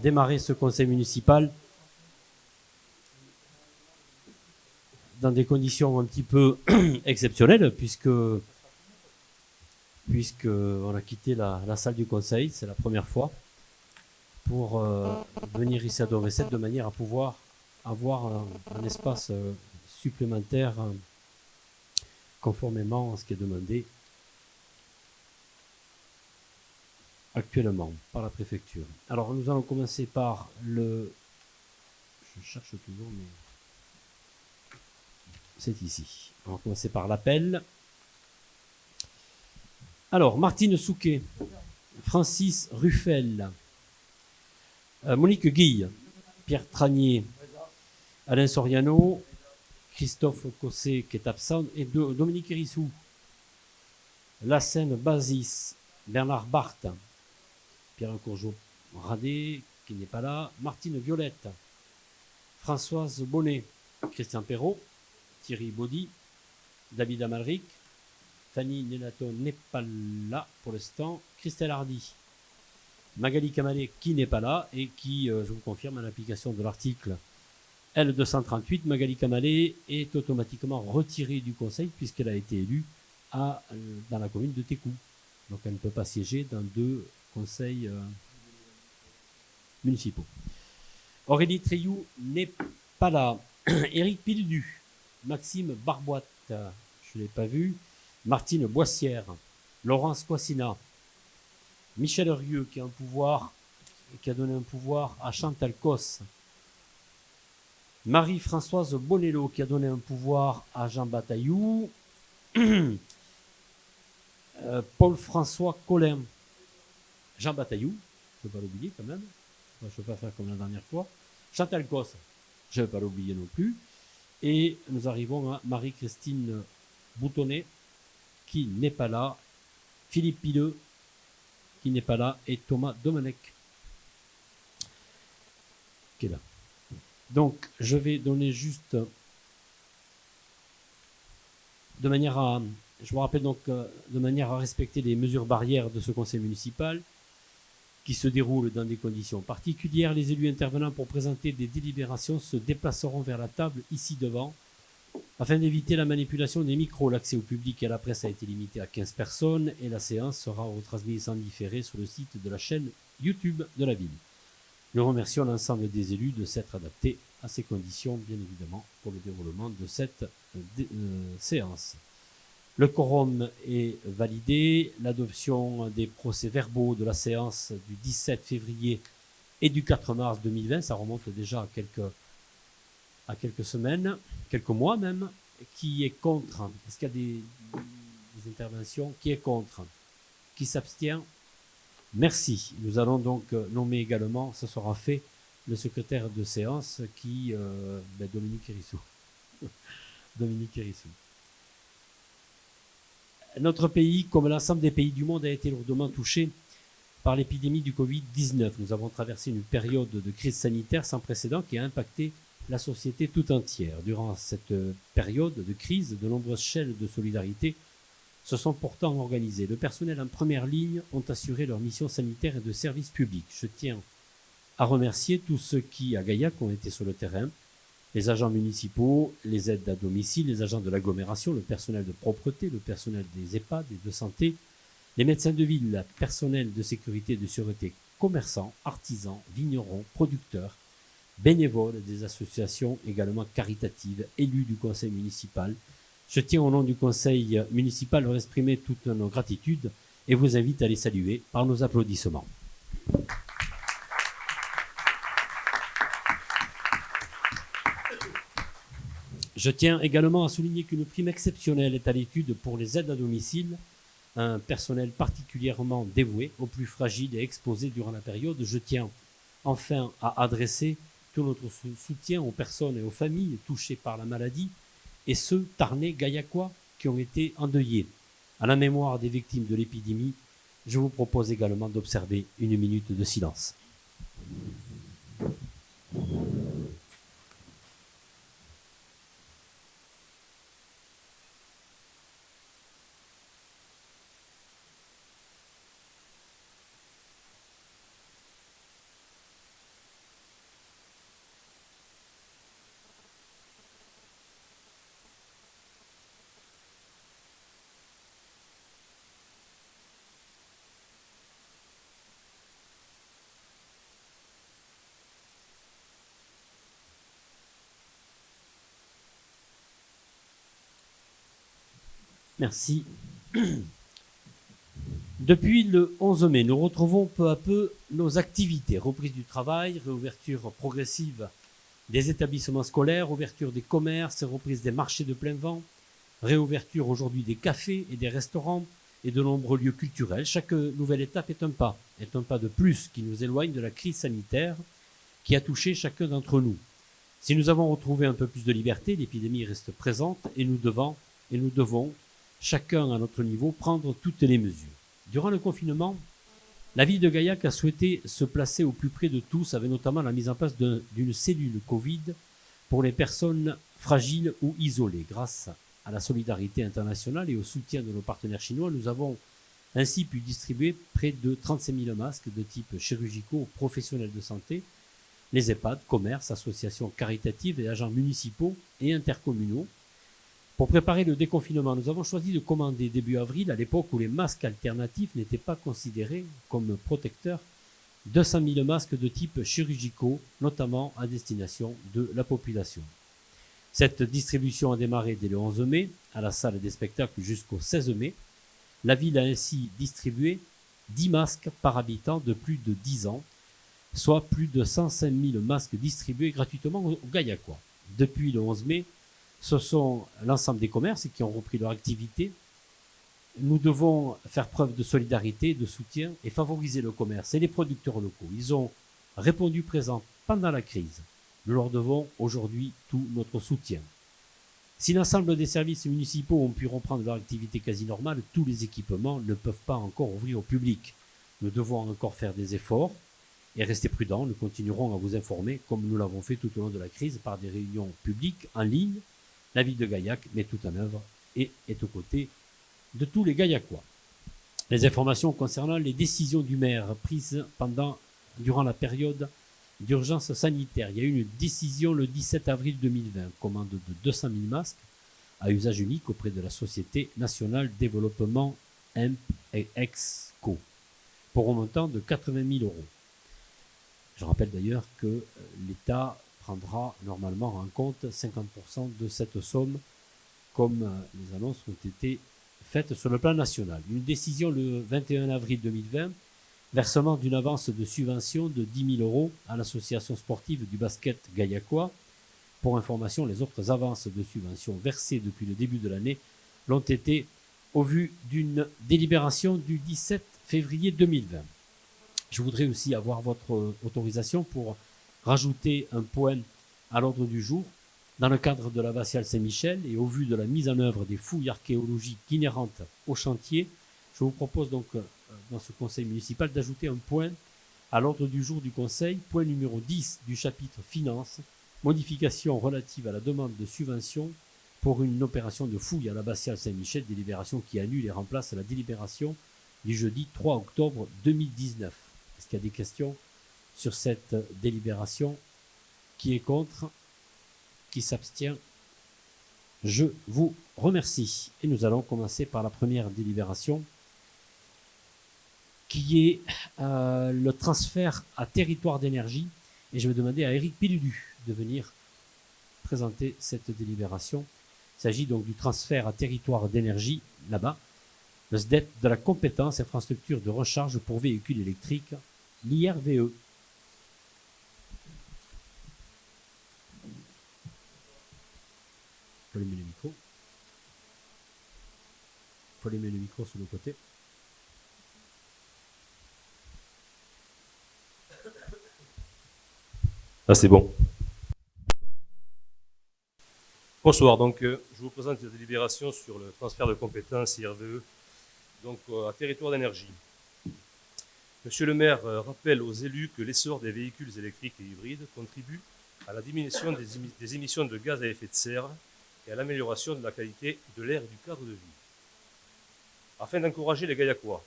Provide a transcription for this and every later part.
démarrer ce conseil municipal dans des conditions un petit peu exceptionnelles, puisque on a quitté la salle du conseil, c'est la première fois, pour venir ici à Domré-7 de manière à pouvoir avoir un espace supplémentaire conformément à ce qui est demandé actuellement par la préfecture. Alors nous allons commencer par le... Je cherche toujours, mais c'est ici. On va commencer par l'appel. Alors, Martine Souquet, Francis Ruffel, Monique Guille, Pierre Tranier, Alain Soriano, Christophe Cossé qui est absent, et Dominique Hérissou, Lassène Bazis, Bernard Barthes, Pierre Courgeot-Radet qui n'est pas là, Martine Violette, Françoise Bonnet, Christian Perrault, Thierry Baudy, David Amalric, Fanny Nenato n'est pas là pour l'instant, Christelle Hardy, Magali Kamalé qui n'est pas là et qui, je vous confirme, en application de l'article L238, Magali Kamalé est automatiquement retirée du conseil puisqu'elle a été élue dans la commune de Técou. Donc elle ne peut pas siéger dans 2 conseils municipaux. Aurélie Triou n'est pas là. Éric Pildu, Maxime Barboite, je ne l'ai pas vu. Martine Boissière, Laurence Coissina, Michel Rieux qui a donné un pouvoir à Chantal Cos, Marie-Françoise Bonello qui a donné un pouvoir à Jean Bataillou, Paul-François Collin, Jean Bataillou, je ne vais pas l'oublier quand même, je ne vais pas faire comme la dernière fois, Chantal Cos, je ne vais pas l'oublier non plus, et nous arrivons à Marie-Christine Boutonnet qui n'est pas là, Philippe Pileux qui n'est pas là, et Thomas Domenech qui est là. Donc, je vais donner juste de manière à... Je vous rappelle donc de manière à respecter les mesures barrières de ce conseil municipal qui se déroule dans des conditions particulières. Les élus intervenants pour présenter des délibérations se déplaceront vers la table ici devant. Afin d'éviter la manipulation des micros, l'accès au public et à la presse a été limité à 15 personnes et la séance sera retransmise en différé sur le site de la chaîne YouTube de la ville. Nous remercions l'ensemble des élus de s'être adaptés à ces conditions, bien évidemment, pour le déroulement de cette séance. Le quorum est validé. L'adoption des procès-verbaux de la séance du 17 février et du 4 mars 2020, ça remonte déjà à quelques semaines, quelques mois même. Qui est contre? Est-ce qu'il y a des interventions? Qui est contre? Qui s'abstient? Merci. Nous allons donc nommer également, ce sera fait, le secrétaire de séance qui... Dominique Hérissou. Dominique Hérissou. Notre pays, comme l'ensemble des pays du monde, a été lourdement touché par l'épidémie du Covid-19. Nous avons traversé une période de crise sanitaire sans précédent qui a impacté la société tout entière. Durant cette période de crise, de nombreuses chaînes de solidarité se sont pourtant organisées. Le personnel en première ligne ont assuré leur mission sanitaire et de service public. Je tiens à remercier tous ceux qui, à Gaillac, ont été sur le terrain, les agents municipaux, les aides à domicile, les agents de l'agglomération, le personnel de propreté, le personnel des EHPAD et de santé, les médecins de ville, le personnel de sécurité et de sûreté, commerçants, artisans, vignerons, producteurs, bénévoles des associations également caritatives, élus du conseil municipal. Je tiens au nom du conseil municipal à leur exprimer toutes nos gratitudes et vous invite à les saluer par nos applaudissements. Je tiens également à souligner qu'une prime exceptionnelle est à l'étude pour les aides à domicile, un personnel particulièrement dévoué aux plus fragiles et exposés durant la période. Je tiens enfin à adresser tout notre soutien aux personnes et aux familles touchées par la maladie et ceux Tarnais gaillacois qui ont été endeuillés. À la mémoire des victimes de l'épidémie, je vous propose également d'observer une minute de silence. Merci. Depuis le 11 mai, nous retrouvons peu à peu nos activités. Reprise du travail, réouverture progressive des établissements scolaires, ouverture des commerces, reprise des marchés de plein vent, réouverture aujourd'hui des cafés et des restaurants et de nombreux lieux culturels. Chaque nouvelle étape est un pas de plus qui nous éloigne de la crise sanitaire qui a touché chacun d'entre nous. Si nous avons retrouvé un peu plus de liberté, l'épidémie reste présente et nous devons, chacun à notre niveau, prendre toutes les mesures. Durant le confinement, la ville de Gaillac a souhaité se placer au plus près de tous, avec notamment la mise en place d'une cellule Covid pour les personnes fragiles ou isolées. Grâce à la solidarité internationale et au soutien de nos partenaires chinois, nous avons ainsi pu distribuer près de 35 000 masques de type chirurgicaux aux professionnels de santé, les EHPAD, commerces, associations caritatives et agents municipaux et intercommunaux. Pour préparer le déconfinement, nous avons choisi de commander début avril, à l'époque où les masques alternatifs n'étaient pas considérés comme protecteurs, 200 000 masques de type chirurgicaux, notamment à destination de la population. Cette distribution a démarré dès le 11 mai, à la salle des spectacles jusqu'au 16 mai. La ville a ainsi distribué 10 masques par habitant de plus de 10 ans, soit plus de 105 000 masques distribués gratuitement aux Gaillacois. Depuis le 11 mai, ce sont l'ensemble des commerces qui ont repris leur activité. Nous devons faire preuve de solidarité, de soutien et favoriser le commerce et les producteurs locaux. Ils ont répondu présent pendant la crise. Nous leur devons aujourd'hui tout notre soutien. Si l'ensemble des services municipaux ont pu reprendre leur activité quasi normale, tous les équipements ne peuvent pas encore ouvrir au public. Nous devons encore faire des efforts et rester prudents. Nous continuerons à vous informer, comme nous l'avons fait tout au long de la crise, par des réunions publiques en ligne. La ville de Gaillac met tout en œuvre et est aux côtés de tous les Gaillacois. Les informations concernant les décisions du maire prises durant la période d'urgence sanitaire. Il y a eu une décision le 17 avril 2020, commande de 200 000 masques à usage unique auprès de la Société nationale développement EMP et EXCO pour un montant de 80 000 euros. Je rappelle d'ailleurs que l'État prendra normalement en compte 50% de cette somme, comme les annonces ont été faites sur le plan national. Une décision le 21 avril 2020, versement d'une avance de subvention de 10 000 euros à l'association sportive du basket Gaillacois. Pour information, les autres avances de subvention versées depuis le début de l'année l'ont été au vu d'une délibération du 17 février 2020. Je voudrais aussi avoir votre autorisation pour rajouter un point à l'ordre du jour. Dans le cadre de l'abbatiale Saint-Michel et au vu de la mise en œuvre des fouilles archéologiques inhérentes au chantier, je vous propose donc dans ce conseil municipal d'ajouter un point à l'ordre du jour du conseil, point numéro 10 du chapitre Finances, modification relative à la demande de subvention pour une opération de fouille à l'abbatiale Saint-Michel, délibération qui annule et remplace la délibération du jeudi 3 octobre 2019. Est-ce qu'il y a des questions sur cette délibération? Qui est contre? Qui s'abstient? Je vous remercie. Et nous allons commencer par la première délibération, qui est le transfert à territoire d'énergie. Et je vais demander à Éric Pilulu de venir présenter cette délibération. Il s'agit donc du transfert à territoire d'énergie, là-bas, le SDET de la compétence infrastructure de recharge pour véhicules électriques, l'IRVE. Il faut allumer le micro. Il faut allumer le micro sur le côté. Ah, c'est bon. Bonsoir, donc je vous présente la délibération sur le transfert de compétences IRVE donc, à territoire d'énergie. Monsieur le maire rappelle aux élus que l'essor des véhicules électriques et hybrides contribue à la diminution des émissions de gaz à effet de serre et à l'amélioration de la qualité de l'air et du cadre de vie. Afin d'encourager les Gaillacois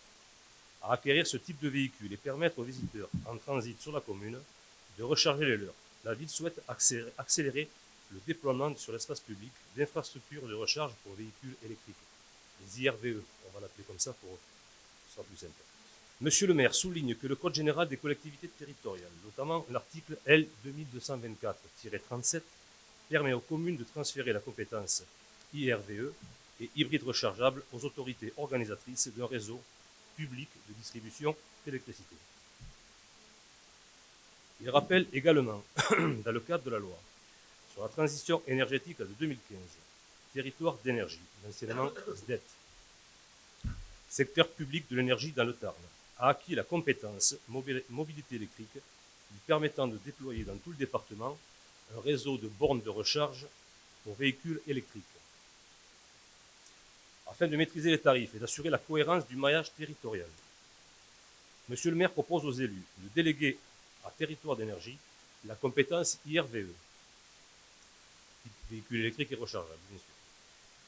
à acquérir ce type de véhicule et permettre aux visiteurs en transit sur la commune de recharger les leurs, la ville souhaite accélérer le déploiement sur l'espace public d'infrastructures de recharge pour véhicules électriques, les IRVE, on va l'appeler comme ça pour que ce soit plus simple. Monsieur le maire souligne que le Code général des collectivités territoriales, notamment l'article L 2224-37, permet aux communes de transférer la compétence IRVE et hybrides rechargeables aux autorités organisatrices d'un réseau public de distribution d'électricité. Il rappelle également, dans le cadre de la loi sur la transition énergétique de 2015, territoire d'énergie, anciennement SDET, secteur public de l'énergie dans le Tarn, a acquis la compétence mobilité électrique lui permettant de déployer dans tout le département un réseau de bornes de recharge pour véhicules électriques. Afin de maîtriser les tarifs et d'assurer la cohérence du maillage territorial, Monsieur le maire propose aux élus de déléguer à territoire d'énergie la compétence IRVE, véhicules électriques et rechargeables, bien sûr.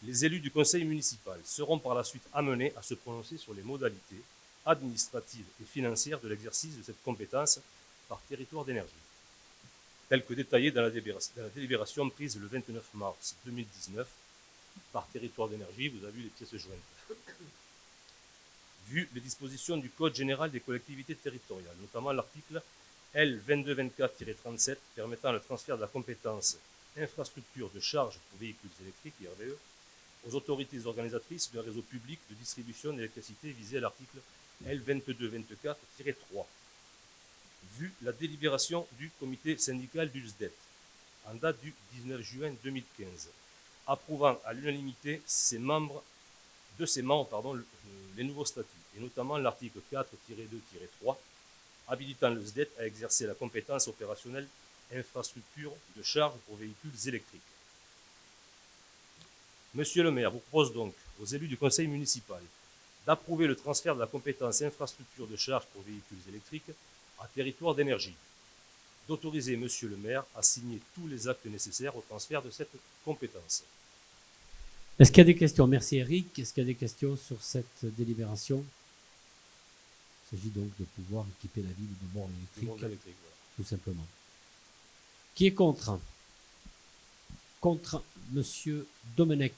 Les élus du conseil municipal seront par la suite amenés à se prononcer sur les modalités administratives et financières de l'exercice de cette compétence par territoire d'énergie, tel que détaillé dans la délibération prise le 29 mars 2019 par territoire d'énergie. Vous avez vu les pièces jointes. Vu les dispositions du Code général des collectivités territoriales, notamment l'article L2224-37 permettant le transfert de la compétence infrastructure de charge pour véhicules électriques, IRVE, aux autorités organisatrices d'un réseau public de distribution d'électricité visé à l'article L2224-3. Vu la délibération du comité syndical du SDET, en date du 19 juin 2015, approuvant à l'unanimité les nouveaux statuts, et notamment l'article 4-2-3, habilitant le SDET à exercer la compétence opérationnelle infrastructure de charge pour véhicules électriques. Monsieur le maire vous propose donc aux élus du conseil municipal d'approuver le transfert de la compétence infrastructure de charge pour véhicules électriques à territoire d'énergie, d'autoriser monsieur le maire à signer tous les actes nécessaires au transfert de cette compétence. Est-ce qu'il y a des questions? Merci Eric. Est-ce qu'il y a des questions sur cette délibération? Il s'agit donc de pouvoir équiper la ville de bornes électriques, Voilà. tout simplement. Qui est contre? Contre monsieur Domenech.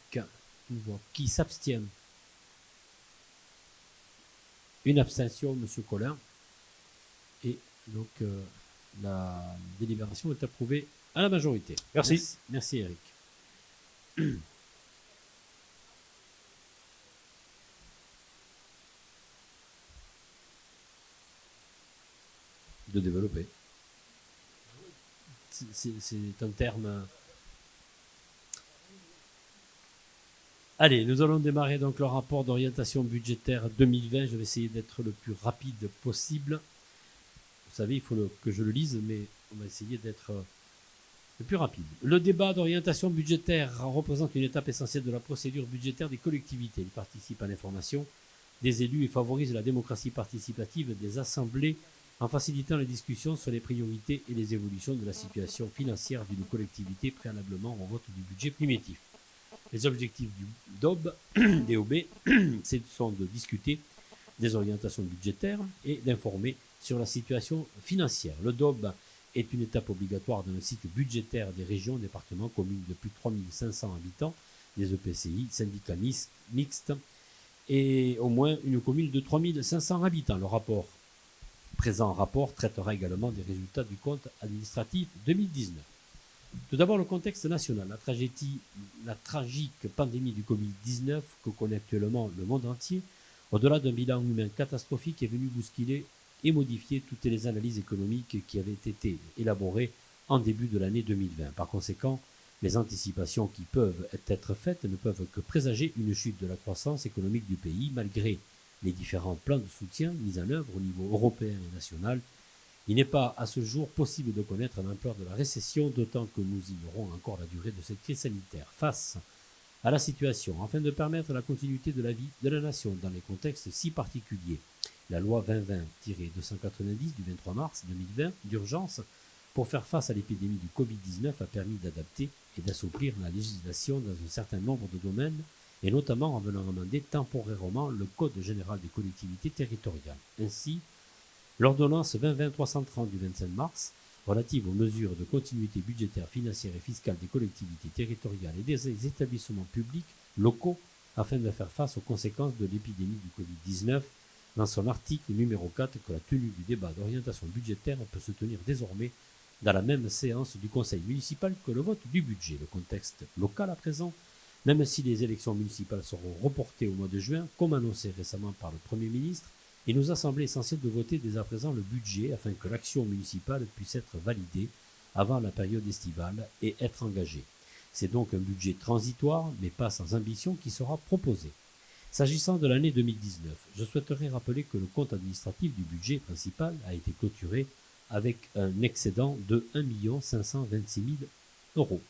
Une voix. Qui s'abstient? Une abstention, monsieur Collin. Et donc la délibération est approuvée à la majorité. Merci. Merci Eric. De développer. C'est un terme. Allez, nous allons démarrer donc le rapport d'orientation budgétaire 2020. Je vais essayer d'être le plus rapide possible. Vous savez, il faut que je le lise, mais on va essayer d'être le plus rapide. Le débat d'orientation budgétaire représente une étape essentielle de la procédure budgétaire des collectivités. Il participe à l'information des élus et favorise la démocratie participative des assemblées en facilitant les discussions sur les priorités et les évolutions de la situation financière d'une collectivité préalablement au vote du budget primitif. Les objectifs du DOB, sont de discuter des orientations budgétaires et d'informer sur la situation financière. Le DOB est une étape obligatoire dans le cycle budgétaire des régions, départements, communes de plus de 3500 habitants, des EPCI, syndicats mixtes et au moins une commune de 3500 habitants. Le présent rapport traitera également des résultats du compte administratif 2019. Tout d'abord, le contexte national. La tragique pandémie du Covid-19 que connaît actuellement le monde entier, au-delà d'un bilan humain catastrophique, est venue bousculer et modifier toutes les analyses économiques qui avaient été élaborées en début de l'année 2020. Par conséquent, les anticipations qui peuvent être faites ne peuvent que présager une chute de la croissance économique du pays, malgré les différents plans de soutien mis en œuvre au niveau européen et national. Il n'est pas à ce jour possible de connaître l'ampleur de la récession, d'autant que nous ignorons encore la durée de cette crise sanitaire. Face à la situation, afin de permettre la continuité de la vie de la nation dans les contextes si particuliers, la loi 2020-290 du 23 mars 2020 d'urgence pour faire face à l'épidémie du Covid-19 a permis d'adapter et d'assouplir la législation dans un certain nombre de domaines, et notamment en venant amender temporairement le Code général des collectivités territoriales. Ainsi, l'ordonnance 2020-330 du 25 mars, relative aux mesures de continuité budgétaire, financière et fiscale des collectivités territoriales et des établissements publics locaux afin de faire face aux conséquences de l'épidémie du Covid-19, dans son article numéro 4, que la tenue du débat d'orientation budgétaire peut se tenir désormais dans la même séance du conseil municipal que le vote du budget. Le contexte local à présent, Même si les élections municipales seront reportées au mois de juin, comme annoncé récemment par le Premier ministre, il nous a semblé essentiel de voter dès à présent le budget afin que l'action municipale puisse être validée avant la période estivale et être engagée. C'est donc un budget transitoire, mais pas sans ambition, qui sera proposé. S'agissant de l'année 2019, je souhaiterais rappeler que le compte administratif du budget principal a été clôturé avec un excédent de 1 526 000 euros,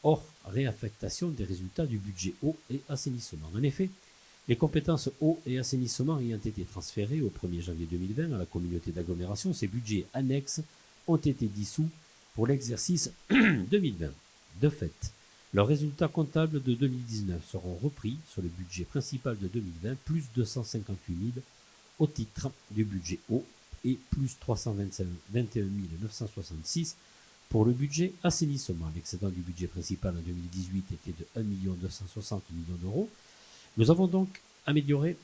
hors réaffectation des résultats du budget eau et assainissement. En effet, les compétences eau et assainissement ayant été transférées au 1er janvier 2020 à la communauté d'agglomération, ces budgets annexes ont été dissous pour l'exercice 2020. De fait, leurs résultats comptables de 2019 seront repris sur le budget principal de 2020, plus 258 000 au titre du budget eau et plus 321 966 pour le budget assainissement. L'excédent du budget principal en 2018 était de 1 260 millions d'euros. Nous avons donc amélioré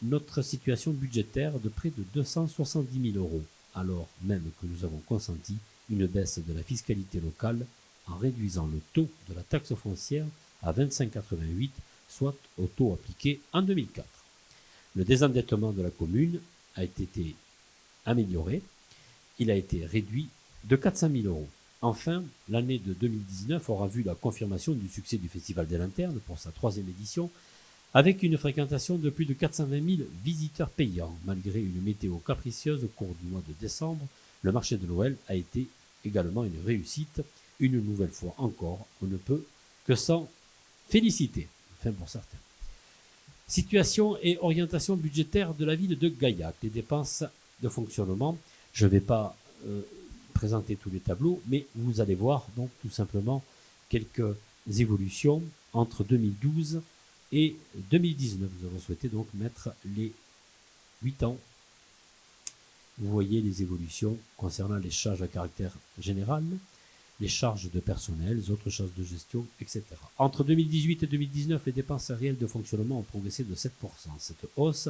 notre situation budgétaire de près de 270 000 euros, alors même que nous avons consenti une baisse de la fiscalité locale en réduisant le taux de la taxe foncière à 25,88, soit au taux appliqué en 2004. Le désendettement de la commune a été amélioré. Il a été réduit de 400 000 euros. Enfin, l'année de 2019 aura vu la confirmation du succès du Festival des Lanternes pour sa 3e édition, avec une fréquentation de plus de 420 000 visiteurs payants. Malgré une météo capricieuse au cours du mois de décembre, le marché de Noël a été également une réussite. Une nouvelle fois encore, on ne peut que s'en féliciter, enfin pour certains. Situation et orientation budgétaire de la ville de Gaillac. Les dépenses de fonctionnement, je ne vais pas présenter tous les tableaux, mais vous allez voir donc tout simplement quelques évolutions entre 2012 et 2019. Nous avons souhaité donc mettre les 8 ans. Vous voyez les évolutions concernant les charges à caractère général, les charges de personnel, les autres charges de gestion, etc. Entre 2018 et 2019, les dépenses réelles de fonctionnement ont progressé de 7%. Cette hausse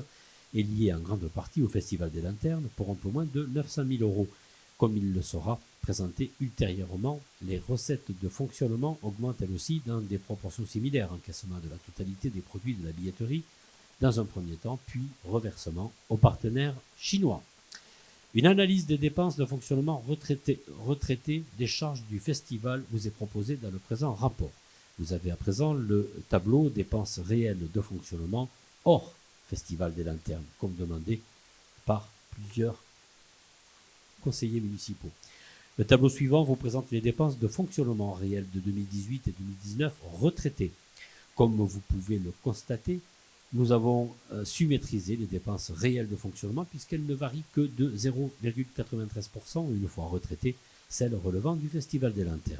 est liée en grande partie au Festival des Lanternes pour un peu moins de 900 000 euros. Comme il le sera présenté ultérieurement, les recettes de fonctionnement augmentent elles aussi dans des proportions similaires, encaissement de la totalité des produits de la billetterie dans un premier temps, puis reversement aux partenaires chinois. Une analyse des dépenses de fonctionnement retraitées des charges du festival vous est proposée dans le présent rapport. Vous avez à présent le tableau dépenses réelles de fonctionnement hors Festival des Lanternes, comme demandé par plusieurs conseillers municipaux. Le tableau suivant vous présente les dépenses de fonctionnement réelles de 2018 et 2019 retraitées. Comme vous pouvez le constater, nous avons su maîtriser les dépenses réelles de fonctionnement puisqu'elles ne varient que de 0,93% une fois retraitées, celles relevant du Festival des Lanternes.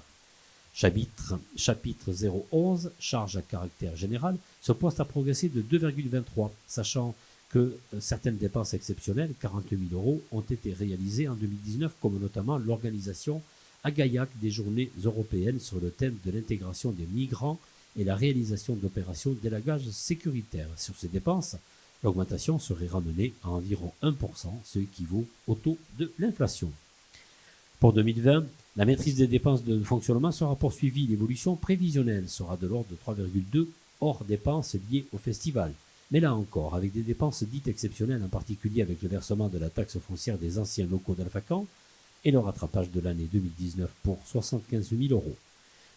Chapitre 011, charges à caractère général, ce poste a progressé de 2,23, sachant que certaines dépenses exceptionnelles, 48 000 euros, ont été réalisées en 2019, comme notamment l'organisation à Gaillac des journées européennes sur le thème de l'intégration des migrants et la réalisation d'opérations d'élagage sécuritaire. Sur ces dépenses, l'augmentation serait ramenée à environ 1%, ce qui équivaut au taux de l'inflation. Pour 2020, la maîtrise des dépenses de fonctionnement sera poursuivie. L'évolution prévisionnelle sera de l'ordre de 3,2 hors dépenses liées au festival. Mais là encore, avec des dépenses dites exceptionnelles, en particulier avec le versement de la taxe foncière des anciens locaux d'Alfacan et le rattrapage de l'année 2019 pour 75 000 euros.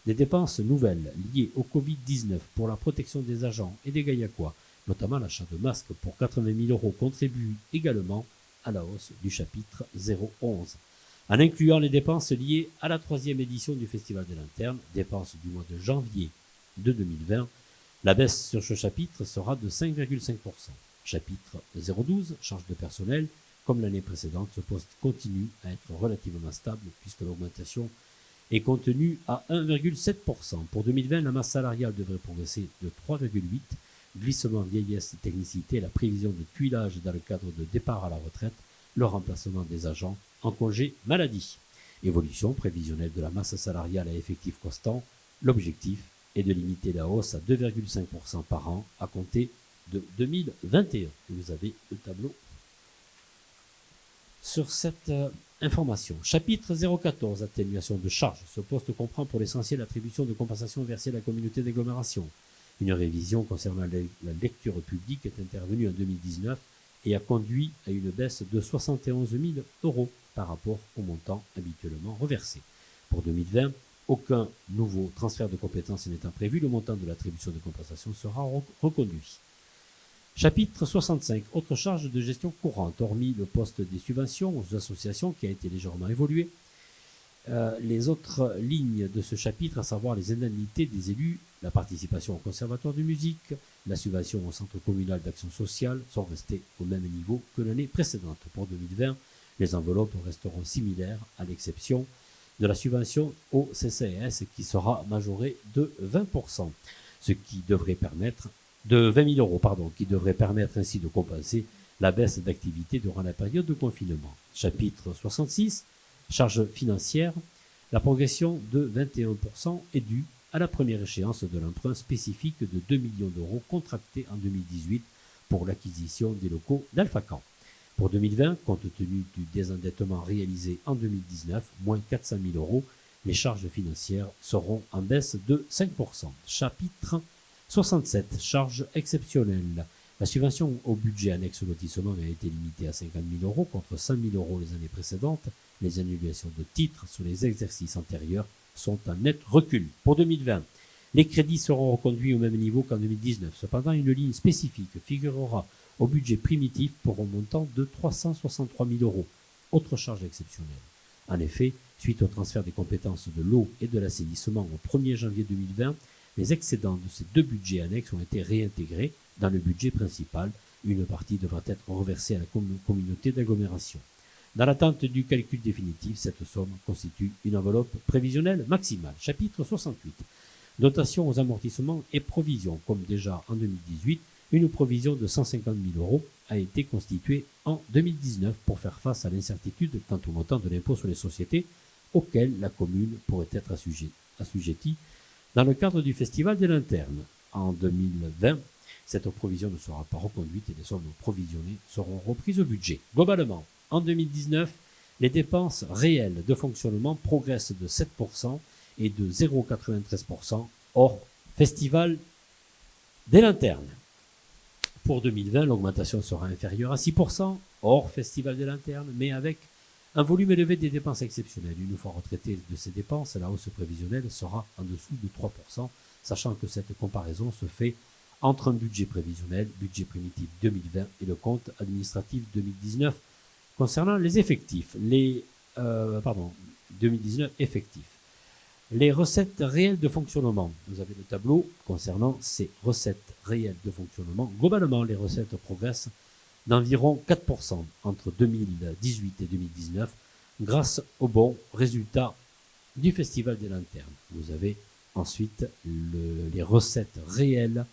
Des dépenses nouvelles liées au Covid-19 pour la protection des agents et des Gaillacois, notamment l'achat de masques pour 80 000 euros, contribuent également à la hausse du chapitre 011. En incluant les dépenses liées à la 3e édition du Festival des Lanternes, dépenses du mois de janvier de 2020, la baisse sur ce chapitre sera de 5,5%. Chapitre 012, charges de personnel, comme l'année précédente, ce poste continue à être relativement stable puisque l'augmentation est contenue à 1,7%. Pour 2020, la masse salariale devrait progresser de 3,8%. Glissement, vieillesse, technicité et la prévision de tuilage dans le cadre de départ à la retraite, le remplacement des agents en congé maladie. Évolution prévisionnelle de la masse salariale à effectif constant. L'objectif est de limiter la hausse à 2,5% par an à compter de 2021. Vous avez le tableau sur cette information. Chapitre 014, atténuation de charges. Ce poste comprend pour l'essentiel l'attribution de compensation versée à la communauté d'agglomération. Une révision concernant la lecture publique est intervenue en 2019 et a conduit à une baisse de 71 000 € par rapport au montant habituellement reversé. Pour 2020, aucun nouveau transfert de compétences n'étant prévu, le montant de l'attribution de compensation sera reconduit. Chapitre 65. Autres charges de gestion courante. Hormis le poste des subventions aux associations qui a été légèrement évolué, les autres lignes de ce chapitre, à savoir les indemnités des élus, la participation au conservatoire de musique, la subvention au centre communal d'action sociale, sont restées au même niveau que l'année précédente. Pour 2020, les enveloppes resteront similaires, à l'exception de la subvention au CCAS qui sera majorée de 20%, ce qui devrait permettre de 20 000 €, qui devrait permettre ainsi de compenser la baisse d'activité durant la période de confinement. Chapitre 66. Charges financières. La progression de 21% est due à la première échéance de l'emprunt spécifique de 2 millions € contracté en 2018 pour l'acquisition des locaux d'Alphacan. Pour 2020, compte tenu du désendettement réalisé en 2019, moins 400 000 €, les charges financières seront en baisse de 5%. Chapitre 67. Charges exceptionnelles. La subvention au budget annexe lotissement a été limitée à 50 000 € contre 100 000 € les années précédentes. Les annulations de titres sur les exercices antérieurs sont en net recul. Pour 2020, les crédits seront reconduits au même niveau qu'en 2019. Cependant, une ligne spécifique figurera au budget primitif pour un montant de 363 000 €. Autre charge exceptionnelle. En effet, suite au transfert des compétences de l'eau et de l'assainissement au 1er janvier 2020, les excédents de ces deux budgets annexes ont été réintégrés dans le budget principal. Une partie devra être reversée à la communauté d'agglomération. Dans l'attente du calcul définitif, cette somme constitue une enveloppe prévisionnelle maximale. Chapitre 68. Dotation aux amortissements et provisions. Comme déjà en 2018, une provision de 150 000 € a été constituée en 2019 pour faire face à l'incertitude quant au montant de l'impôt sur les sociétés auquel la commune pourrait être assujettie dans le cadre du Festival des Lanternes. En 2020, cette provision ne sera pas reconduite et les sommes provisionnées seront reprises au budget. Globalement, en 2019, les dépenses réelles de fonctionnement progressent de 7% et de 0,93% hors Festival des Lanternes. Pour 2020, l'augmentation sera inférieure à 6% hors Festival des Lanternes, mais avec un volume élevé des dépenses exceptionnelles. Une fois retraitée de ces dépenses, la hausse prévisionnelle sera en dessous de 3%, sachant que cette comparaison se fait entre un budget prévisionnel, budget primitif 2020 et le compte administratif 2019 concernant les effectifs. 2019 effectifs. Les recettes réelles de fonctionnement. Vous avez le tableau concernant ces recettes réelles de fonctionnement. Globalement, les recettes progressent d'environ 4% entre 2018 et 2019 grâce aux bons résultats du Festival des Lanternes. Vous avez ensuite les recettes réelles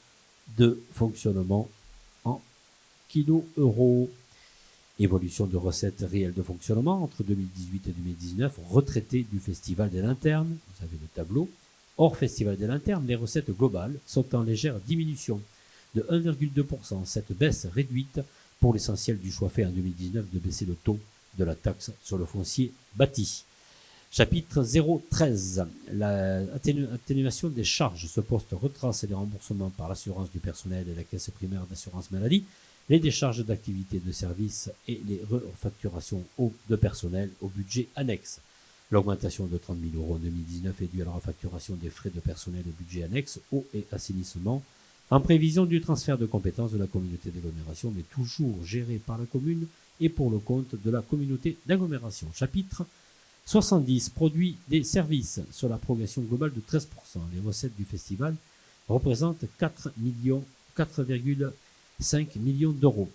de fonctionnement en kilo-euros. Évolution de recettes réelles de fonctionnement entre 2018 et 2019, retraités du Festival des Lanternes, vous avez le tableau. Hors Festival des Lanternes, les recettes globales sont en légère diminution de 1,2%. Cette baisse réduite pour l'essentiel du choix fait en 2019 de baisser le taux de la taxe sur le foncier bâti. Chapitre 013. L'atténuation des charges. Ce poste retrace les remboursements par l'assurance du personnel et la caisse primaire d'assurance maladie, les décharges d'activité de service et les refacturations de personnel au budget annexe. L'augmentation de 30 000 € en 2019 est due à la refacturation des frais de personnel au budget annexe eau et assainissement, en prévision du transfert de compétences de la communauté d'agglomération, mais toujours géré par la commune et pour le compte de la communauté d'agglomération. Chapitre 70. Produits des services. Sur la progression globale de 13%. Les recettes du festival représentent 4,5 millions d'euros.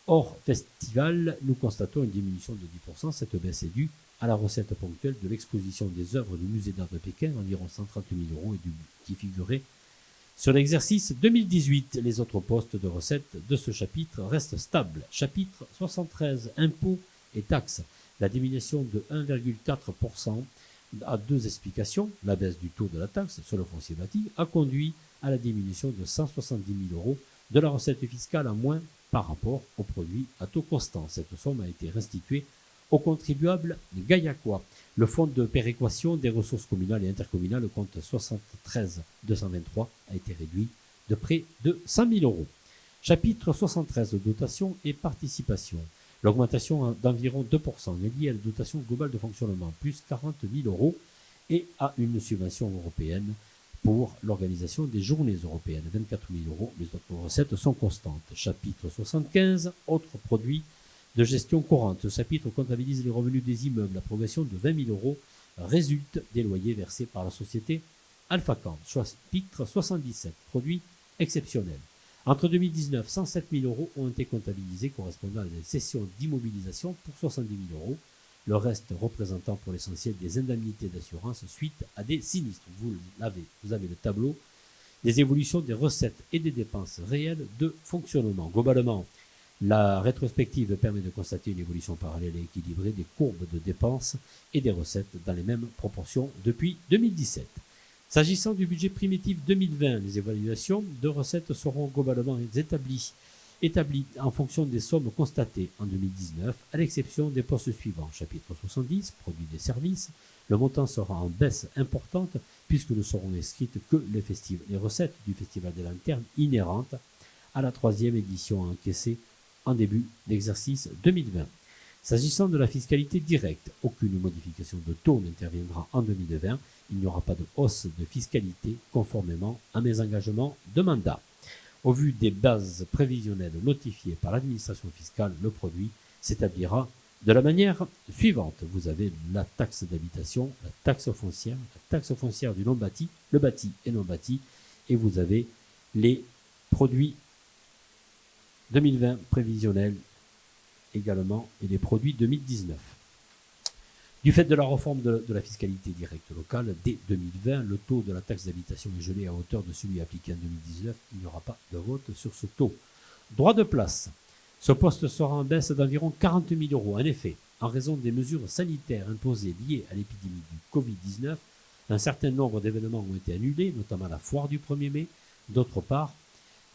Hors festival, nous constatons une diminution de 10%. Cette baisse est due à la recette ponctuelle de l'exposition des œuvres du musée d'art de Pékin, environ 130 000 € et qui figurait sur l'exercice 2018. Les autres postes de recettes de ce chapitre restent stables. Chapitre 73. Impôts et taxes. La diminution de 1,4% a deux explications. La baisse du taux de la taxe sur le foncier bâti a conduit à la diminution de 170 000 € de la recette fiscale en moins par rapport au produit à taux constant. Cette somme a été restituée aux contribuables gaillacois. Le fonds de péréquation des ressources communales et intercommunales, compte 73 223, a été réduit de près de 100 000 euros. Chapitre 73, dotation et participation. L'augmentation d'environ 2% est liée à la dotation globale de fonctionnement, plus 40 000 euros, et à une subvention européenne pour l'organisation des journées européennes, 24 000 euros. Les autres recettes sont constantes. Chapitre 75, autres produits de gestion courante. Ce chapitre comptabilise les revenus des immeubles. La progression de 20 000 euros résulte des loyers versés par la société Alphacam. Chapitre 77, produits exceptionnels. Entre 2019, 107 000 euros ont été comptabilisés correspondant à des cessions d'immobilisation pour 70 000 euros. Le reste représentant pour l'essentiel des indemnités d'assurance suite à des sinistres. Vous avez le tableau des évolutions des recettes et des dépenses réelles de fonctionnement. Globalement, la rétrospective permet de constater une évolution parallèle et équilibrée des courbes de dépenses et des recettes dans les mêmes proportions depuis 2017. S'agissant du budget primitif 2020, les évaluations de recettes seront globalement établies en fonction des sommes constatées en 2019, à l'exception des postes suivants. Chapitre 70, produits des services. Le montant sera en baisse importante puisque ne seront inscrites que les recettes du Festival des Lanternes inhérentes à la 3e édition encaissée en début d'exercice 2020. S'agissant de la fiscalité directe, aucune modification de taux n'interviendra en 2020. Il n'y aura pas de hausse de fiscalité conformément à mes engagements de mandat. Au vu des bases prévisionnelles notifiées par l'administration fiscale, le produit s'établira de la manière suivante. Vous avez la taxe d'habitation, la taxe foncière du non-bâti, le bâti et non-bâti, et vous avez les produits 2020 prévisionnels également et les produits 2019. Du fait de la réforme de la fiscalité directe locale, dès 2020, le taux de la taxe d'habitation est gelé à hauteur de celui appliqué en 2019. Il n'y aura pas de vote sur ce taux. Droit de place. Ce poste sera en baisse d'environ 40 000 euros. En effet, en raison des mesures sanitaires imposées liées à l'épidémie du Covid-19, un certain nombre d'événements ont été annulés, notamment la foire du 1er mai. D'autre part,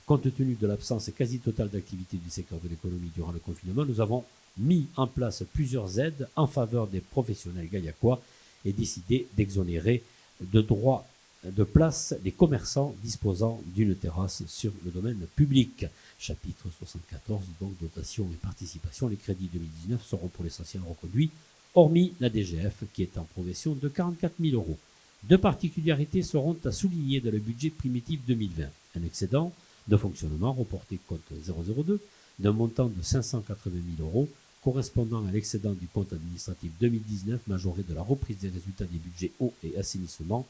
compte tenu de l'absence quasi totale d'activité du secteur de l'économie durant le confinement, nous avons mis en place plusieurs aides en faveur des professionnels gaillacois et décidé d'exonérer de droits de place les commerçants disposant d'une terrasse sur le domaine public. Chapitre 74, donc dotation et participation. Les crédits 2019 seront pour l'essentiel reconduits, hormis la DGF qui est en progression de 44 000 euros. Deux particularités seront à souligner dans le budget primitif 2020. Un excédent de fonctionnement reporté compte 002 d'un montant de 580 000 euros correspondant à l'excédent du compte administratif 2019 majoré de la reprise des résultats des budgets eau et assainissement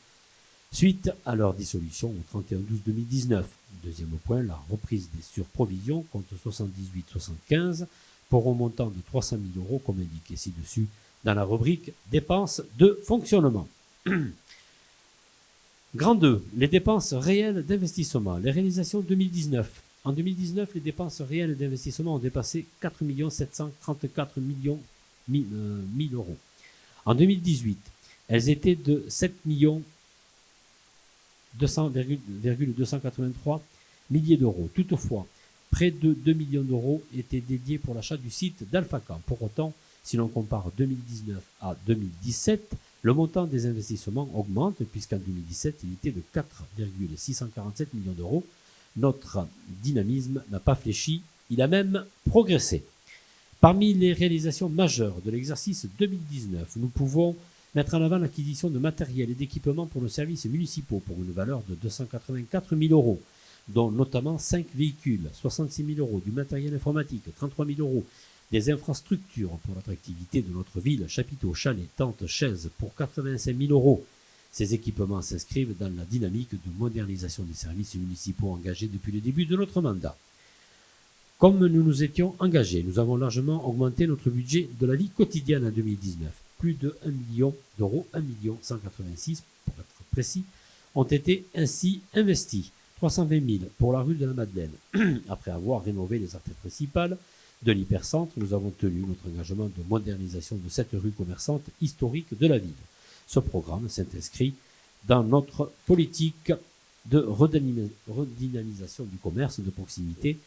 suite à leur dissolution au 31/12/2019. Deuxième point, la reprise des surprovisions compte 78,75 pour un montant de 300 000 euros comme indiqué ci-dessus dans la rubrique dépenses de fonctionnement. Grand 2, les dépenses réelles d'investissement. Les réalisations 2019. En 2019, les dépenses réelles d'investissement ont dépassé 4 734 000 euros. En 2018, elles étaient de 7 200,283 milliers d'euros. Toutefois, près de 2 millions d'euros étaient dédiés pour l'achat du site d'Alphacam. Pour autant, si l'on compare 2019 à 2017, le montant des investissements augmente puisqu'en 2017, il était de 4,647 millions d'euros. Notre dynamisme n'a pas fléchi, il a même progressé. Parmi les réalisations majeures de l'exercice 2019, nous pouvons mettre en avant l'acquisition de matériel et d'équipements pour nos services municipaux pour une valeur de 284 000 euros, dont notamment 5 véhicules, 66 000 euros, du matériel informatique, 33 000 euros, des infrastructures pour l'attractivité de notre ville, chapiteaux, chalets, tentes, chaises pour 85 000 euros. Ces équipements s'inscrivent dans la dynamique de modernisation des services municipaux engagés depuis le début de notre mandat. Comme nous nous étions engagés, nous avons largement augmenté notre budget de la vie quotidienne en 2019. Plus de 1 million d'euros, 1 186 pour être précis, ont été ainsi investis. 320 000 pour la rue de la Madeleine. Après avoir rénové les artères principales de l'hypercentre, nous avons tenu notre engagement de modernisation de cette rue commerçante historique de la ville. Ce programme s'inscrit dans notre politique de redynamisation du commerce de proximité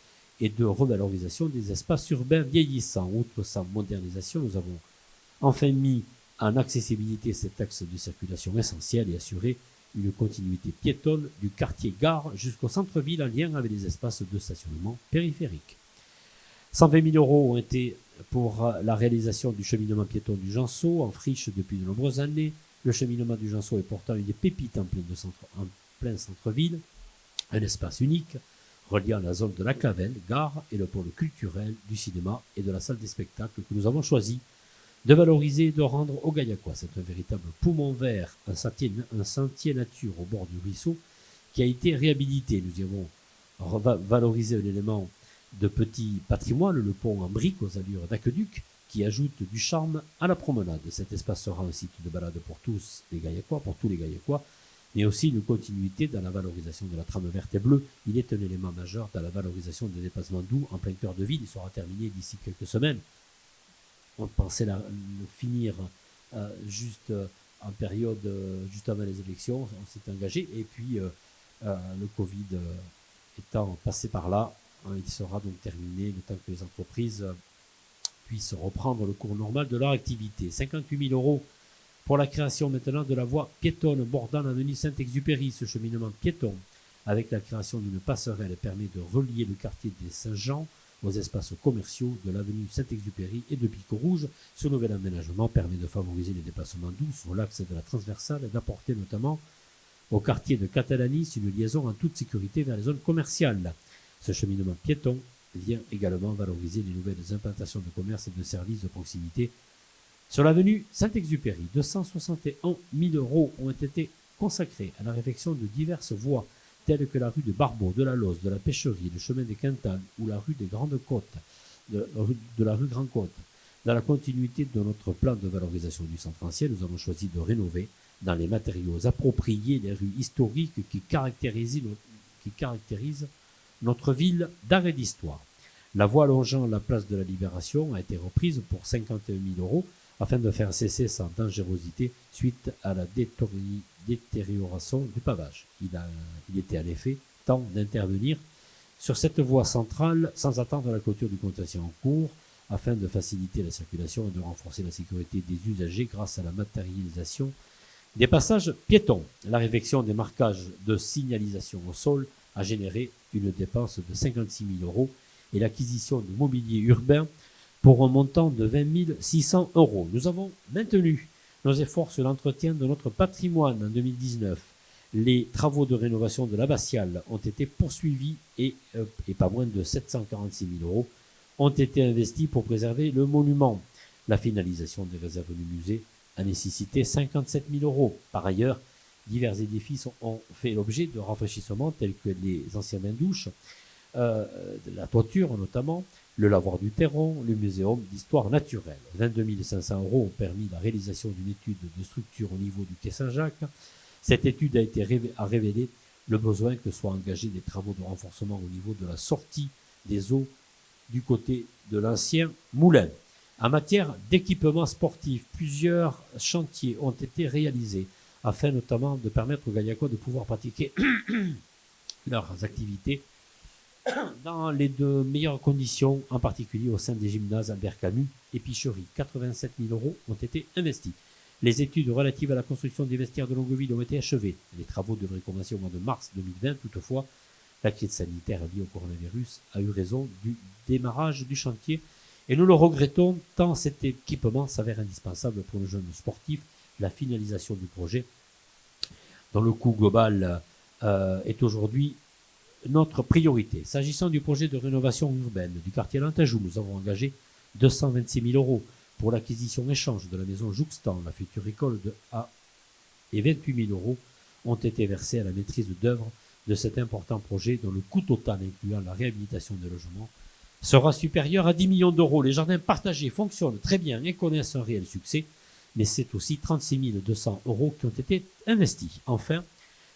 et de revalorisation des espaces urbains vieillissants. Outre sa modernisation, nous avons enfin mis en accessibilité cet axe de circulation essentiel et assuré une continuité piétonne du quartier gare jusqu'au centre-ville en lien avec les espaces de stationnement périphériques. 120 000 € ont été pour la réalisation du cheminement piéton du Janseau, en friche depuis de nombreuses années. Le cheminement du Janseau est pourtant une des pépites en plein centre-ville, un espace unique reliant la zone de la Clavelle, gare et le pôle culturel, du cinéma et de la salle des spectacles que nous avons choisi de valoriser et de rendre aux Gaillacois. C'est un véritable poumon vert, un sentier nature au bord du ruisseau qui a été réhabilité. Nous y avons valorisé un élément de petit patrimoine, le pont en briques aux allures d'aqueduc, qui ajoute du charme à la promenade. Cet espace sera un site de balade pour tous les Gaillacois, mais aussi une continuité dans la valorisation de la trame verte et bleue. Il est un élément majeur dans la valorisation des déplacements doux en plein cœur de ville. Il sera terminé d'ici quelques semaines. On pensait le finir juste en période, juste avant les élections. On s'est engagé et puis le Covid étant passé par là, il sera donc terminé le temps que les entreprises puissent reprendre le cours normal de leur activité. 58 000 € pour la création maintenant de la voie piétonne bordant l'avenue Saint-Exupéry. Ce cheminement piéton, avec la création d'une passerelle, permet de relier le quartier des Saint-Jean aux espaces commerciaux de l'avenue Saint-Exupéry et de Pico Rouge. Ce nouvel aménagement permet de favoriser les déplacements doux sur l'axe de la transversale et d'apporter notamment au quartier de Catalanis une liaison en toute sécurité vers les zones commerciales. Ce cheminement piéton vient également valoriser les nouvelles implantations de commerces et de services de proximité. Sur l'avenue Saint-Exupéry, 261 000 € ont été consacrés à la réfection de diverses voies, telles que la rue de Barbeau, de la Loze, de la Pêcherie, le chemin des Quintales ou la rue des Grandes Côtes, de la rue Grand Côte. Dans la continuité de notre plan de valorisation du centre ancien, nous avons choisi de rénover dans les matériaux appropriés les rues historiques qui caractérisent notre ville d'art et d'histoire. La voie longeant la place de la Libération a été reprise pour 51 000 € afin de faire cesser sa dangerosité suite à la détérioration du pavage. Il était en effet temps d'intervenir sur cette voie centrale sans attendre la clôture du contentieux en cours afin de faciliter la circulation et de renforcer la sécurité des usagers grâce à la matérialisation des passages piétons. La réfection des marquages de signalisation au sol a généré une dépense de 56 000 € et l'acquisition de mobilier urbain pour un montant de 20 600 €. Nous avons maintenu nos efforts sur l'entretien de notre patrimoine en 2019. Les travaux de rénovation de l'abbatiale ont été poursuivis et pas moins de 746 000 € ont été investis pour préserver le monument. La finalisation des réserves du musée a nécessité 57 000 €. Par ailleurs, divers édifices ont fait l'objet de rafraîchissements tels que les anciens bains-douches, la toiture notamment, le lavoir du Terron, le muséum d'histoire naturelle. 22 500 € ont permis la réalisation d'une étude de structure au niveau du quai Saint-Jacques. Cette étude a révélé le besoin que soient engagés des travaux de renforcement au niveau de la sortie des eaux du côté de l'ancien moulin. En matière d'équipement sportif, plusieurs chantiers ont été réalisés afin notamment de permettre aux Gaillacois de pouvoir pratiquer leurs activités dans les de meilleures conditions, en particulier au sein des gymnases Albert Camus et Picherie. 87 000 € ont été investis. Les études relatives à la construction des vestiaires de Longueville ont été achevées. Les travaux devraient commencer au mois de mars 2020. Toutefois, la crise sanitaire liée au coronavirus a eu raison du démarrage du chantier et nous le regrettons tant cet équipement s'avère indispensable pour le jeune sportif. La finalisation du projet, dont le coût global est aujourd'hui notre priorité. S'agissant du projet de rénovation urbaine du quartier Lantajou, nous avons engagé 226 000 € pour l'acquisition échange de la maison Jouxtan, la future école de A, et 28 000 € ont été versés à la maîtrise d'œuvre de cet important projet dont le coût total incluant la réhabilitation des logements sera supérieur à 10 millions d'euros. Les jardins partagés fonctionnent très bien et connaissent un réel succès, mais c'est aussi 36 200 € qui ont été investis. Enfin,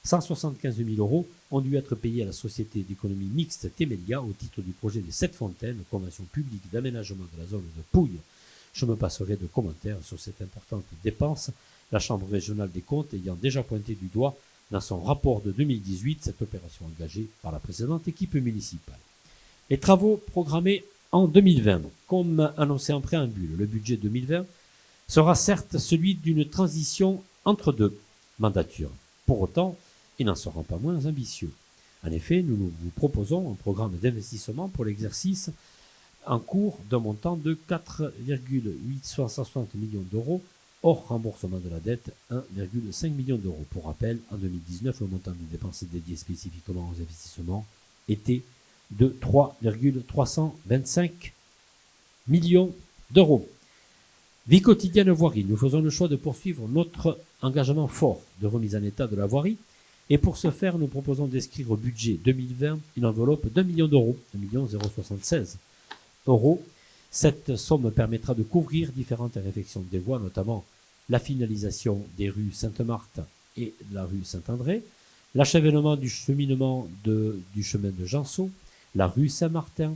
175 000 € ont dû être payés à la société d'économie mixte Temelia au titre du projet des 7 fontaines, convention publique d'aménagement de la zone de Pouille. Je me passerai de commentaires sur cette importante dépense, la Chambre régionale des comptes ayant déjà pointé du doigt dans son rapport de 2018 cette opération engagée par la précédente équipe municipale. Les travaux programmés en 2020, comme annoncé en préambule, le budget 2020 sera certes celui d'une transition entre deux mandatures. Pour autant, il n'en sera pas moins ambitieux. En effet, nous vous proposons un programme d'investissement pour l'exercice en cours d'un montant de 4,860 millions d'euros, hors remboursement de la dette, 1,5 million d'euros. Pour rappel, en 2019, le montant des dépenses dédiées spécifiquement aux investissements était de 3,325 millions d'euros. Vie quotidienne voirie. Nous faisons le choix de poursuivre notre engagement fort de remise en état de la voirie. Et pour ce faire, nous proposons d'inscrire au budget 2020 une enveloppe d'1 million d'euros, 1,076 euros. Cette somme permettra de couvrir différentes réfections des voies, notamment la finalisation des rues Sainte-Marthe et de la rue Saint-André, l'achèvement du cheminement du chemin de Janceau, la rue Saint-Martin,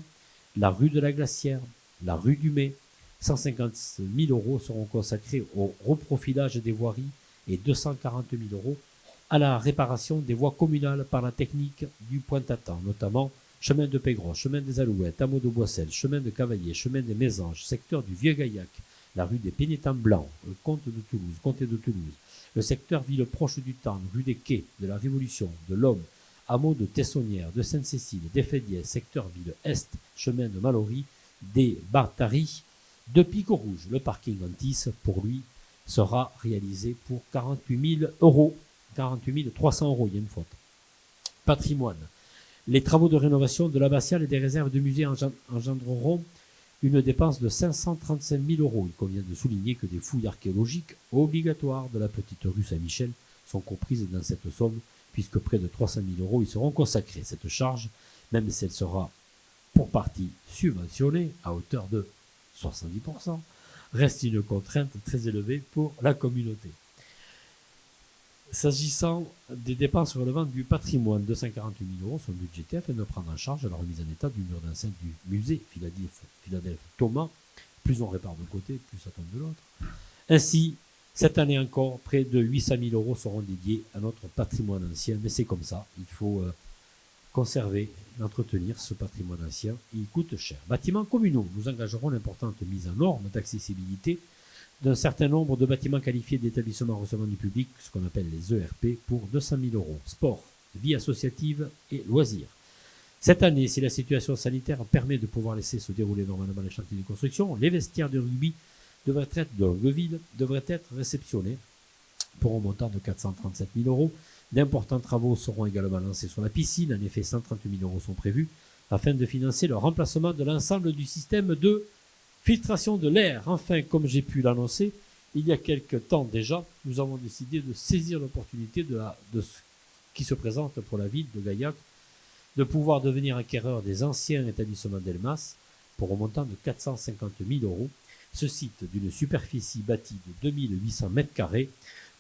la rue de la Glacière, la rue du Mai. 150 000 euros seront consacrés au reprofilage des voiries et 240 000 euros à la réparation des voies communales par la technique du Pointe-à-Temps, notamment chemin de Pégros, chemin des Alouettes, hameau de Boissel, chemin de Cavaillé, chemin des Mésanges, secteur du Vieux-Gaillac, la rue des Pénétants Blancs, le comté de Toulouse, le secteur ville proche du Tarn, rue des Quais, de la Révolution, de l'Homme, hameau de Tessonnières, de Sainte-Cécile, des Fédiès, secteur ville Est, chemin de Malory, des Bartaries, de Picot Rouge. Le parking Antis, pour lui, sera réalisé pour 48 000 euros. 48 300 euros, il y a une faute. Patrimoine. Les travaux de rénovation de l'abbatiale et des réserves de musée engendreront une dépense de 535 000 euros. Il convient de souligner que des fouilles archéologiques obligatoires de la petite rue Saint-Michel sont comprises dans cette somme, puisque près de 300 000 euros y seront consacrés. Cette charge, même si elle sera pour partie subventionnée à hauteur de 70%, reste une contrainte très élevée pour la communauté. S'agissant des dépenses relevant du patrimoine, 248 000 euros sont budgétés afin de prendre en charge la remise en état du mur d'enceinte du musée Philadelphe Thomas. Plus on répare d'un côté, plus ça tombe de l'autre. Ainsi, cette année encore, près de 800 000 euros seront dédiés à notre patrimoine ancien, mais c'est comme ça, il faut conserver, entretenir ce patrimoine ancien, il coûte cher. Bâtiments communaux, nous engagerons l'importante mise en norme d'accessibilité d'un certain nombre de bâtiments qualifiés d'établissements recevant du public, ce qu'on appelle les ERP, pour 200 000 euros. Sport, vie associative et loisirs. Cette année, si la situation sanitaire permet de pouvoir laisser se dérouler normalement les chantiers de construction, les vestiaires de rugby de Longueville devraient être réceptionnés pour un montant de 437 000 euros. D'importants travaux seront également lancés sur la piscine. En effet, 130 000 euros sont prévus afin de financer le remplacement de l'ensemble du système de filtration de l'air. Enfin, comme j'ai pu l'annoncer, il y a quelque temps déjà, nous avons décidé de saisir l'opportunité de ce qui se présente pour la ville de Gaillac, de pouvoir devenir acquéreur des anciens établissements d'Elmas pour un montant de 450 000 euros. Ce site, d'une superficie bâtie de 2800 m²,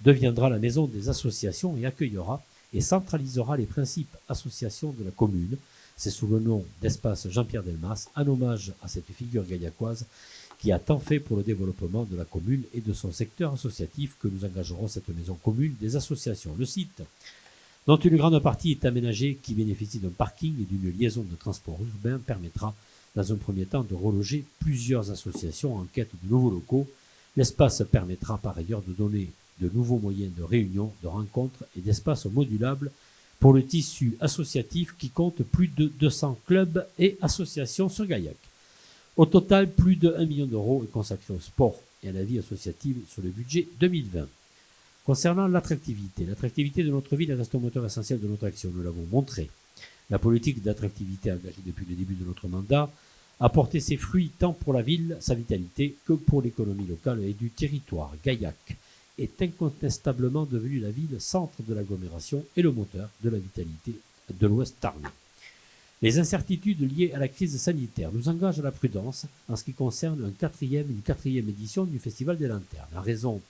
deviendra la maison des associations et accueillera et centralisera les principes associations de la commune. C'est sous le nom d'Espace Jean-Pierre Delmas, un hommage à cette figure gaillacoise qui a tant fait pour le développement de la commune et de son secteur associatif que nous engagerons cette maison commune des associations. Le site, dont une grande partie est aménagée, qui bénéficie d'un parking et d'une liaison de transport urbain, permettra dans un premier temps de reloger plusieurs associations en quête de nouveaux locaux. L'espace permettra par ailleurs de donner de nouveaux moyens de réunion, de rencontres et d'espaces modulables pour le tissu associatif qui compte plus de 200 clubs et associations sur Gaillac. Au total, plus de 1 million d'euros est consacré au sport et à la vie associative sur le budget 2020. Concernant l'attractivité de notre ville reste un moteur essentiel de notre action, nous l'avons montré. La politique d'attractivité engagée depuis le début de notre mandat a porté ses fruits tant pour la ville, sa vitalité, que pour l'économie locale et du territoire. Gaillac est incontestablement devenue la ville centre de l'agglomération et le moteur de la vitalité de l'Ouest tarnais. Les incertitudes liées à la crise sanitaire nous engagent à la prudence en ce qui concerne une quatrième édition du Festival des Lanternes. En raison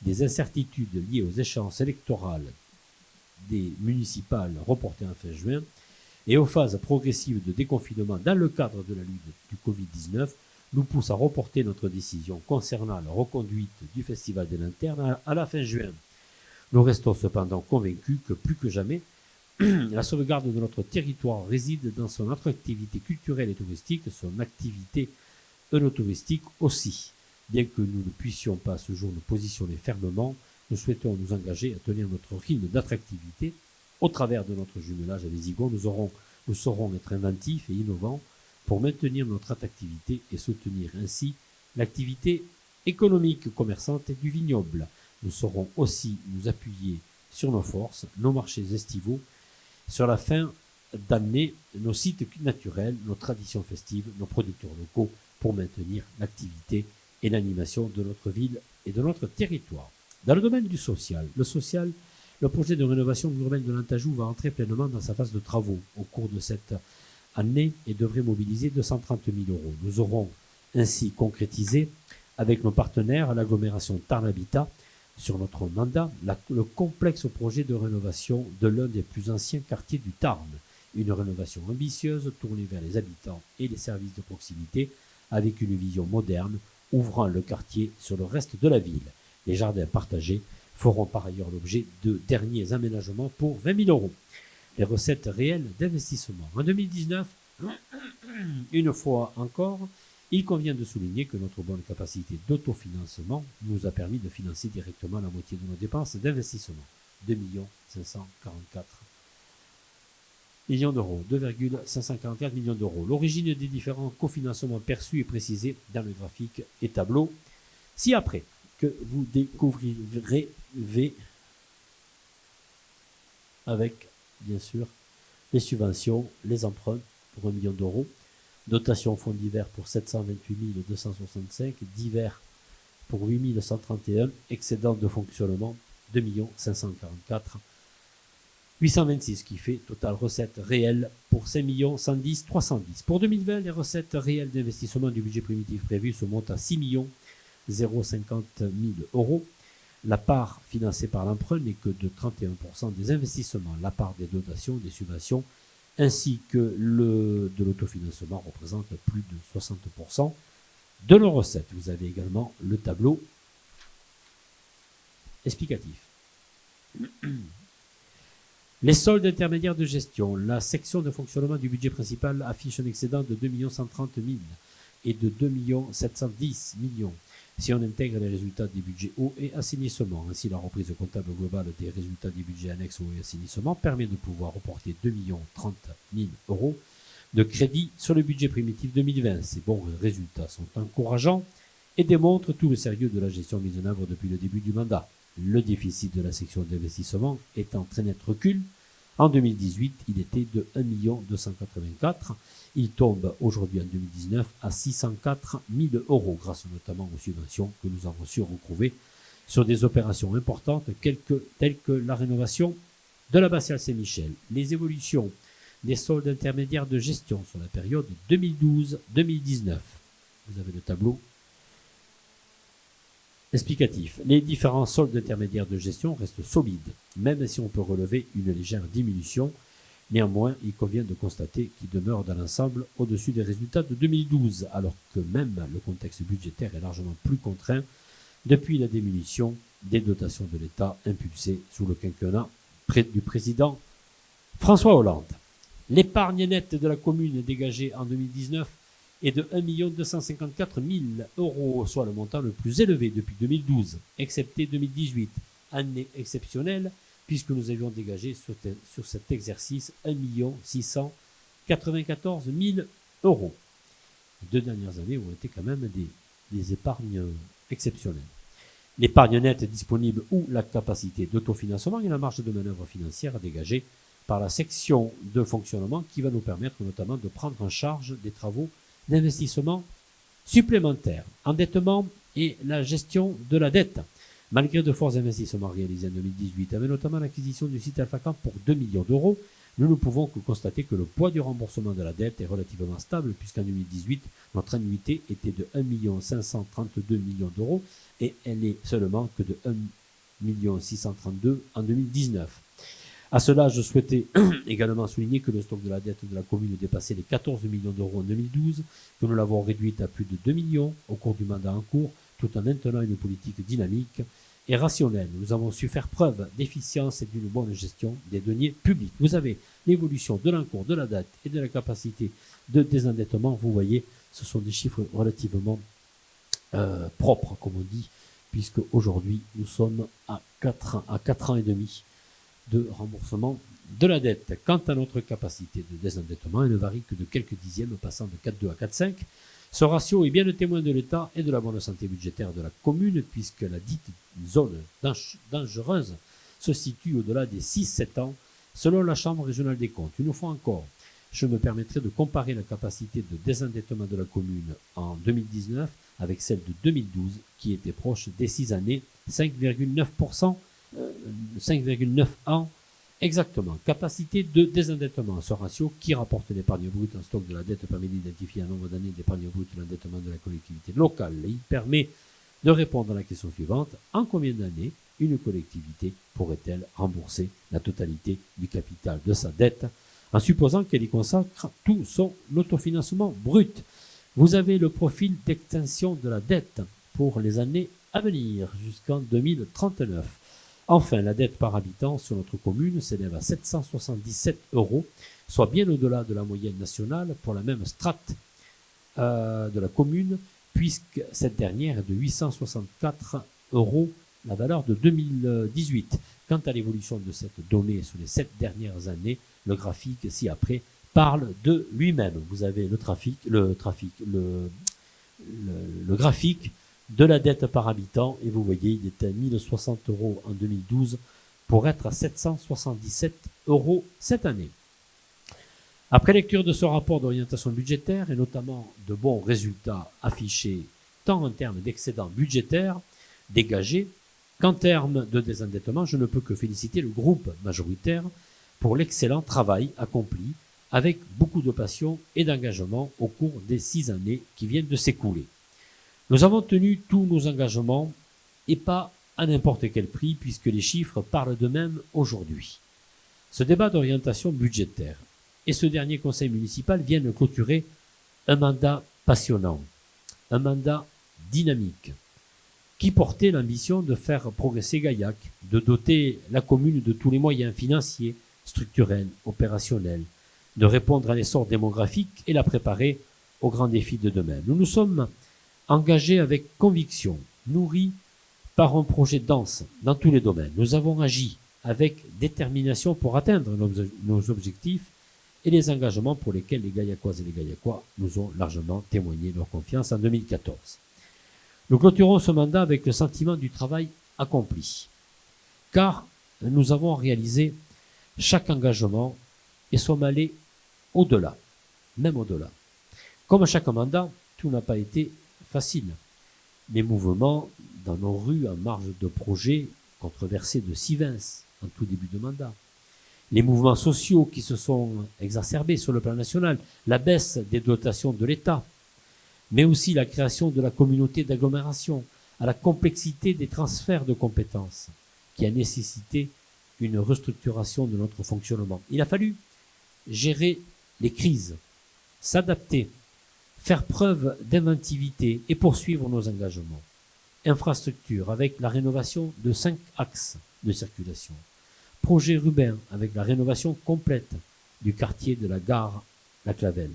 des incertitudes liées aux échéances électorales des municipales reportées en fin juin et aux phases progressives de déconfinement dans le cadre de la lutte du Covid-19, nous pousse à reporter notre décision concernant la reconduite du Festival des Lanternes à la fin juin. Nous restons cependant convaincus que plus que jamais, la sauvegarde de notre territoire réside dans son attractivité culturelle et touristique, son activité œnotouristique aussi. Bien que nous ne puissions pas à ce jour nous positionner fermement, nous souhaitons nous engager à tenir notre rythme d'attractivité. Au travers de notre jumelage avec Zigon, nous saurons être inventifs et innovants pour maintenir notre attractivité et soutenir ainsi l'activité économique commerçante du vignoble. Nous saurons aussi nous appuyer sur nos forces, nos marchés estivaux, sur la fin d'amener nos sites naturels, nos traditions festives, nos producteurs locaux pour maintenir l'activité et l'animation de notre ville et de notre territoire. Dans le domaine du social, le projet de rénovation urbaine de l'Antajou va entrer pleinement dans sa phase de travaux au cours de cette année et devrait mobiliser 230 000 €. Nous aurons ainsi concrétisé avec nos partenaires l'agglomération Tarn Habitat sur notre mandat le complexe projet de rénovation de l'un des plus anciens quartiers du Tarn. Une rénovation ambitieuse tournée vers les habitants et les services de proximité avec une vision moderne ouvrant le quartier sur le reste de la ville. Les jardins partagés feront par ailleurs l'objet de derniers aménagements pour 20 000 €. Les recettes réelles d'investissement. En 2019, une fois encore, il convient de souligner que notre bonne capacité d'autofinancement nous a permis de financer directement la moitié de nos dépenses d'investissement. 2 544 millions d'euros, 2,544 millions d'euros. L'origine des différents cofinancements perçus est précisée dans le graphique et tableau ci-après, que vous découvrirez avec, bien sûr, les subventions, les emprunts pour 1 million d'euros, dotation fonds divers pour 728 265, divers pour 8 131, excédent de fonctionnement 2 544 826, qui fait total recettes réelles pour 5 110 310. Pour 2020, les recettes réelles d'investissement du budget primitif prévu se montent à 6 050 000 €. La part financée par l'emprunt n'est que de 31% des investissements. La part des dotations, des subventions, ainsi que de l'autofinancement représente plus de 60% de nos recettes. Vous avez également le tableau explicatif. Les soldes intermédiaires de gestion. La section de fonctionnement du budget principal affiche un excédent de 2 130 000 et de 2 710 000 €. Si on intègre les résultats des budgets eau et assainissement, ainsi la reprise comptable globale des résultats des budgets annexes eau et assainissement permet de pouvoir reporter 2 030 000 € de crédit sur le budget primitif 2020. Ces bons résultats sont encourageants et démontrent tout le sérieux de la gestion mise en œuvre depuis le début du mandat. Le déficit de la section d'investissement est en très net recul. En 2018, il était de 1 284 000. Il tombe aujourd'hui en 2019 à 604 000 € grâce notamment aux subventions que nous avons su retrouver sur des opérations importantes telles que la rénovation de l'abbatiale Saint-Michel. Les évolutions des soldes intermédiaires de gestion sur la période 2012-2019. Vous avez le tableau explicatif. Les différents soldes intermédiaires de gestion restent solides, même si on peut relever une légère diminution. Néanmoins, il convient de constater qu'ils demeurent dans l'ensemble au-dessus des résultats de 2012, alors que même le contexte budgétaire est largement plus contraint depuis la diminution des dotations de l'État impulsées sous le quinquennat du président François Hollande. L'épargne nette de la commune dégagée en 2019 est de 1 254 000 €, soit le montant le plus élevé depuis 2012, excepté 2018, année exceptionnelle, puisque nous avions dégagé sur cet exercice 1 694 000 €. Les 2 dernières années ont été quand même des épargnes exceptionnelles. L'épargne nette disponible ou la capacité d'autofinancement et la marge de manœuvre financière dégagée par la section de fonctionnement qui va nous permettre notamment de prendre en charge des travaux d'investissement supplémentaires. Endettement et la gestion de la dette. Malgré de forts investissements réalisés en 2018, avec notamment l'acquisition du site Alphacan pour 2 millions d'euros, nous ne pouvons que constater que le poids du remboursement de la dette est relativement stable, puisqu'en 2018, notre annuité était de 1 532 000 € et elle est seulement que de 1 632 000 en 2019. À cela, je souhaitais également souligner que le stock de la dette de la commune dépassait les 14 millions d'euros en 2012, que nous l'avons réduite à plus de 2 millions au cours du mandat en cours, tout en maintenant une politique dynamique et rationnelle. Nous avons su faire preuve d'efficience et d'une bonne gestion des deniers publics. Vous avez l'évolution de l'encours, de la dette et de la capacité de désendettement. Vous voyez, ce sont des chiffres relativement propres, comme on dit, puisque aujourd'hui nous sommes à 4 ans et demi de remboursement de la dette. Quant à notre capacité de désendettement, elle ne varie que de quelques dixièmes, passant de 4,2 à 4,5. Ce ratio est bien le témoin de l'État et de la bonne santé budgétaire de la commune, puisque la dite zone dangereuse se situe au-delà des 6-7 ans, selon la Chambre régionale des comptes. Une fois encore, je me permettrai de comparer la capacité de désendettement de la commune en 2019 avec celle de 2012, qui était proche des 6 années, 5,9%, 5,9 ans exactement. Capacité de désendettement, ce ratio qui rapporte l'épargne brute en stock de la dette permet d'identifier un nombre d'années d'épargne brute de l'endettement de la collectivité locale. Il permet de répondre à la question suivante: en combien d'années une collectivité pourrait-elle rembourser la totalité du capital de sa dette, en supposant qu'elle y consacre tout son autofinancement brut? Vous avez le profil d'extinction de la dette pour les années à venir jusqu'en 2039. Enfin, la dette par habitant sur notre commune s'élève à 777 €, soit bien au-delà de la moyenne nationale pour la même strate de la commune, puisque cette dernière est de 864 € la valeur de 2018. Quant à l'évolution de cette donnée sur les 7 dernières années, le graphique ci-après parle de lui-même. Vous avez le graphique de la dette par habitant, et vous voyez, il était à 1060 € en 2012 pour être à 777 € cette année. Après lecture de ce rapport d'orientation budgétaire, et notamment de bons résultats affichés tant en termes d'excédent budgétaire dégagé qu'en termes de désendettement, je ne peux que féliciter le groupe majoritaire pour l'excellent travail accompli avec beaucoup de passion et d'engagement au cours des 6 années qui viennent de s'écouler. Nous avons tenu tous nos engagements, et pas à n'importe quel prix, puisque les chiffres parlent d'eux-mêmes aujourd'hui. Ce débat d'orientation budgétaire et ce dernier conseil municipal viennent clôturer un mandat passionnant, un mandat dynamique, qui portait l'ambition de faire progresser Gaillac, de doter la commune de tous les moyens financiers, structurels, opérationnels, de répondre à l'essor démographique et la préparer aux grands défis de demain. Nous nous sommes engagés avec conviction, nourris par un projet dense dans tous les domaines. Nous avons agi avec détermination pour atteindre nos objectifs et les engagements pour lesquels les Gaillacoises et les Gaillacois nous ont largement témoigné leur confiance en 2014. Nous clôturons ce mandat avec le sentiment du travail accompli, car nous avons réalisé chaque engagement et sommes allés au-delà, même au-delà. Comme à chaque mandat, tout n'a pas été facile. Les mouvements dans nos rues en marge de projets controversés de Sivens en tout début de mandat, les mouvements sociaux qui se sont exacerbés sur le plan national, la baisse des dotations de l'État, mais aussi la création de la communauté d'agglomération, à la complexité des transferts de compétences, qui a nécessité une restructuration de notre fonctionnement. Il a fallu gérer les crises, s'adapter, faire preuve d'inventivité et poursuivre nos engagements. Infrastructure avec la rénovation de 5 axes de circulation. Projet Rubin avec la rénovation complète du quartier de la gare La Clavelle.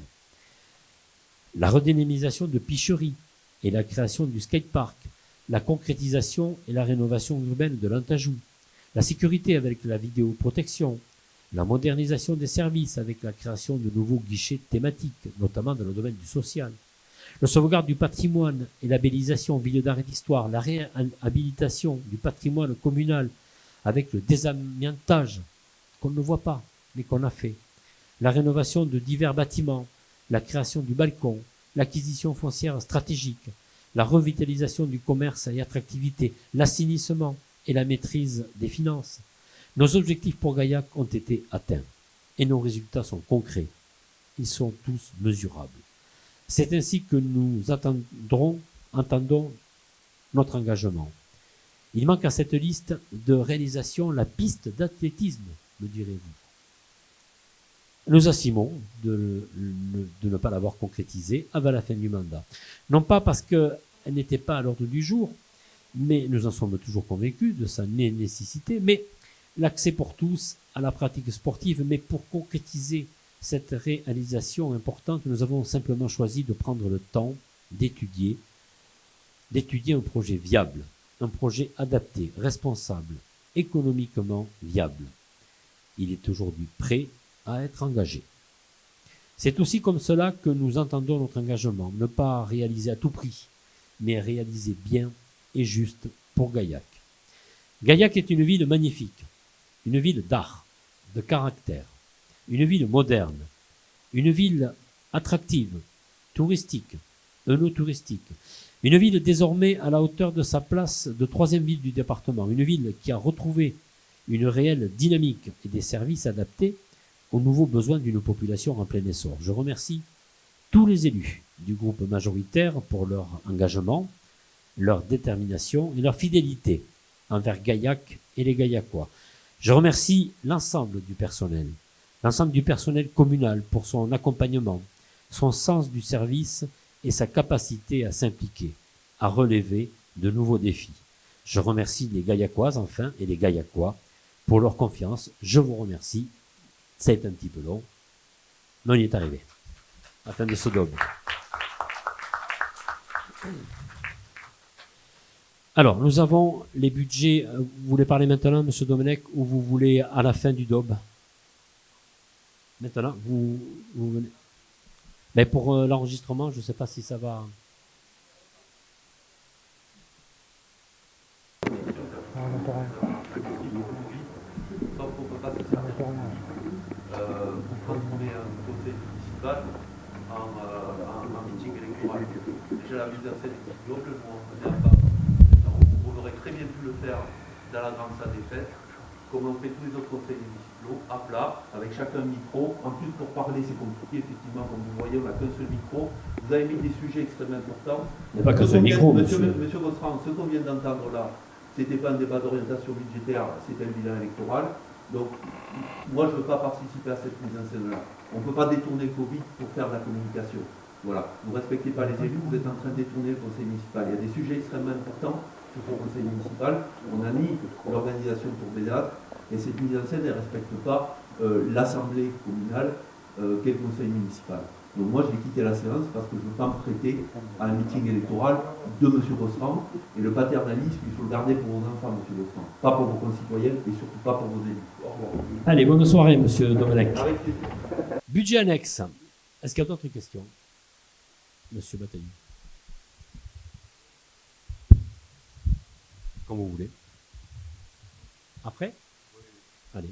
La redynamisation de Picherie et la création du skatepark. La concrétisation et la rénovation urbaine de l'Antajou. La sécurité avec la vidéoprotection. La modernisation des services avec la création de nouveaux guichets thématiques, notamment dans le domaine du social. Le sauvegarde du patrimoine et labellisation ville d'art et d'histoire. La réhabilitation du patrimoine communal avec le désamiantage qu'on ne voit pas, mais qu'on a fait. La rénovation de divers bâtiments, la création du balcon, l'acquisition foncière stratégique, la revitalisation du commerce et attractivité, l'assainissement et la maîtrise des finances. Nos objectifs pour Gaillac ont été atteints et nos résultats sont concrets. Ils sont tous mesurables. C'est ainsi que nous entendons notre engagement. Il manque à cette liste de réalisation la piste d'athlétisme, me direz-vous. Nous assumons de ne pas l'avoir concrétisée avant la fin du mandat. Non pas parce qu'elle n'était pas à l'ordre du jour, mais nous en sommes toujours convaincus de sa nécessité, mais l'accès pour tous à la pratique sportive. Mais pour concrétiser cette réalisation importante, nous avons simplement choisi de prendre le temps d'étudier un projet viable, un projet adapté, responsable, économiquement viable. Il est aujourd'hui prêt à être engagé. C'est aussi comme cela que nous entendons notre engagement, ne pas réaliser à tout prix, mais réaliser bien et juste pour Gaillac. Gaillac est une ville magnifique, une ville d'art, de caractère, une ville moderne, une ville attractive, touristique, œnotouristique, une ville désormais à la hauteur de sa place de troisième ville du département, une ville qui a retrouvé une réelle dynamique et des services adaptés aux nouveaux besoins d'une population en plein essor. Je remercie tous les élus du groupe majoritaire pour leur engagement, leur détermination et leur fidélité envers Gaillac et les Gaillacois. Je remercie l'ensemble du personnel communal pour son accompagnement, son sens du service et sa capacité à s'impliquer, à relever de nouveaux défis. Je remercie les Gaillacoises enfin et les Gaillacois pour leur confiance. Je vous remercie. Ça a été un petit peu long, mais on y est arrivé. À la fin de ce DOB. Alors, nous avons les budgets. Vous voulez parler maintenant, M. Domenech, ou vous voulez à la fin du DOB? Maintenant, vous venez. Mais pour l'enregistrement, je ne sais pas si ça va. Transformer un conseil municipal en meeting électoral. Déjà la mise en scène est ignoble, on n'est pas. On aurait très bien pu le faire dans la grande salle des fêtes, comme on fait tous les autres conseils municipaux, à plat, avec chacun un micro. En plus, pour parler, c'est compliqué, effectivement, comme vous voyez, on n'a qu'un seul micro. Vous avez mis des sujets extrêmement importants. Il n'y a pas qu'un seul micro, monsieur Gosserand, ce qu'on vient d'entendre là, c'était pas un débat d'orientation budgétaire, c'était un bilan électoral. Donc, moi, je ne veux pas participer à cette mise en scène-là. On ne peut pas détourner le Covid pour faire de la communication. Voilà. Vous ne respectez pas les élus, vous êtes en train de détourner le conseil municipal. Il y a des sujets extrêmement importants sur le conseil municipal. On a mis l'organisation pour Bézat, et cette mise en scène, elle ne respecte pas l'assemblée communale qu'est le conseil municipal. Donc moi, je vais quitter la séance parce que je ne veux pas me prêter à un meeting électoral de M. Gosserand. Et le paternalisme, il faut le garder pour vos enfants, M. Gosserand. Pas pour vos concitoyens et surtout pas pour vos élus. Au revoir. Allez, bonne soirée, M. Domenech. Budget annexe. Est-ce qu'il y a d'autres questions, M. Bataillon? Comme vous voulez. Après? Allez.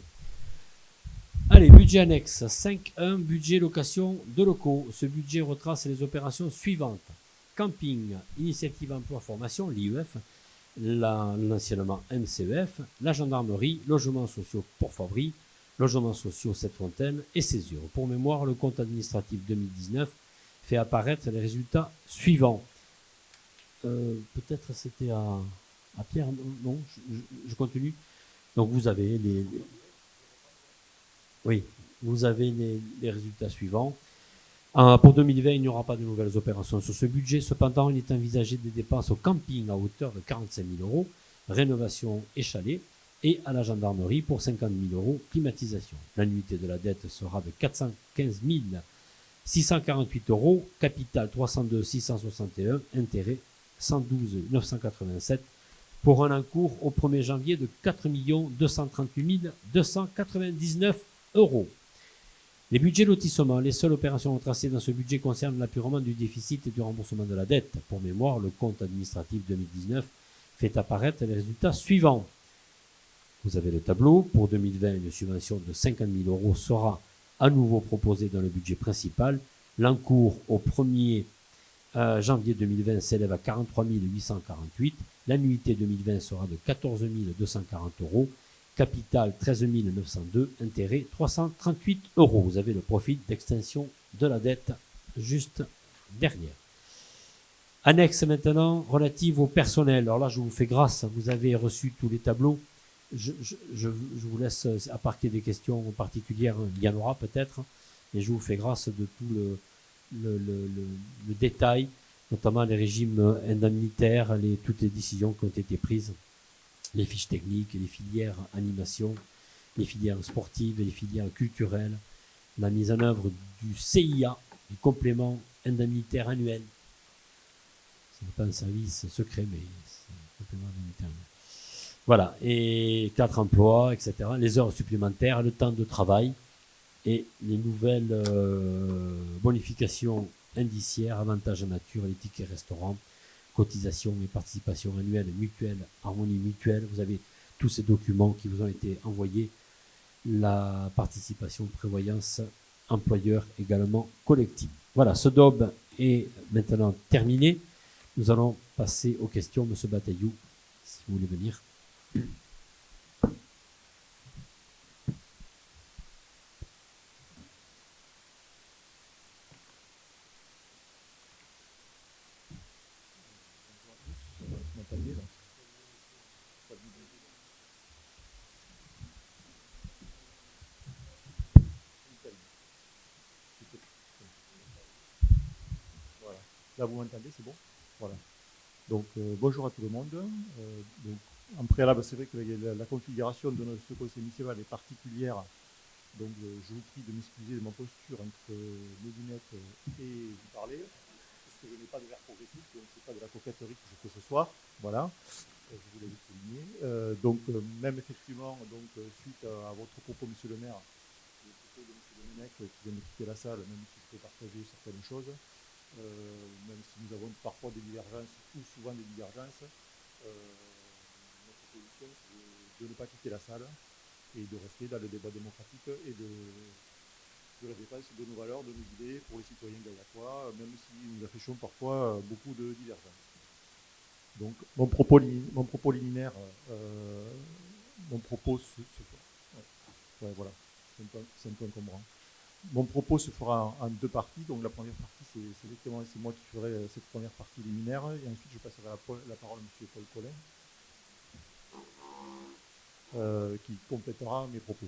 Allez, budget annexe 5.1, budget location de locaux. Ce budget retrace les opérations suivantes. Camping, initiative emploi formation, l'IEF, l'anciennement MCEF, la gendarmerie, logements sociaux pour Fabry, logements sociaux Sept-Fontaines et Césure. Pour mémoire, le compte administratif 2019 fait apparaître les résultats suivants. Peut-être c'était à Pierre, non, je continue. Donc vous avez vous avez les résultats suivants. Pour 2020, il n'y aura pas de nouvelles opérations sur ce budget. Cependant, il est envisagé des dépenses au camping à hauteur de 45 000 €, rénovation et chalet, et à la gendarmerie pour 50 000 € climatisation. L'annuité de la dette sera de 415 648 €, capital 302 661, intérêt 112 987, pour un encours au 1er janvier de 4 238 299 €. Les budgets lotissement, les seules opérations retracées dans ce budget concernent l'apurement du déficit et du remboursement de la dette. Pour mémoire, le compte administratif 2019 fait apparaître les résultats suivants. Vous avez le tableau. Pour 2020, une subvention de 50 000 € sera à nouveau proposée dans le budget principal. L'encours au 1er janvier 2020 s'élève à 43 848. L'annuité 2020 sera de 14 240 €. Capital 13 902, intérêt 338 €. Vous avez le profil d'extinction de la dette juste derrière. Annexe maintenant relative au personnel. Alors là, je vous fais grâce, vous avez reçu tous les tableaux. Je vous laisse, à part qu'il y ait des questions particulières, il y en aura peut-être, et je vous fais grâce de tout le détail, notamment les régimes indemnitaires, toutes les décisions qui ont été prises, les fiches techniques, les filières animation, les filières sportives et les filières culturelles, la mise en œuvre du CIA, du complément indemnitaire annuel. Ce n'est pas un service secret, mais Voilà, et 4 emplois, etc. Les heures supplémentaires, le temps de travail et les nouvelles bonifications indiciaires, avantages en nature, les tickets restaurants, cotisations et participations annuelles, mutuelles, harmonie mutuelle. Vous avez tous ces documents qui vous ont été envoyés. La participation prévoyance employeur également collective. Voilà, ce DOB est maintenant terminé. Nous allons passer aux questions. Monsieur Bataillou, si vous voulez venir. Voilà. Là, vous m'entendez, c'est bon? Voilà. Donc, bonjour à tout le monde. Donc, en préalable, c'est vrai que la configuration de ce conseil municipal est particulière. Donc, je vous prie de m'excuser de ma posture entre mes lunettes et vous parler, parce que je n'ai pas de verre progressif, donc ce n'est pas de la coquetterie que je fais ce soir. Voilà, je voulais le souligner. Donc, même effectivement, donc, suite à votre propos, monsieur le maire, le propos de monsieur Domenech qui vient de quitter la salle, même si je peux partager certaines choses, même si nous avons parfois des divergences, ou souvent des divergences, notre position, c'est de ne pas quitter la salle et de rester dans le débat démocratique et de la défense de nos valeurs, de nos idées pour les citoyens gaillacois, même si nous affichons parfois beaucoup de divergences. Donc, mon propos liminaire, mon propos ouais, voilà, c'est un peu encombrant. Mon propos se fera en deux parties. Donc, la première partie, c'est moi qui ferai cette première partie liminaire, et ensuite je passerai la parole à M. Paul Collin, qui complétera mes propos.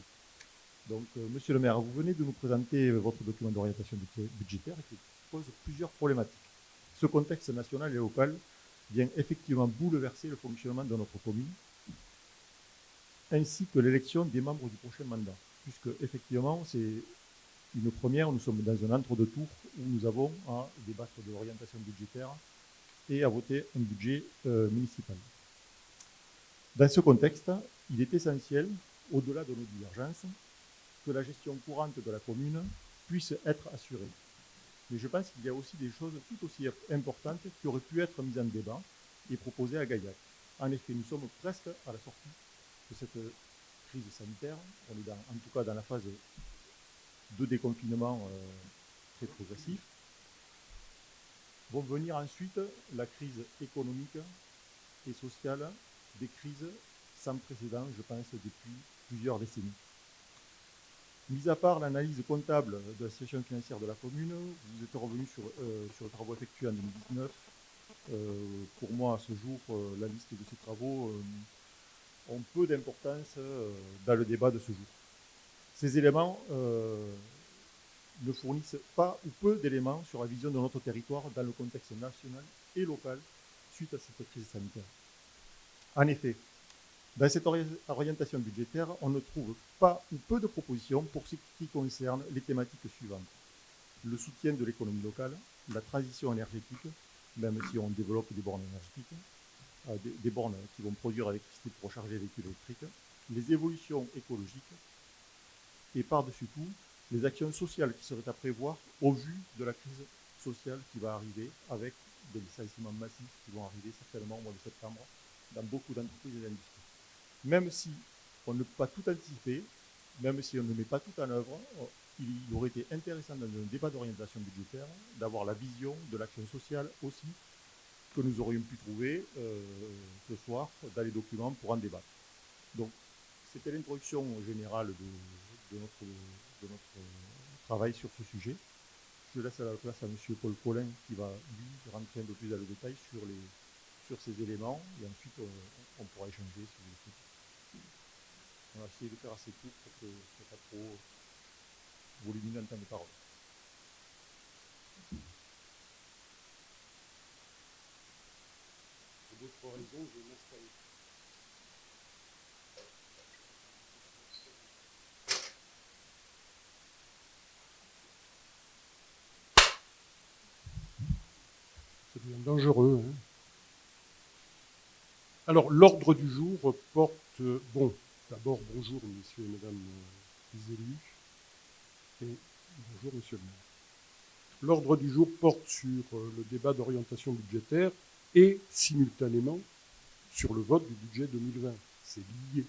Donc, monsieur le maire, vous venez de nous présenter votre document d'orientation budgétaire qui pose plusieurs problématiques. Ce contexte national et local vient effectivement bouleverser le fonctionnement de notre commune, ainsi que l'élection des membres du prochain mandat, puisque effectivement, c'est une première, nous sommes dans un entre-deux-tours où nous avons à débattre de l'orientation budgétaire et à voter un budget municipal. Dans ce contexte, il est essentiel, au-delà de nos divergences, que la gestion courante de la commune puisse être assurée. Mais je pense qu'il y a aussi des choses tout aussi importantes qui auraient pu être mises en débat et proposées à Gaillac. En effet, nous sommes presque à la sortie de cette crise sanitaire. On est en tout cas dans la phase de déconfinement très progressif. Vont venir ensuite la crise économique et sociale, des crises sans précédent, je pense, depuis plusieurs décennies. Mis à part l'analyse comptable de la situation financière de la commune, vous êtes revenu sur les travaux effectués en 2019. Pour moi, à ce jour, la liste de ces travaux ont peu d'importance dans le débat de ce jour. Ces éléments ne fournissent pas ou peu d'éléments sur la vision de notre territoire dans le contexte national et local suite à cette crise sanitaire. En effet, dans cette orientation budgétaire, on ne trouve pas ou peu de propositions pour ce qui concerne les thématiques suivantes. Le soutien de l'économie locale, la transition énergétique, même si on développe des bornes énergétiques, des bornes qui vont produire l'électricité pour recharger les véhicules électriques, les évolutions écologiques et par-dessus tout, les actions sociales qui seraient à prévoir au vu de la crise sociale qui va arriver avec des licenciements massifs qui vont arriver certainement au mois de septembre dans beaucoup d'entreprises et d'industries. Même si on ne peut pas tout anticiper, même si on ne met pas tout en œuvre, il aurait été intéressant dans un débat d'orientation budgétaire d'avoir la vision de l'action sociale aussi que nous aurions pu trouver ce soir dans les documents pour en débattre. Donc, c'était l'introduction générale de notre travail sur ce sujet. Je laisse la place à M. Paul Collin qui va, lui, rentrer un peu plus dans le détail sur ces éléments et ensuite on pourra échanger si vous voulez. On va essayer de faire assez court pour que ce ne soit pas trop volumineux en temps de parole. Pour d'autres raisons, je vais m'installer. Ça devient dangereux. Hein. Alors, l'ordre du jour porte... bon, d'abord, bonjour, messieurs et mesdames les élus, et bonjour, monsieur le maire. L'ordre du jour porte sur le débat d'orientation budgétaire et, simultanément, sur le vote du budget 2020. C'est lié.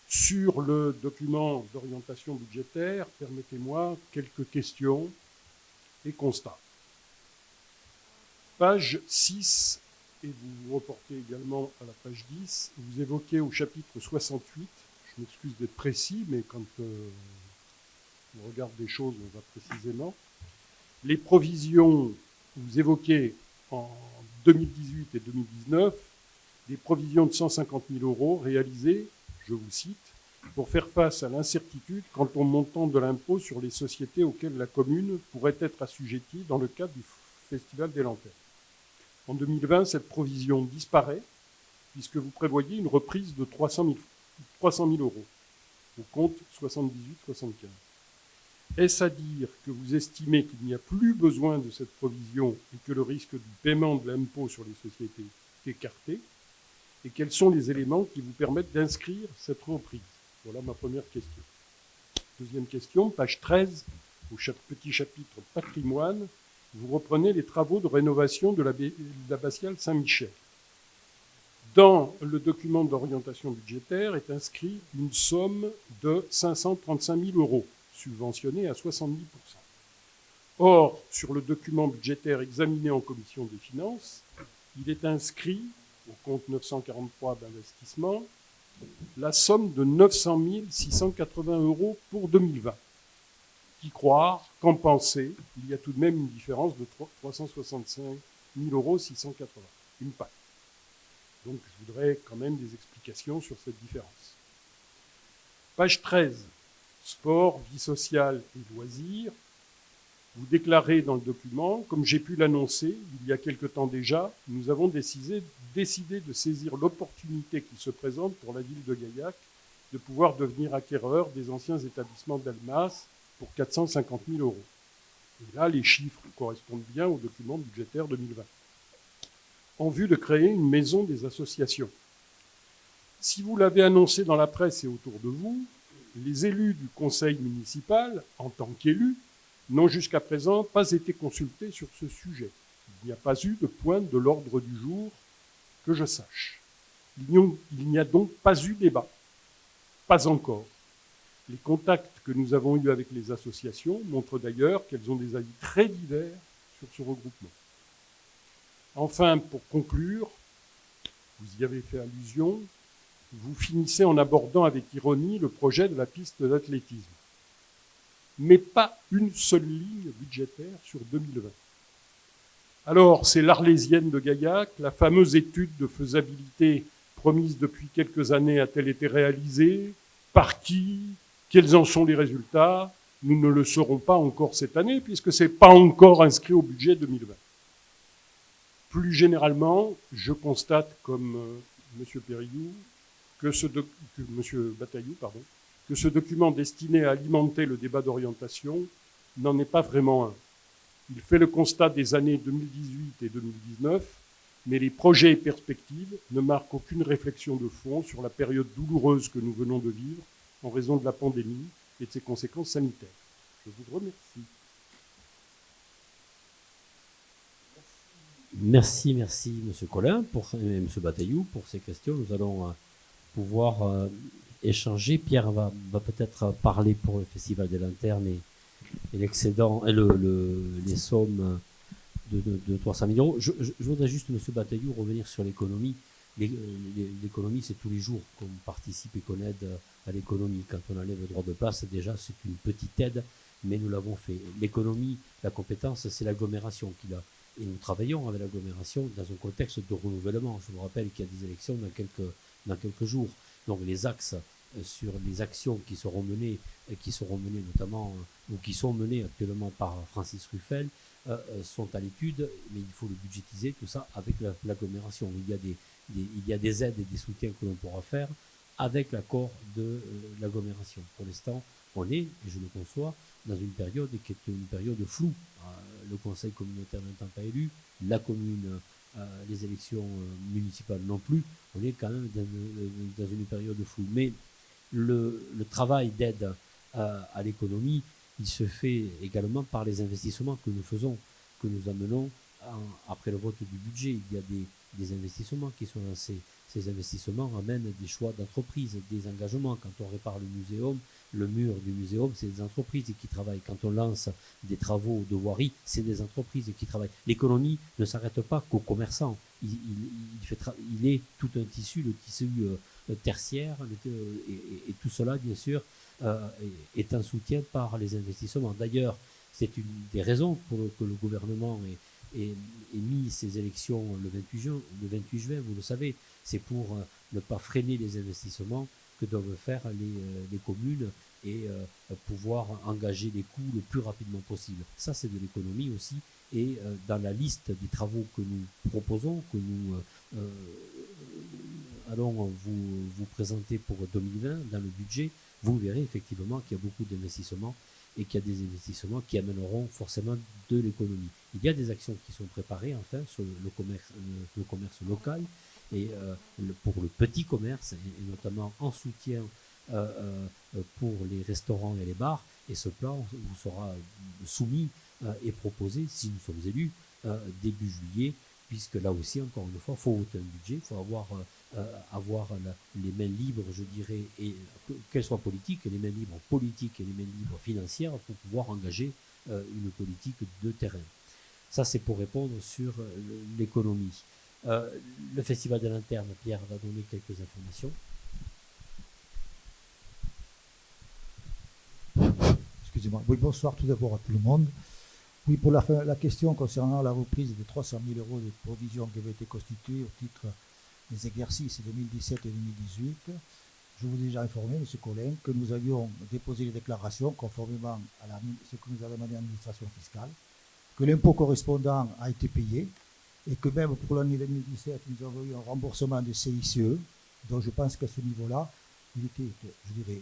Sur le document d'orientation budgétaire, permettez-moi quelques questions et constats. Page 6, et vous vous reportez également à la page 10, vous évoquez au chapitre 68, je m'excuse d'être précis, mais quand on regarde des choses, on va précisément, les provisions, vous évoquez en 2018 et 2019, des provisions de 150 000 euros réalisées, je vous cite, pour faire face à l'incertitude quant au montant de l'impôt sur les sociétés auxquelles la commune pourrait être assujettie dans le cadre du Festival des Lanternes. En 2020, cette provision disparaît puisque vous prévoyez une reprise de 300 000 euros au compte 78-75. Est-ce à dire que vous estimez qu'il n'y a plus besoin de cette provision et que le risque du paiement de l'impôt sur les sociétés est écarté? Et quels sont les éléments qui vous permettent d'inscrire cette reprise? Voilà ma première question. Deuxième question, page 13, au petit chapitre patrimoine, vous reprenez les travaux de rénovation de l'abbatiale Saint-Michel. Dans le document d'orientation budgétaire est inscrit une somme de 535 000 euros, subventionnée à 70%. Or, sur le document budgétaire examiné en commission des finances, il est inscrit, au compte 943 d'investissement, la somme de 900 680 euros pour 2020. Qu'y croire, qu'en penser, il y a tout de même une différence de 365 000 euros 680, une paille. Donc je voudrais quand même des explications sur cette différence. Page 13, sport, vie sociale et loisirs. Vous déclarez dans le document, comme j'ai pu l'annoncer il y a quelque temps déjà, nous avons décidé de saisir l'opportunité qui se présente pour la ville de Gaillac de pouvoir devenir acquéreur des anciens établissements d'Almas pour 450 000 euros. Et là, les chiffres correspondent bien au document budgétaire 2020. En vue de créer une maison des associations. Si vous l'avez annoncé dans la presse et autour de vous, les élus du conseil municipal, en tant qu'élus, n'ont jusqu'à présent pas été consultés sur ce sujet. Il n'y a pas eu de pointe de l'ordre du jour que je sache. Il n'y a donc pas eu débat. Pas encore. Les contacts que nous avons eus avec les associations montrent d'ailleurs qu'elles ont des avis très divers sur ce regroupement. Enfin, pour conclure, vous y avez fait allusion, vous finissez en abordant avec ironie le projet de la piste d'athlétisme. Mais pas une seule ligne budgétaire sur 2020. Alors, c'est l'Arlésienne de Gaillac, la fameuse étude de faisabilité promise depuis quelques années a-t-elle été réalisée? Par qui? Quels en sont les résultats? Nous ne le saurons pas encore cette année, puisque ce n'est pas encore inscrit au budget 2020. Plus généralement, je constate, comme M. Périllou, M. Bataillou, que ce document destiné à alimenter le débat d'orientation n'en est pas vraiment un. Il fait le constat des années 2018 et 2019, mais les projets et perspectives ne marquent aucune réflexion de fond sur la période douloureuse que nous venons de vivre en raison de la pandémie et de ses conséquences sanitaires. Je vous remercie. Merci, M. Collin et M. Bataillou pour ces questions. Nous allons pouvoir échanger. Pierre va peut-être parler pour le Festival des Lanternes et l'excédent et les sommes de 300 000 euros. Je voudrais juste, M. Bataillou, revenir sur l'économie. L'économie, c'est tous les jours qu'on participe et qu'on aide à l'économie. Quand on enlève le droit de place, déjà, c'est une petite aide, mais nous l'avons fait. L'économie, la compétence, c'est l'agglomération qui l'a. Et nous travaillons avec l'agglomération dans un contexte de renouvellement. Je vous rappelle qu'il y a des élections dans quelques jours. Donc les axes sur les actions qui seront menées notamment, ou qui sont menées actuellement par Francis Ruffel, sont à l'étude, mais il faut le budgétiser, tout ça, avec l'agglomération. Il y a des aides et des soutiens que l'on pourra faire avec l'accord de l'agglomération. Pour l'instant, on est, et je le conçois, dans une période qui est une période floue. Le conseil communautaire n'étant pas élu, la commune les élections municipales non plus. On est quand même dans une période floue. Mais le travail d'aide à l'économie, il se fait également par les investissements que nous faisons, que nous amenons après le vote du budget. Il y a des investissements qui sont lancés. Ces investissements amènent des choix d'entreprise, des engagements. Quand on répare le muséum, le mur du muséum, c'est des entreprises qui travaillent. Quand on lance des travaux de voirie, c'est des entreprises qui travaillent. L'économie ne s'arrête pas qu'aux commerçants. Il est tout un tissu, le tissu tertiaire, et tout cela, bien sûr, est un soutien par les investissements. D'ailleurs, c'est une des raisons pour que le gouvernement ait mis ces élections le 28 juin, vous le savez. C'est pour ne pas freiner les investissements que doivent faire les communes et pouvoir engager les coûts le plus rapidement possible. Ça, c'est de l'économie aussi. Et dans la liste des travaux que nous proposons, que nous allons vous présenter pour 2020 dans le budget, vous verrez effectivement qu'il y a beaucoup d'investissements et qu'il y a des investissements qui amèneront forcément de l'économie. Il y a des actions qui sont préparées enfin sur le commerce local et pour le petit commerce et notamment en soutien pour les restaurants et les bars. Et ce plan vous sera soumis et proposé, si nous sommes élus, début juillet, puisque là aussi, encore une fois, il faut voter un budget, il faut avoir les mains libres, je dirais, et qu'elles soient politiques, les mains libres politiques et les mains libres financières pour pouvoir engager une politique de terrain. Ça, c'est pour répondre sur l'économie. Le Festival de Lanterne, Pierre va donner quelques informations. Excusez-moi. Oui, bonsoir tout d'abord à tout le monde. Oui, pour la question concernant la reprise des 300 000 euros de provisions qui avaient été constituées au titre des exercices 2017 et 2018, je vous ai déjà informé, M. Collin, que nous avions déposé les déclarations conformément à ce que nous a demandé l'administration fiscale, que l'impôt correspondant a été payé et que même pour l'année 2017, nous avons eu un remboursement de CICE, donc je pense qu'à ce niveau-là, il était, je dirais,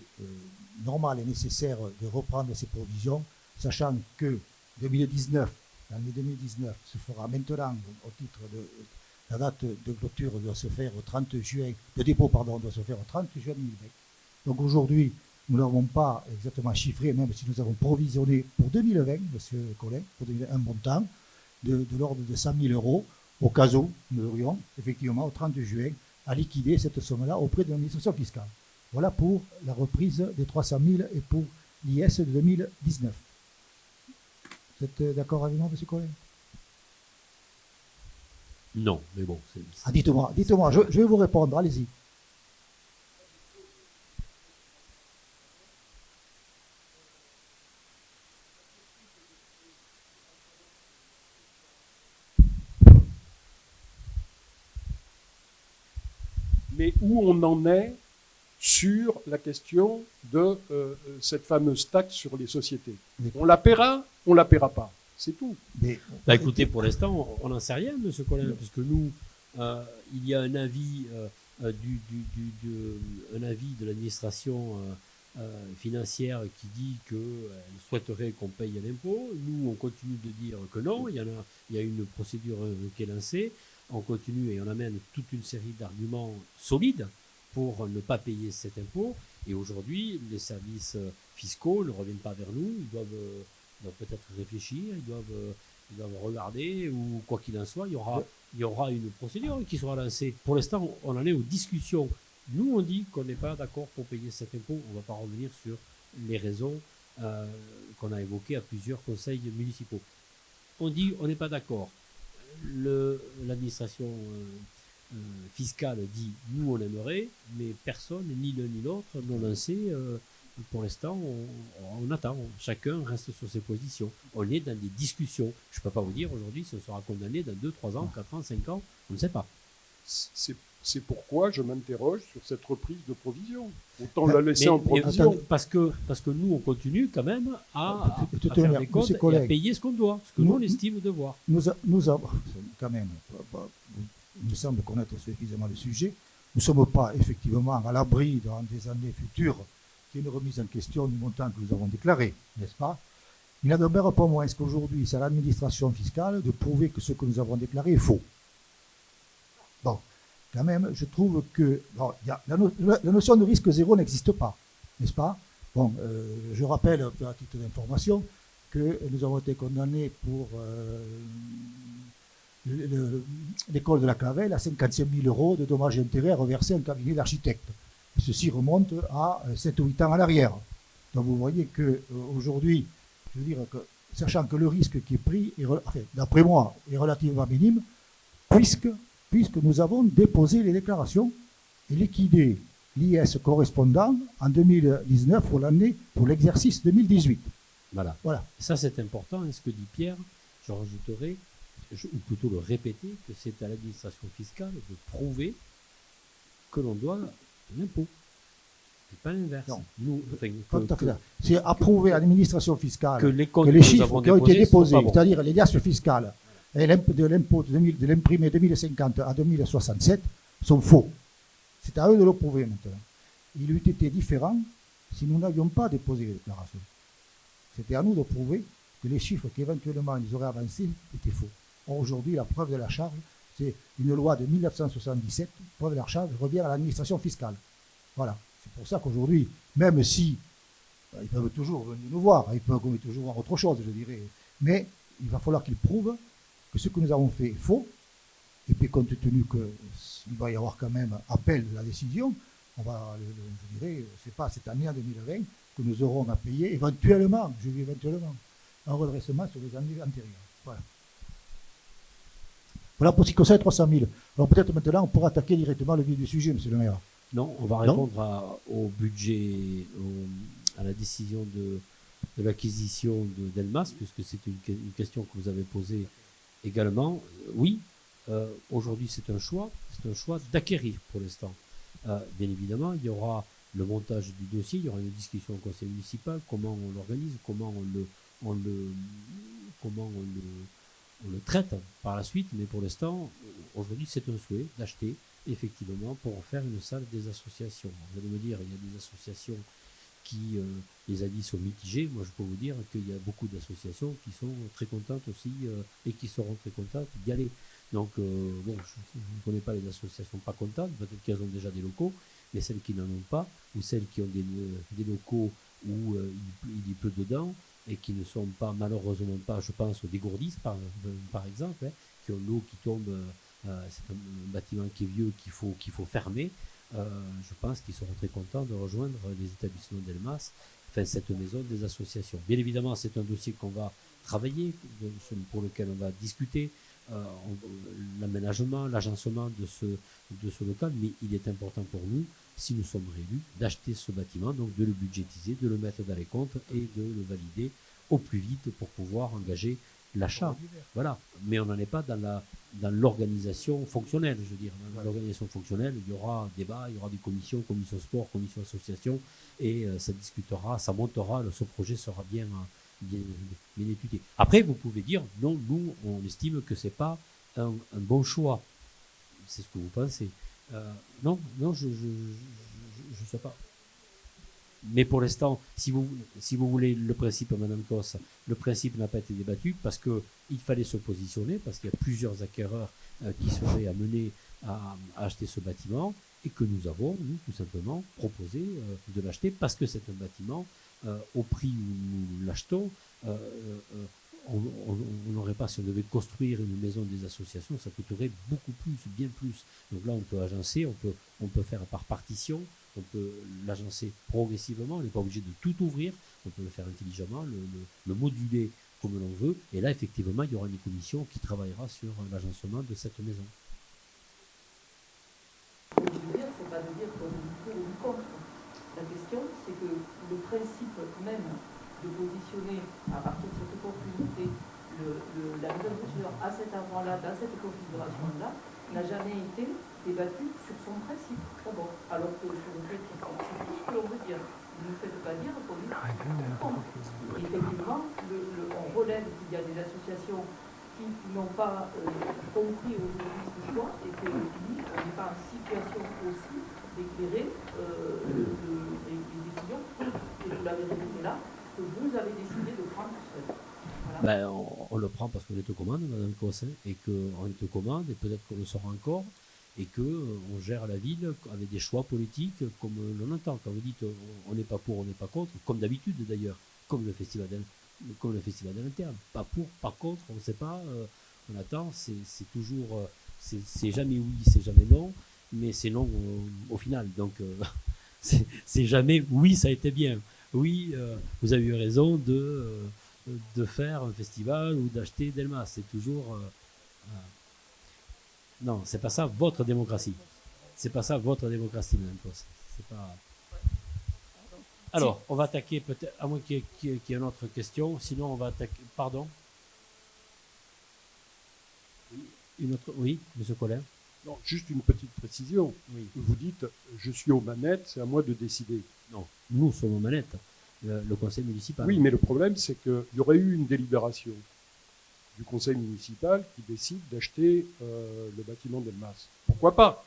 normal et nécessaire de reprendre ces provisions, sachant que 2019, l'année 2019, se fera maintenant au titre de la date de clôture doit se faire au 30 juin, le dépôt, pardon, doit se faire au 30 juin 2020. Donc aujourd'hui, nous n'avons pas exactement chiffré, même si nous avons provisionné pour 2020, M. Collin, pour 2020, un montant de l'ordre de 100 000 euros, au cas où nous aurions effectivement au 30 juin à liquider cette somme-là auprès de l'administration fiscale. Voilà pour la reprise des 300 000 et pour l'IS de 2019. Vous êtes d'accord avec moi, M. Collin? Non, mais bon. Ah, dites-moi, je vais vous répondre, allez-y. Mais où on en est sur la question de cette fameuse taxe sur les sociétés? On la paiera, on la paiera pas. C'est tout. Bah, écoutez, pour l'instant, on n'en sait rien, M. Collin, puisque nous, il y a un avis, un avis de l'administration financière qui dit qu'elle souhaiterait qu'on paye l'impôt. Nous, on continue de dire que non. Il y a une procédure qui est lancée. On continue et on amène toute une série d'arguments solides pour ne pas payer cet impôt. Et aujourd'hui, les services fiscaux ne reviennent pas vers nous. Ils doivent peut-être réfléchir, ils doivent regarder, ou quoi qu'il en soit, il y aura une procédure qui sera lancée. Pour l'instant, on en est aux discussions. Nous, on dit qu'on n'est pas d'accord pour payer cet impôt. On ne va pas revenir sur les raisons qu'on a évoquées à plusieurs conseils municipaux. On dit on n'est pas d'accord. L'administration fiscale dit nous on aimerait, mais personne, ni l'un ni l'autre, n'ont lancé. Pour l'instant, on attend. Chacun reste sur ses positions. On est dans des discussions. Je ne peux pas vous dire aujourd'hui si on sera condamné dans 2, 3 ans, 4 ans, 5 ans. On ne sait pas. C'est pourquoi je m'interroge sur cette reprise de provision. Autant la laisser en provision. Parce que nous, on continue quand même à faire des comptes et à payer ce qu'on doit, ce que nous, on estime devoir. Nous avons, quand même, il me semble connaître suffisamment le sujet. Nous ne sommes pas effectivement à l'abri dans des années futures qu'il y ait une remise en question du montant que nous avons déclaré, n'est-ce pas? Il n'en demeure pas moins qu'aujourd'hui, c'est à l'administration fiscale de prouver que ce que nous avons déclaré est faux. Bon, quand même, je trouve que bon, la notion de risque zéro n'existe pas, n'est-ce pas? Bon, je rappelle, un peu à titre d'information, que nous avons été condamnés pour l'école de la Clavelle à 55 000 euros de dommages et intérêts à reverser à un cabinet d'architectes. Ceci remonte à 7 ou 8 ans à l'arrière. Donc vous voyez qu'aujourd'hui, je veux dire que, sachant que le risque qui est pris, enfin, d'après moi, est relativement minime, puisque nous avons déposé les déclarations et liquidé l'IS correspondant en 2019 pour l'exercice 2018. Voilà. Voilà. Ça, c'est important. Et ce que dit Pierre, je rajouterai, ou plutôt le répéter, que c'est à l'administration fiscale de prouver que l'on doit l'impôt. Et pas l'inverse. Non. C'est approuver à l'administration fiscale que les chiffres qui ont été déposés, c'est-à-dire les liasses fiscales et de l'impôt de l'imprimé 2050 à 2067, sont faux. C'est à eux de le prouver maintenant. Il eût été différent si nous n'avions pas déposé les déclarations. C'était à nous de prouver que les chiffres qu'éventuellement ils auraient avancés étaient faux. Or, aujourd'hui, la preuve de la charge, c'est une loi de 1977, la preuve de la charge revient à l'administration fiscale. Voilà. C'est pour ça qu'aujourd'hui, même si ils peuvent toujours venir nous voir, ils peuvent toujours voir autre chose, je dirais, mais il va falloir qu'ils prouvent que ce que nous avons fait est faux, et puis compte tenu qu'il va y avoir quand même appel de la décision, on va, je dirais, c'est pas cette année en 2020 que nous aurons à payer éventuellement, je dis éventuellement, un redressement sur les années antérieures. Voilà. Voilà pour ce qui concerne 300 000. Alors peut-être maintenant on pourra attaquer directement le vif du sujet, monsieur le maire. Non, on va répondre au budget, à la décision de l'acquisition d'Elmas, puisque c'est une question que vous avez posée également. Oui, aujourd'hui c'est un choix d'acquérir pour l'instant. Bien évidemment, il y aura le montage du dossier, il y aura une discussion au conseil municipal, comment on l'organise, comment on le traite par la suite, mais pour l'instant, aujourd'hui c'est un souhait d'acheter effectivement pour faire une salle des associations. Vous allez me dire, il y a des associations qui, les avis sont mitigés. Moi, je peux vous dire qu'il y a beaucoup d'associations qui sont très contentes aussi et qui seront très contentes d'y aller. Donc, bon, je ne connais pas les associations pas contentes, peut-être qu'elles ont déjà des locaux, mais celles qui n'en ont pas, ou celles qui ont des locaux où il y pleut dedans, et qui ne sont pas, malheureusement pas, je pense, aux dégourdisses, par exemple, hein, qui ont l'eau qui tombe, c'est un bâtiment qui est vieux, qu'il faut fermer. Je pense qu'ils seront très contents de rejoindre les établissements d'Elmas, enfin cette maison des associations. Bien évidemment, c'est un dossier qu'on va travailler, pour lequel on va discuter, l'aménagement, l'agencement de ce local, mais il est important pour nous, si nous sommes réélus, d'acheter ce bâtiment, donc de le budgétiser, de le mettre dans les comptes et de le valider au plus vite pour pouvoir engager l'achat. Voilà. Mais on n'en est pas dans l'organisation fonctionnelle, je veux dire. Dans l'organisation fonctionnelle, il y aura débat, il y aura des commissions, commission sport, commission association, et ça discutera, ça montera, ce projet sera bien étudié. Après, vous pouvez dire, non, nous, on estime que c'est pas un bon choix. C'est ce que vous pensez. Non, je sais pas. Mais pour l'instant, si vous voulez le principe, Madame Cos, le principe n'a pas été débattu parce qu'il fallait se positionner, parce qu'il y a plusieurs acquéreurs qui seraient amenés à acheter ce bâtiment, et que nous avons, nous, tout simplement, proposé de l'acheter parce que c'est un bâtiment, au prix où nous l'achetons, on n'aurait pas, si on devait construire une maison des associations, ça coûterait beaucoup plus, bien plus. Donc là, on peut agencer, on peut faire par partition, on peut l'agencer progressivement, on n'est pas obligé de tout ouvrir, on peut le faire intelligemment, le moduler comme l'on veut, et là, effectivement, il y aura une commission qui travaillera sur l'agencement de cette maison. Ce que je veux dire, c'est pas de dire qu'on est pour ou contre. La question, c'est que le principe même de positionner à partir de cette opportunité la maison de culture à cet endroit-là, dans cette configuration-là, n'a jamais été débattu sur son principe, d'abord. Alors que sur le fait c'est tout ce que l'on veut dire. Ne faites pas dire qu'on est contre. Effectivement, on relève qu'il y a des associations qui n'ont pas compris aujourd'hui ce choix et que nous, on n'est pas en situation aussi d'éclairer les décisions et vous l'avez répété là, que vous avez décidé de prendre seul. Voilà. Ben, on le prend parce qu'on est aux commandes, Madame Cossin, et qu'on est aux commandes, et peut-être qu'on le saura encore, et qu'on gère la ville avec des choix politiques comme l'on entend. Quand vous dites on n'est pas pour, on n'est pas contre, comme d'habitude d'ailleurs, comme le festival de l'interne. Pas pour, pas contre, on ne sait pas, on attend, c'est toujours, c'est jamais oui, c'est jamais non, mais c'est non au final. Donc c'est jamais oui, ça a été bien. Oui, vous avez eu raison de faire un festival ou d'acheter Delmas. C'est toujours... non, c'est pas ça votre démocratie. C'est pas ça votre démocratie, Madame Post. C'est pas... Alors, on va attaquer peut-être, à moins qu'il y ait une autre question, sinon on va attaquer... Pardon? Une autre... Oui, Monsieur Collin? Non, juste une petite précision. Oui. Vous dites, je suis aux manettes, c'est à moi de décider. Non, nous sommes aux manettes, le conseil municipal. Oui, mais le problème, c'est qu'il y aurait eu une délibération du conseil municipal qui décide d'acheter le bâtiment d'Elmas. Pourquoi pas?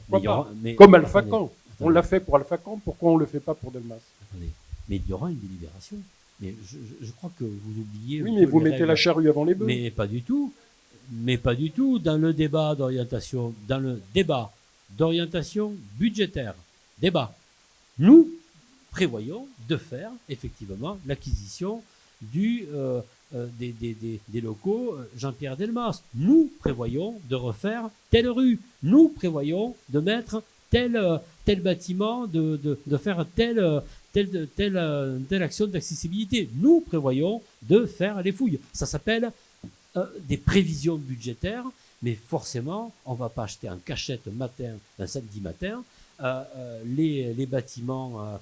Pourquoi pas? Comme Alphacan. On l'a fait pour Alphacan, pourquoi on ne le fait pas pour Delmas? Attendez, mais il y aura une délibération. Mais je crois que vous oubliez... Oui, mais vous mettez la charrue avant les bœufs. Mais pas du tout. Mais pas du tout. Dans le débat d'orientation budgétaire, nous prévoyons de faire effectivement l'acquisition des locaux Jean-Pierre Delmas. Nous prévoyons de refaire telle rue. Nous prévoyons de mettre tel bâtiment, de faire telle action d'accessibilité. Nous prévoyons de faire les fouilles. Ça s'appelle des prévisions budgétaires, mais forcément, on ne va pas acheter en cachette un samedi matin les bâtiments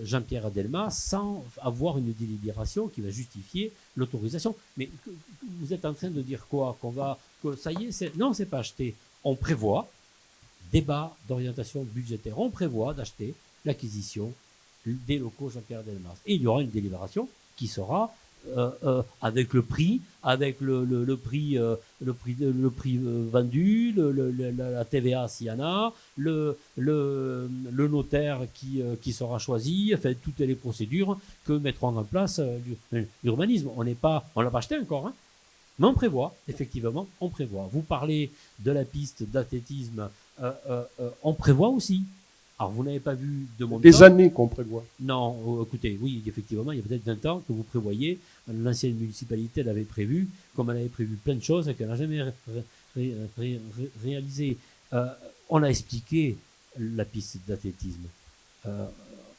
Jean-Pierre Delmas sans avoir une délibération qui va justifier l'autorisation. Mais vous êtes en train de dire quoi? Que ça y est, non, c'est pas acheté. On prévoit débat d'orientation budgétaire. On prévoit d'acheter l'acquisition des locaux Jean-Pierre Delmas. Et il y aura une délibération qui sera avec le prix, avec le prix vendu, la TVA s'il y en a, le notaire qui sera choisi, enfin toutes les procédures que mettront en place l'urbanisme. On l'a pas acheté encore, hein, mais on prévoit, effectivement, on prévoit. Vous parlez de la piste d'athlétisme, on prévoit aussi. Alors, vous n'avez pas vu de mon Des années qu'on prévoit. Non, écoutez, oui, effectivement, il y a peut-être 20 ans que vous prévoyez. L'ancienne municipalité l'avait prévu, comme elle avait prévu plein de choses et qu'elle n'a jamais réalisé. On a expliqué la piste d'athlétisme.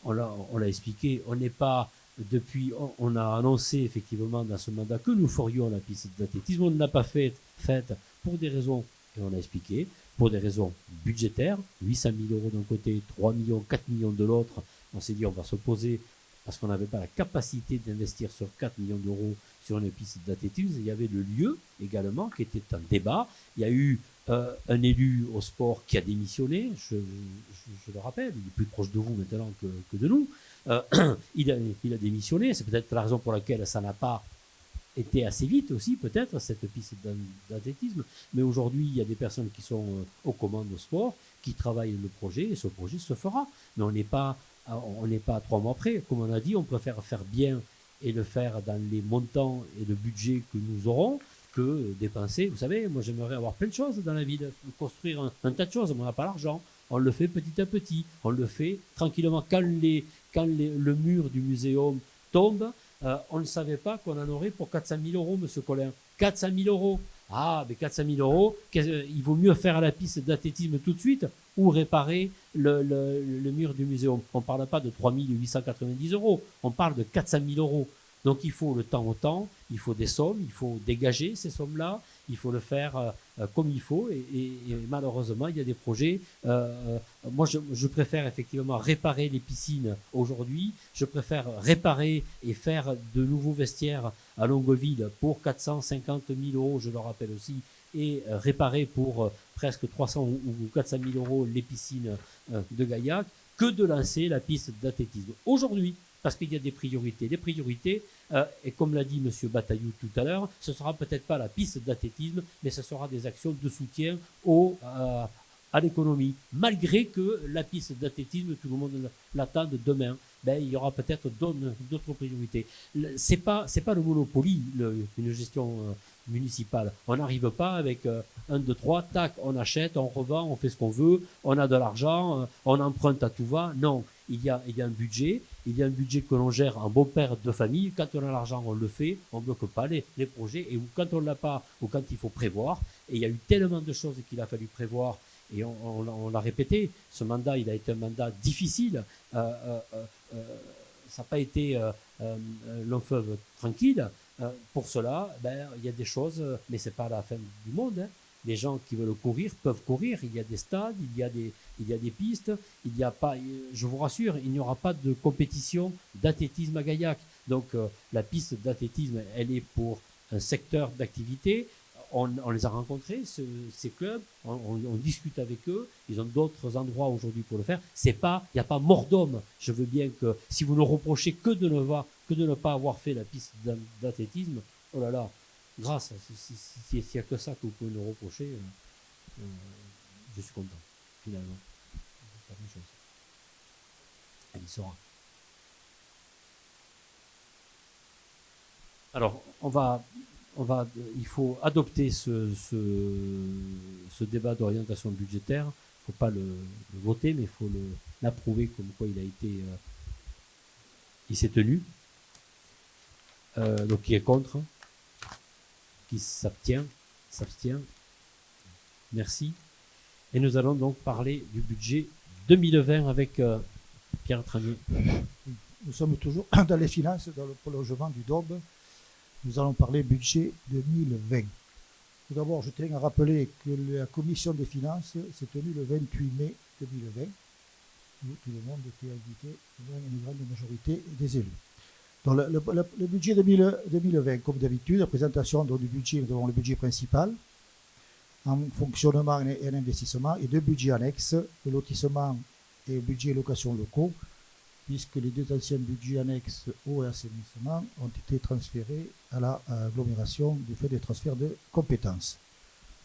On l'a expliqué. On n'est pas, depuis, on a annoncé effectivement dans ce mandat que nous ferions la piste d'athlétisme. On ne l'a pas faite pour des raisons, et on a expliqué, pour des raisons budgétaires, 800 000 euros d'un côté, 3 millions, 4 millions de l'autre. On s'est dit on va se poser parce qu'on n'avait pas la capacité d'investir sur 4 millions d'euros sur une piste d'athlétisme. Il y avait le lieu également qui était un débat. Il y a eu un élu au sport qui a démissionné, je le rappelle, il est plus proche de vous maintenant que de nous. Il a démissionné, c'est peut-être la raison pour laquelle ça n'a pas été assez vite aussi, peut-être, cette piste d'athlétisme. Mais aujourd'hui, il y a des personnes qui sont aux commandes au sport, qui travaillent le projet, et ce projet se fera. Mais on n'est pas 3 mois près. Comme on a dit, on préfère faire bien et le faire dans les montants et le budget que nous aurons que dépenser. Vous savez, moi j'aimerais avoir plein de choses dans la ville, construire un tas de choses, mais on n'a pas l'argent. On le fait petit à petit, on le fait tranquillement. Quand le mur du muséum tombe, on ne savait pas qu'on en aurait pour 400 000 euros, monsieur Collin. 400 000 euros. Ah, mais 400 000 euros, il vaut mieux faire la piste d'athlétisme tout de suite ou réparer le mur du muséum. On ne parle pas de 3 890 euros, on parle de 400 000 euros. Donc il faut le temps au temps, il faut des sommes, il faut dégager ces sommes-là, il faut le faire comme il faut. Et malheureusement, il y a des projets. Moi, je préfère effectivement réparer les piscines aujourd'hui. Je préfère réparer et faire de nouveaux vestiaires à Longueville pour 450 000 euros, je le rappelle aussi, et réparer pour presque 300 ou 400 000 euros les piscines de Gaillac, que de lancer la piste d'athlétisme. Aujourd'hui, parce qu'il y a des priorités. Les priorités, et comme l'a dit M. Bataillou tout à l'heure, ce ne sera peut-être pas la piste d'athlétisme, mais ce sera des actions de soutien à l'économie, malgré que la piste d'athlétisme, tout le monde l'attende demain. ben, il y aura peut-être d'autres priorités. C'est pas le Monopoly, une gestion municipale. On n'arrive pas avec 1, 2, 3, tac, on achète, on revend, on fait ce qu'on veut, on a de l'argent, on emprunte à tout va. Non, il y a un budget, que l'on gère en bon père de famille. Quand on a l'argent, on le fait, on ne bloque pas les projets. Et quand on ne l'a pas, ou quand il faut prévoir, et il y a eu tellement de choses qu'il a fallu prévoir, et on l'a répété, ce mandat, il a été un mandat difficile. Ça n'a pas été long fleuve tranquille. Pour cela, ben, il y a des choses, mais ce n'est pas la fin du monde. Hein. Les gens qui veulent courir peuvent courir. Il y a des stades, il y a des pistes. Il n'y a pas, je vous rassure, il n'y aura pas de compétition d'athlétisme à Gaillac. Donc la piste d'athlétisme, elle est pour un secteur d'activité. On les a rencontrés, ces clubs, on discute avec eux, ils ont d'autres endroits aujourd'hui pour le faire. Il n'y a pas mort d'homme. Je veux bien que, si vous ne reprochez que de ne pas avoir fait la piste d'athlétisme, oh là là, grâce, s'il n'y a que ça que vous pouvez nous reprocher, je suis content, finalement. Elle y sera. Alors, il faut adopter ce débat d'orientation budgétaire. Il ne faut pas le voter, mais il faut l'approuver comme quoi il s'est tenu. Donc, qui est contre, qui s'abstient. Merci. Et nous allons donc parler du budget 2020 avec Pierre Tranier. Nous sommes toujours dans les finances, dans le prolongement du DOB. Nous allons parler budget 2020. Tout d'abord, je tiens à rappeler que la commission des finances s'est tenue le 28 mai 2020, où tout le monde était invité, une grande majorité des élus. Donc, le budget 2020, comme d'habitude, la présentation du budget, nous avons le budget principal, en fonctionnement et en investissement, et deux budgets annexes, le lotissement et le budget location locaux, puisque les deux anciens budgets annexes eau et assainissement ont été transférés à l'agglomération du fait des transferts de compétences.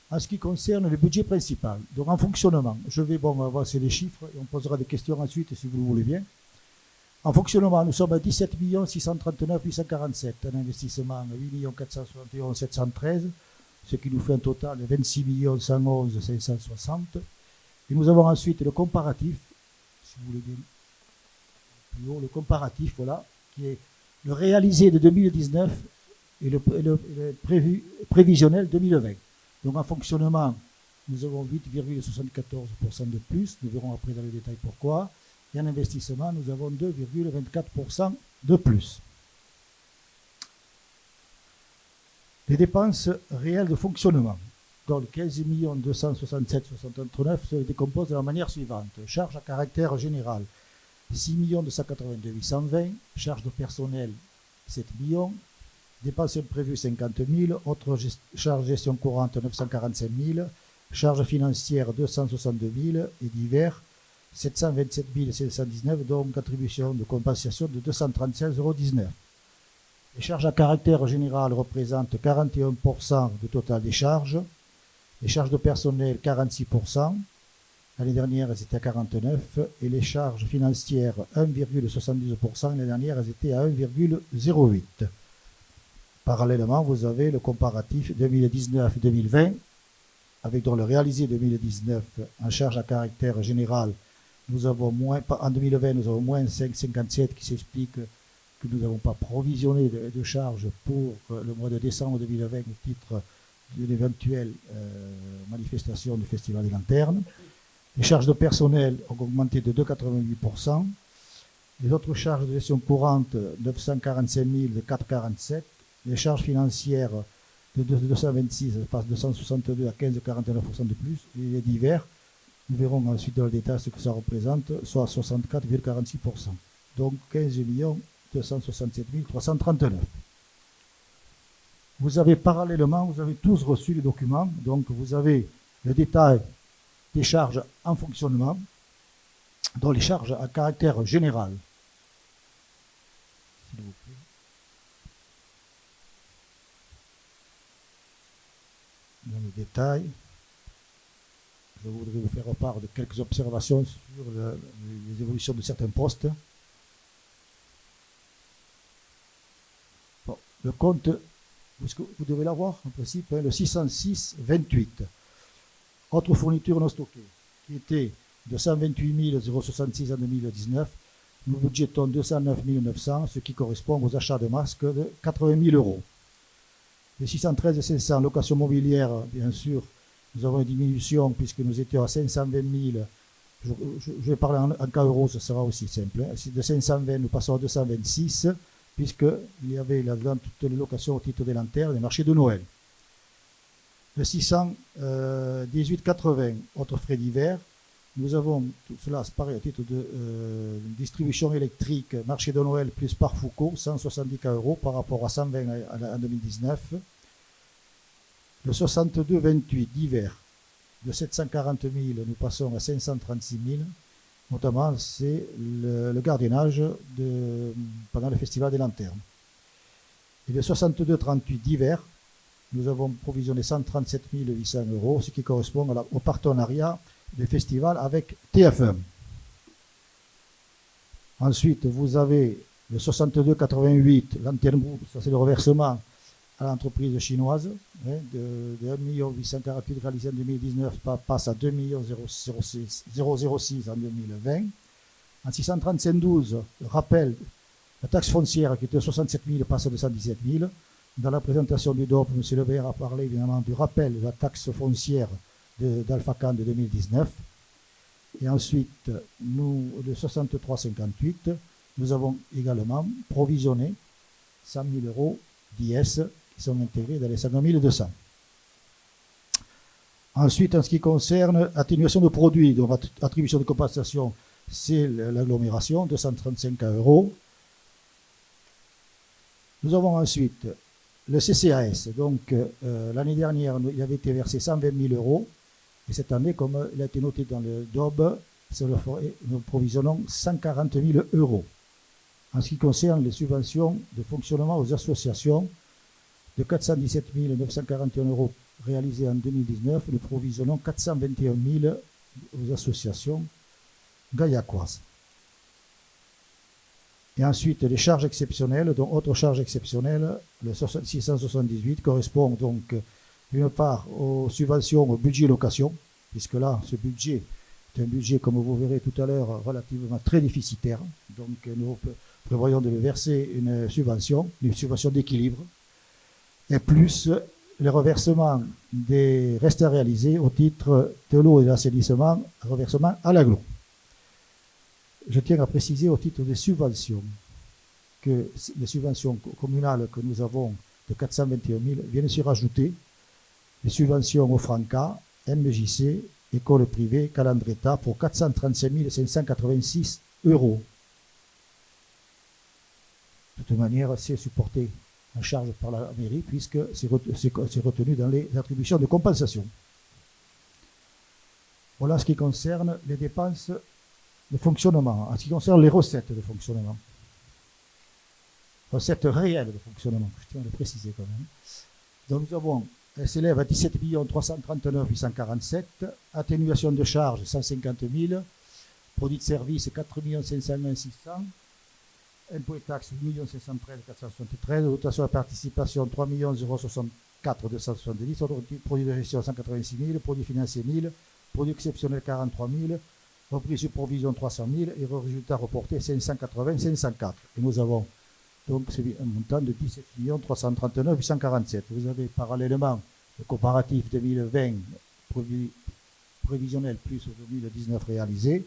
En ce qui concerne le budget principal, donc en fonctionnement, on va voir les chiffres et on posera des questions ensuite si vous le voulez bien. En fonctionnement, nous sommes à 17 639 847, un investissement 8 471 713, ce qui nous fait un total de 26 111 560. Et nous avons ensuite le comparatif, si vous voulez bien, plus haut, le comparatif, voilà, qui est le réalisé de 2019 et le prévisionnel 2020. Donc en fonctionnement, nous avons 8,74% de plus, nous verrons après dans le détail pourquoi, et en investissement, nous avons 2,24% de plus. Les dépenses réelles de fonctionnement, donc 15 267 639, se décomposent de la manière suivante. Charges à caractère général, 6 282 820, charges de personnel 7 millions, dépenses imprévues 50 000, autres charges de gestion courante 945 000, charges financières 262 000 et divers 727 719, donc contribution de compensation de 236,19 €. Les charges à caractère général représentent 41% du total des charges, les charges de personnel 46%, l'année dernière elles étaient à 49%, et les charges financières 1,72%, l'année dernière elles étaient à 1,08%. Parallèlement, vous avez le comparatif 2019-2020, avec dans le réalisé 2019 en charge à caractère général, nous avons en 2020, nous avons moins 5,57 qui s'explique que nous n'avons pas provisionné de charges pour le mois de décembre 2020 au titre d'une éventuelle manifestation du Festival des Lanternes. Les charges de personnel ont augmenté de 2,88%. Les autres charges de gestion courante, 945 000 de 4,47. Les charges financières de 226 passent de 162 à 15,49% de plus. Et les divers, nous verrons ensuite dans le détail ce que ça représente, soit 64,46%. Donc 15 267 339. Vous avez parallèlement, vous avez tous reçu les documents, donc vous avez le détail des charges en fonctionnement, dont les charges à caractère général. S'il vous plaît. Dans le détail, je voudrais vous faire part de quelques observations sur les évolutions de certains postes. le compte, vous devez l'avoir en principe, hein, le 606-28. Autre fourniture non stockée, qui était de 128 066 en 2019. Nous budgétons 209 900, ce qui correspond aux achats de masques de 80 000 euros. Les 613 500 location mobilière, bien sûr, nous avons une diminution puisque nous étions à 520 000. Je vais parler en cas euros, ce sera aussi simple. Hein. De 520, nous passons à 226, puisqu'il y avait là-dedans toutes les locations au titre des lanternes, des marchés de Noël. Le 618,80, autres frais divers. Nous avons tout cela, c'est pareil, au titre de distribution électrique, marché de Noël plus par Foucault, 170 € par rapport à 120 en 2019. Le 62,28 divers, de 740 000, nous passons à 536 000. Notamment, c'est le gardiennage pendant le Festival des Lanternes. Et le 62,38 divers, nous avons provisionné 137 800 €, ce qui correspond au partenariat des festivals avec TF1. Ensuite, vous avez le 62,88, Lanterne Group, ça c'est le reversement à l'entreprise chinoise, hein, de 1 848 000 réalisé en 2019, passe à 2 006 en 2020. En 635,12, rappel, la taxe foncière qui était de 67 000 passe à 217 000. Dans la présentation du DOP, M. Lebert a parlé évidemment du rappel de la taxe foncière d'Alphacan de 2019. Et ensuite, le 63,58, nous avons également provisionné 100 000 € d'IS qui sont intégrés dans les 50 200. Ensuite, en ce qui concerne atténuation de produits, donc attribution de compensation, c'est l'agglomération, 235 €. Nous avons ensuite le CCAS. Donc, l'année dernière, il avait été versé 120 000 €. Et cette année, comme il a été noté dans le DOB, nous provisionnons 140 000 €. En ce qui concerne les subventions de fonctionnement aux associations, de 417 941 € réalisés en 2019, nous provisionnons 421 000 aux associations gaillacoises. Et ensuite, les charges exceptionnelles, dont autres charges exceptionnelles, le 678 correspond donc d'une part aux subventions au budget location, puisque là, ce budget est un budget, comme vous verrez tout à l'heure, relativement très déficitaire. Donc, nous prévoyons de verser une subvention d'équilibre, et plus le reversement des restes à réaliser au titre de l'eau et de l'assainissement, reversement à l'agglo. Je tiens à préciser au titre des subventions que les subventions communales que nous avons de 421 000 viennent s'y rajouter les subventions au Franca, MJC, école privée, Calandreta pour 435 586 €. De toute manière, c'est supporté en charge par la mairie puisque c'est retenu dans les attributions de compensation. Voilà ce qui concerne les dépenses de fonctionnement. En ce qui concerne les recettes de fonctionnement, recettes réelles de fonctionnement, je tiens à le préciser quand même. Donc nous avons, elles s'élèvent à 17 339 847, atténuation de charges 150 000, produits de services 4 501 600, impôts et taxes 8 513 473, dotation à participation 3 064 270, produits de gestion 186 000, produits financiers 1000, produits exceptionnels 43 000, reprise sur provision 300 000 et résultat reporté 580 504. Et nous avons donc un montant de 17 339 847. Vous avez parallèlement le comparatif 2020 prévisionnel plus 2019 réalisé.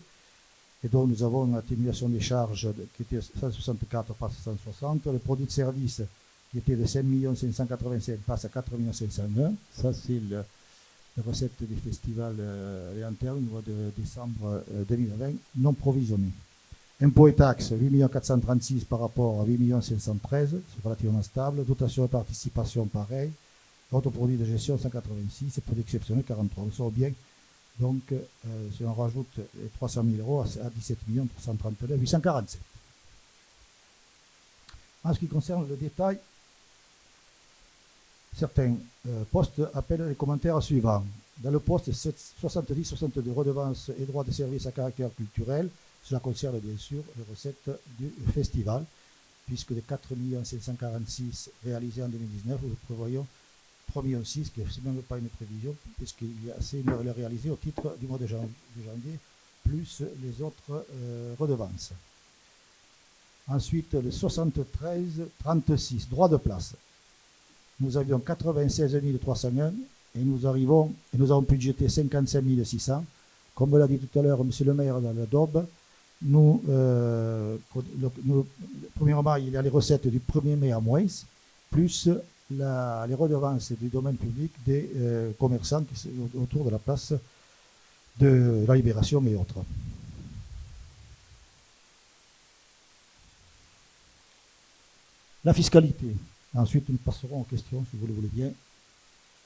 Et donc nous avons une atténuation des charges qui était 164 passe à 160. Le produit de service qui était de 5 585 passe à 4 501. Ça c'est les recettes des festivals lanternes au mois de décembre 2020 non provisionnées. Impôts et taxes, 8 436 par rapport à 8 513, c'est relativement stable. Dotation et participation, pareil. Autres produits de gestion, 186, et produits exceptionnels, 43. Nous sommes bien. Donc, si on rajoute les 300 000 € à 17 339 847. En ce qui concerne le détail, certains postes appellent les commentaires suivants. Dans le poste 70-62, redevances et droits de service à caractère culturel, cela concerne bien sûr les recettes du festival. puisque les 4 546 000 réalisés en 2019, nous prévoyons 3,6 millions, qui n'est même pas une prévision, puisqu'il y a assez de réalisés au titre du mois de janvier, plus les autres redevances. Ensuite, le 73-36, droit de place. Nous avions 96 301 et nous avons budgété 55 600. Comme l'a dit tout à l'heure M. le maire dans la DOB, premièrement, il y a les recettes du 1er mai à moins, plus les redevances du domaine public des commerçants qui sont autour de la place de la Libération et autres. La fiscalité. Ensuite, nous passerons aux questions, si vous le voulez bien.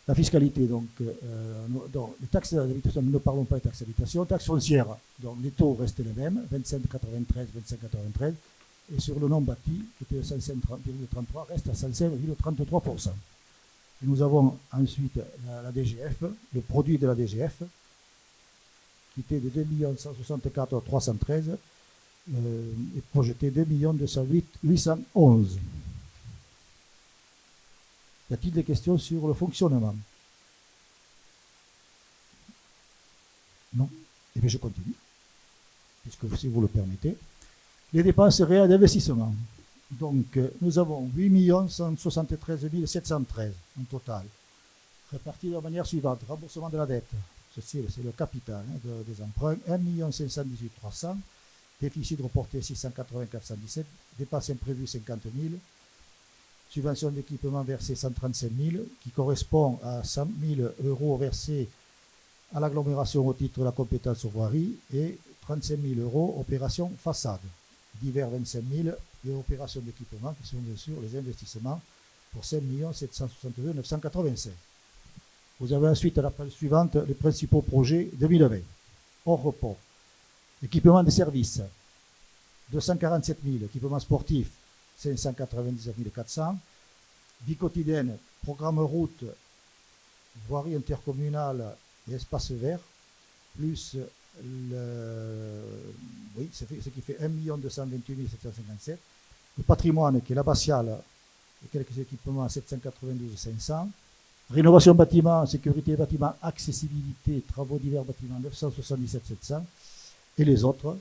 La fiscalité, donc les taxes d'habitation, nous ne parlons pas des taxes d'habitation. Taxes foncières, donc les taux restent les mêmes, 25,93, 25,93. Et sur le non bâti, qui était de 105,33, reste à 105,33%. Et nous avons ensuite la DGF, le produit de la DGF, qui était de 2 164 313 et projeté 2 208 811. Y a-t-il des questions sur le fonctionnement? Non? Eh bien, je continue, puisque si vous le permettez. Les dépenses réelles d'investissement. Donc, nous avons 8 173 713 en total, répartis de la manière suivante. Remboursement de la dette, ceci c'est le capital des emprunts, 1 518 300, déficit reporté 684 117, dépenses imprévues 50 000, subvention d'équipement versée 135 000, qui correspond à 100 000 euros versés à l'agglomération au titre de la compétence aux voiries et 35 000 euros opération façade. Divers 25 000 et opérations d'équipement qui sont bien sûr les investissements pour 5 762 996. Vous avez ensuite à la page suivante les principaux projets 2020. Hors repos. Équipement des services, 247 000. Équipement sportif, 599 400. Vie quotidienne, programme route, voirie intercommunale et espace vert, plus ce qui fait 1 228 757. Le patrimoine qui est l'abbatiale et quelques équipements 792 500. Rénovation bâtiment, sécurité bâtiment, accessibilité, travaux divers bâtiments 977 700. Et les autres,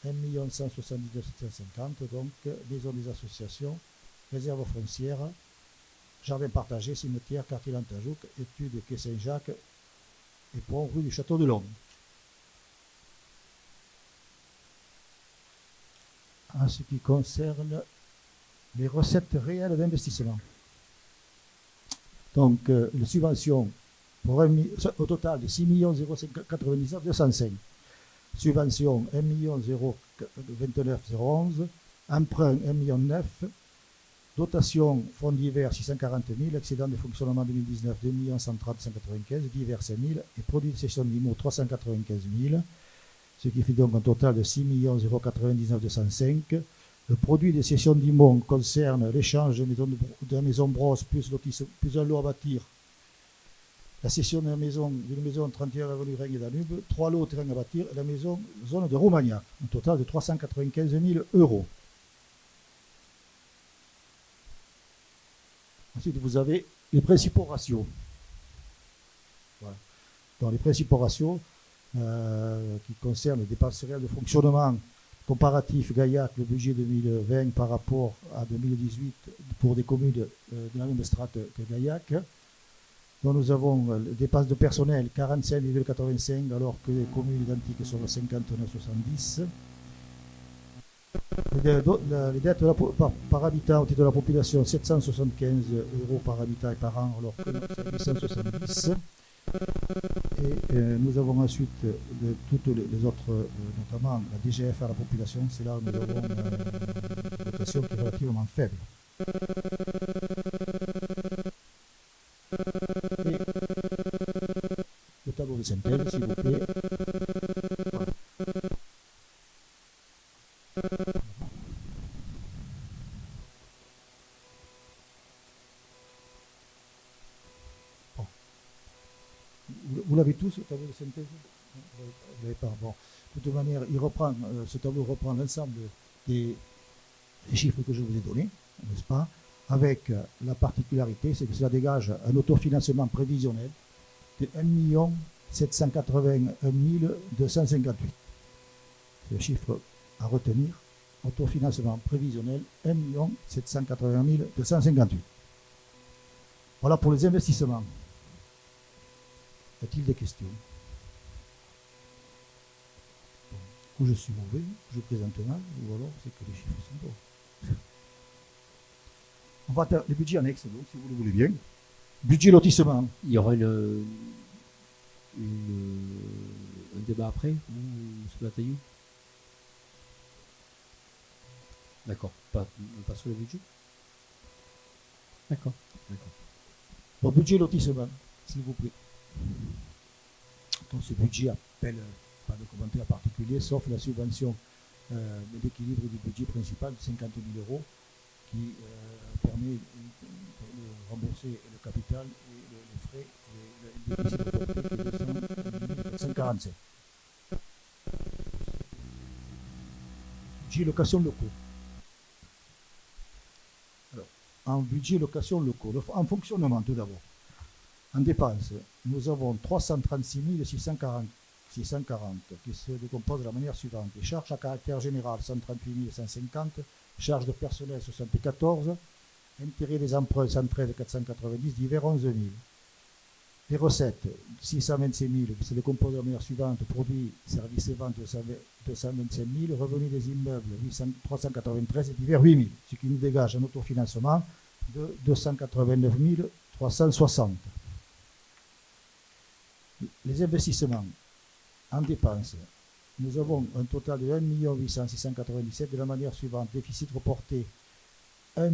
1 179 750, donc maison des associations, réserve foncière, jardin partagé, cimetière, quartier Lantajouk, études quai Saint-Jacques et pont rue du Château de Longue. En ce qui concerne les recettes réelles d'investissement. Donc, les subventions pour au total de 6 099 205. Subvention 1 029 011. Emprunt 1 900 000. Dotation fonds divers 640 000. Excédent de fonctionnement 2019 2 130 195. Divers 5 000. Et produit de cession d'IMO 395 000. Ce qui fait donc un total de 6 099 205. Le produit des cessions d'IMO concerne l'échange de la maison brosse plus un lot à bâtir. La cession d'une maison 31 avenue Règne et Danube, 3 lots terrain à bâtir et la maison zone de Romagnac. Un total de 395 000 euros. Ensuite, vous avez les principaux ratios. Voilà. Dans les principaux ratios, qui concernent les dépenses réelles de fonctionnement comparatif Gaillac, le budget 2020 par rapport à 2018 pour des communes de la même strate que Gaillac. Donc nous avons les dépenses de personnel 45,85 alors que les communes identiques sont à 59,70. Les dettes par habitant au titre de la population 775 euros par habitant et par an alors que c'est 870. Et nous avons ensuite toutes les autres, notamment la DGF à la population, c'est là où nous avons une dotation qui est relativement faible. Et le tableau de synthèse, s'il vous plaît. Voilà. Vous l'avez tous, ce tableau de synthèse? Vous l'avez pas. Bon. De toute manière, ce tableau reprend l'ensemble des les chiffres que je vous ai donnés, n'est-ce pas, avec la particularité, c'est que cela dégage un autofinancement prévisionnel de 1 781 258. C'est le chiffre à retenir, autofinancement prévisionnel 1 781 258. Voilà pour les investissements. Y a-t-il des questions? Ou je suis mauvais, je présente mal, ou alors c'est que les chiffres sont bons. On va les budgets annexes, donc, si vous le voulez bien. Budget lotissement. Il y aura un débat après, M. Bataillou? D'accord, pas sur le budget? D'accord. Bon, budget lotissement, s'il vous plaît. Donc ce budget appelle pas de commentaire particulier, sauf la subvention d'équilibre du budget principal de 50 000 euros qui permet de rembourser le capital et les frais et le déficit reporté qui est de 147. Budget location locaux. Alors, en budget location locaux, en fonctionnement tout d'abord. En dépenses, nous avons 336 640 qui se décomposent de la manière suivante. Les charges à caractère général, 138 150, charges de personnel, 74, intérêts des emprunts, 113 490, divers, 11 000. Les recettes, 625 000, qui se décomposent de la manière suivante, produits, services et ventes, 225 000, revenus des immeubles, 393 et divers, 8 000, ce qui nous dégage un autofinancement de 289 360. Les investissements en dépenses, nous avons un total de 1 697 de la manière suivante. Déficit reporté 1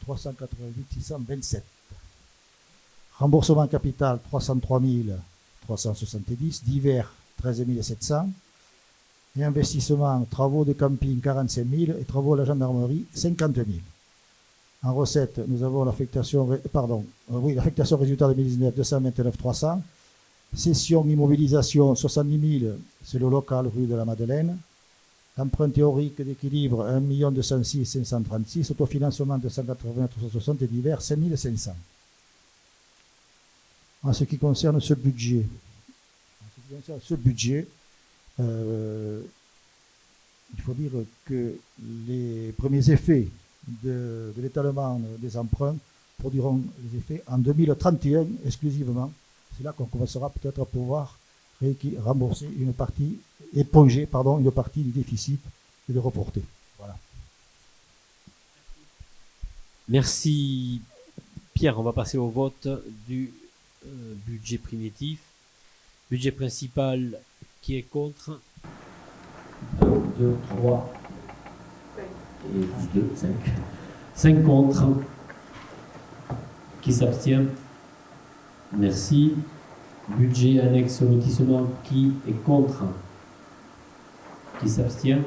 388 627. Remboursement capital 303 370. Divers 13 700. Et investissement travaux de camping 45 000 et travaux à la gendarmerie 50 000. En recette, nous avons l'affectation résultat 2019 229 300. Cession immobilisation 70 000, c'est le local rue de la Madeleine. Emprunt théorique d'équilibre 1 206 536. Autofinancement 280 360 et divers 5 500. En ce qui concerne ce budget, il faut dire que les premiers effets de l'étalement des emprunts produiront les effets en 2031 exclusivement. C'est là qu'on commencera peut-être à pouvoir rembourser une partie, éponger une partie du déficit et le reporter. Voilà. Merci Pierre, on va passer au vote du budget primitif. Budget principal, qui est contre? 1, 2, 3 et 2, 5. 5 contre. Qui s'abstient? Merci. Budget annexe au lotissement, qui est contre? Qui s'abstient?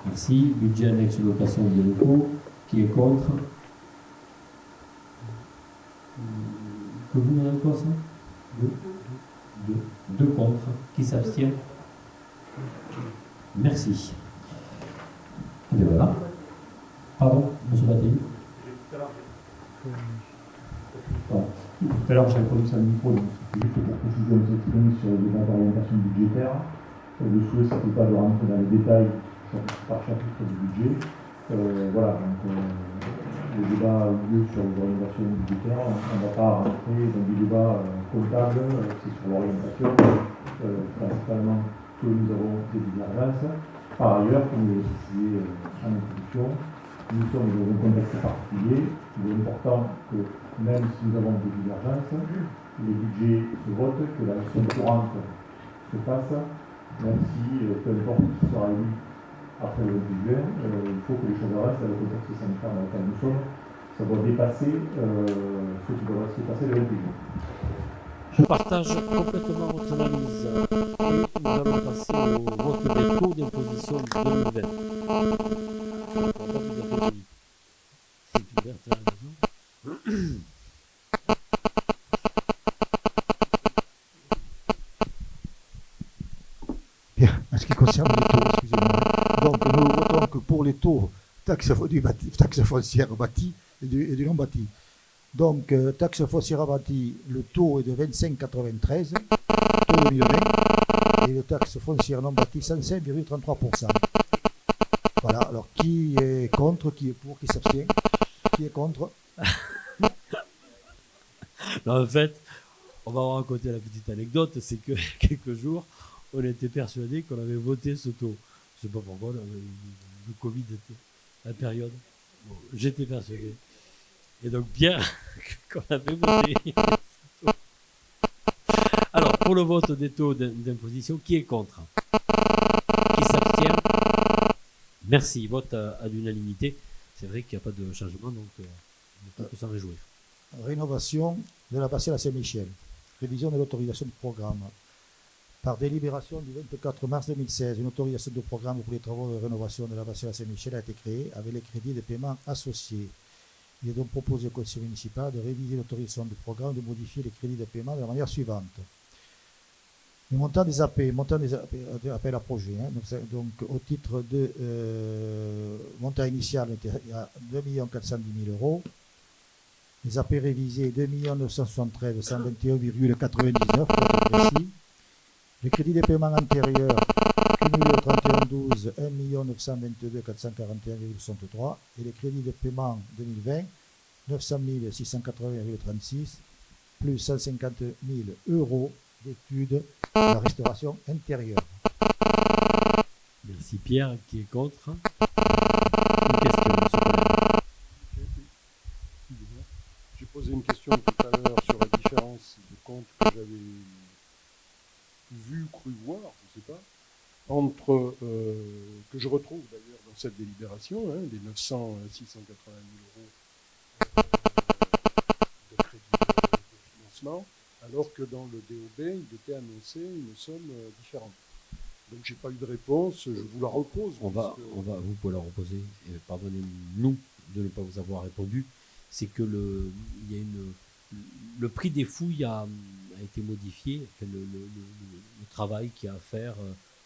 Merci. Budget annexe location des locaux, qui est contre? Que vous m'avez quoi ça? 2 contre. Qui s'abstient? Merci. Et voilà. Pardon, M. Bataillou. Tout à l'heure, j'ai introduit ça au micro, donc juste pour préciser aux exprimés sur le débat d'orientation budgétaire. Le souhait, ce n'était pas de rentrer dans les détails par chapitre du budget. Voilà, donc le débat a eu lieu sur l'orientation budgétaire. On ne va pas rentrer dans des débats comptables, c'est sur l'orientation, principalement que nous avons des divergences. Par ailleurs, comme je l'ai précisé en introduction, nous sommes dans un contexte particulier. Il est important que, même si nous avons des divergences, les budgets se votent, que la gestion courante se fasse, même si, peu importe qui sera élu après le 28 juin, il faut que les choses restent dans le contexte sanitaire dans lequel nous sommes. Ça doit dépasser ce qui doit se passer le 28 juin. Je partage complètement votre analyse et nous allons passer au vote des taux d'imposition 2020. Bien, en ce qui concerne les taux, excusez-moi. Donc nous votons que pour pour les taux taxe foncière bâtie et du non bâti. Donc, taxe foncière bâtie, le taux est de 25,93, taux 2020, et le taxe foncière non bâtie, 105,33%. Voilà, alors qui est contre, qui est pour, qui s'abstient, qui est contre? En fait, on va vous raconter la petite anecdote, c'est que quelques jours, on était persuadé qu'on avait voté ce taux. Je ne sais pas pourquoi, le Covid était la période. Bon, j'étais persuadé. Et donc Pierre, qu'on avait voté. Alors, pour le vote des taux d'imposition, qui est contre? Qui s'abstient? Merci, vote à l'unanimité. C'est vrai qu'il n'y a pas de changement, donc on ne peut que s'en réjouir. Rénovation de la passerelle à Saint-Michel. Révision de l'autorisation de programme. Par délibération du 24 mars 2016, une autorisation de programme pour les travaux de rénovation de la passerelle à Saint-Michel a été créée avec les crédits de paiement associés. Il est donc proposé au conseil municipal de réviser l'autorisation de programme, de modifier les crédits de paiement de la manière suivante. Le montant des appels à projet, hein, donc au titre de montant initial, il y a 2 410 000 euros. Les AP révisés, 2 973 121,99 pour être précis. Les crédits de paiement antérieurs, cumulés au 31/12, 1 922 441,63. Et les crédits de paiement 2020, 900 680,36, plus 150 000 euros d'études de la restauration intérieure. Merci Pierre, qui est contre. Une question, M. Collet. J'ai posé une question tout à l'heure sur la différence de compte que j'avais vu, cru voir, je ne sais pas, entre, que je retrouve d'ailleurs dans cette délibération, hein, les 900 680 000 euros de crédit de financement, alors que dans le DOB, il était annoncé une somme différente. Donc j'ai pas eu de réponse, je vous la repose. Vous pouvez la reposer. Pardonnez-nous de ne pas vous avoir répondu. C'est que le prix des fouilles a été modifié. Enfin, le travail qu'il y a à faire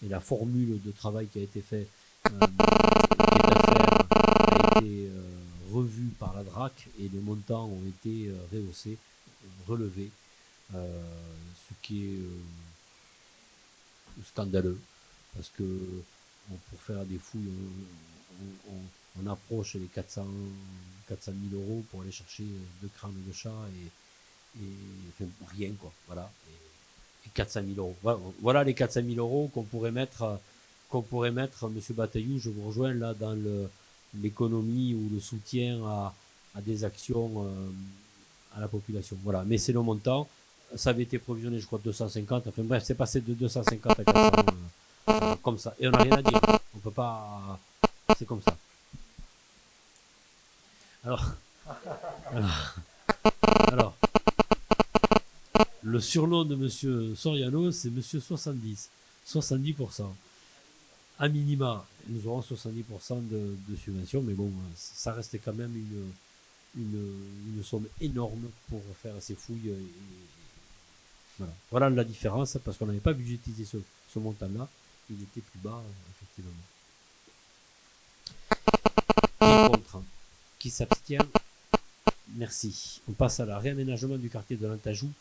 et la formule de travail qui a été fait, qui est à faire, a été revue par la DRAC et les montants ont été rehaussés, relevés, ce qui est scandaleux parce que pour faire des fouilles, on approche les 400 000 euros pour aller chercher 2 crânes de chat et enfin, rien quoi, voilà, et 400 000 euros. Voilà les 400 000 euros qu'on pourrait mettre, Monsieur Bataillou, je vous rejoins là dans l'économie ou le soutien à des actions à la population. Voilà, mais c'est le montant. Ça avait été provisionné, je crois, 250. Enfin bref, c'est passé de 250 à 400 comme ça. Et on n'a rien à dire. On peut pas. C'est comme ça. Alors, le surnom de Monsieur Soriano, c'est Monsieur 70. 70%. À minima, nous aurons 70% de subvention, mais bon, ça reste quand même une somme énorme pour faire ces fouilles. Voilà la différence, parce qu'on n'avait pas budgétisé ce montant-là. Il était plus bas, effectivement. Qui est contre? Qui s'abstient? Merci. On passe à la réaménagement du quartier de l'Antajou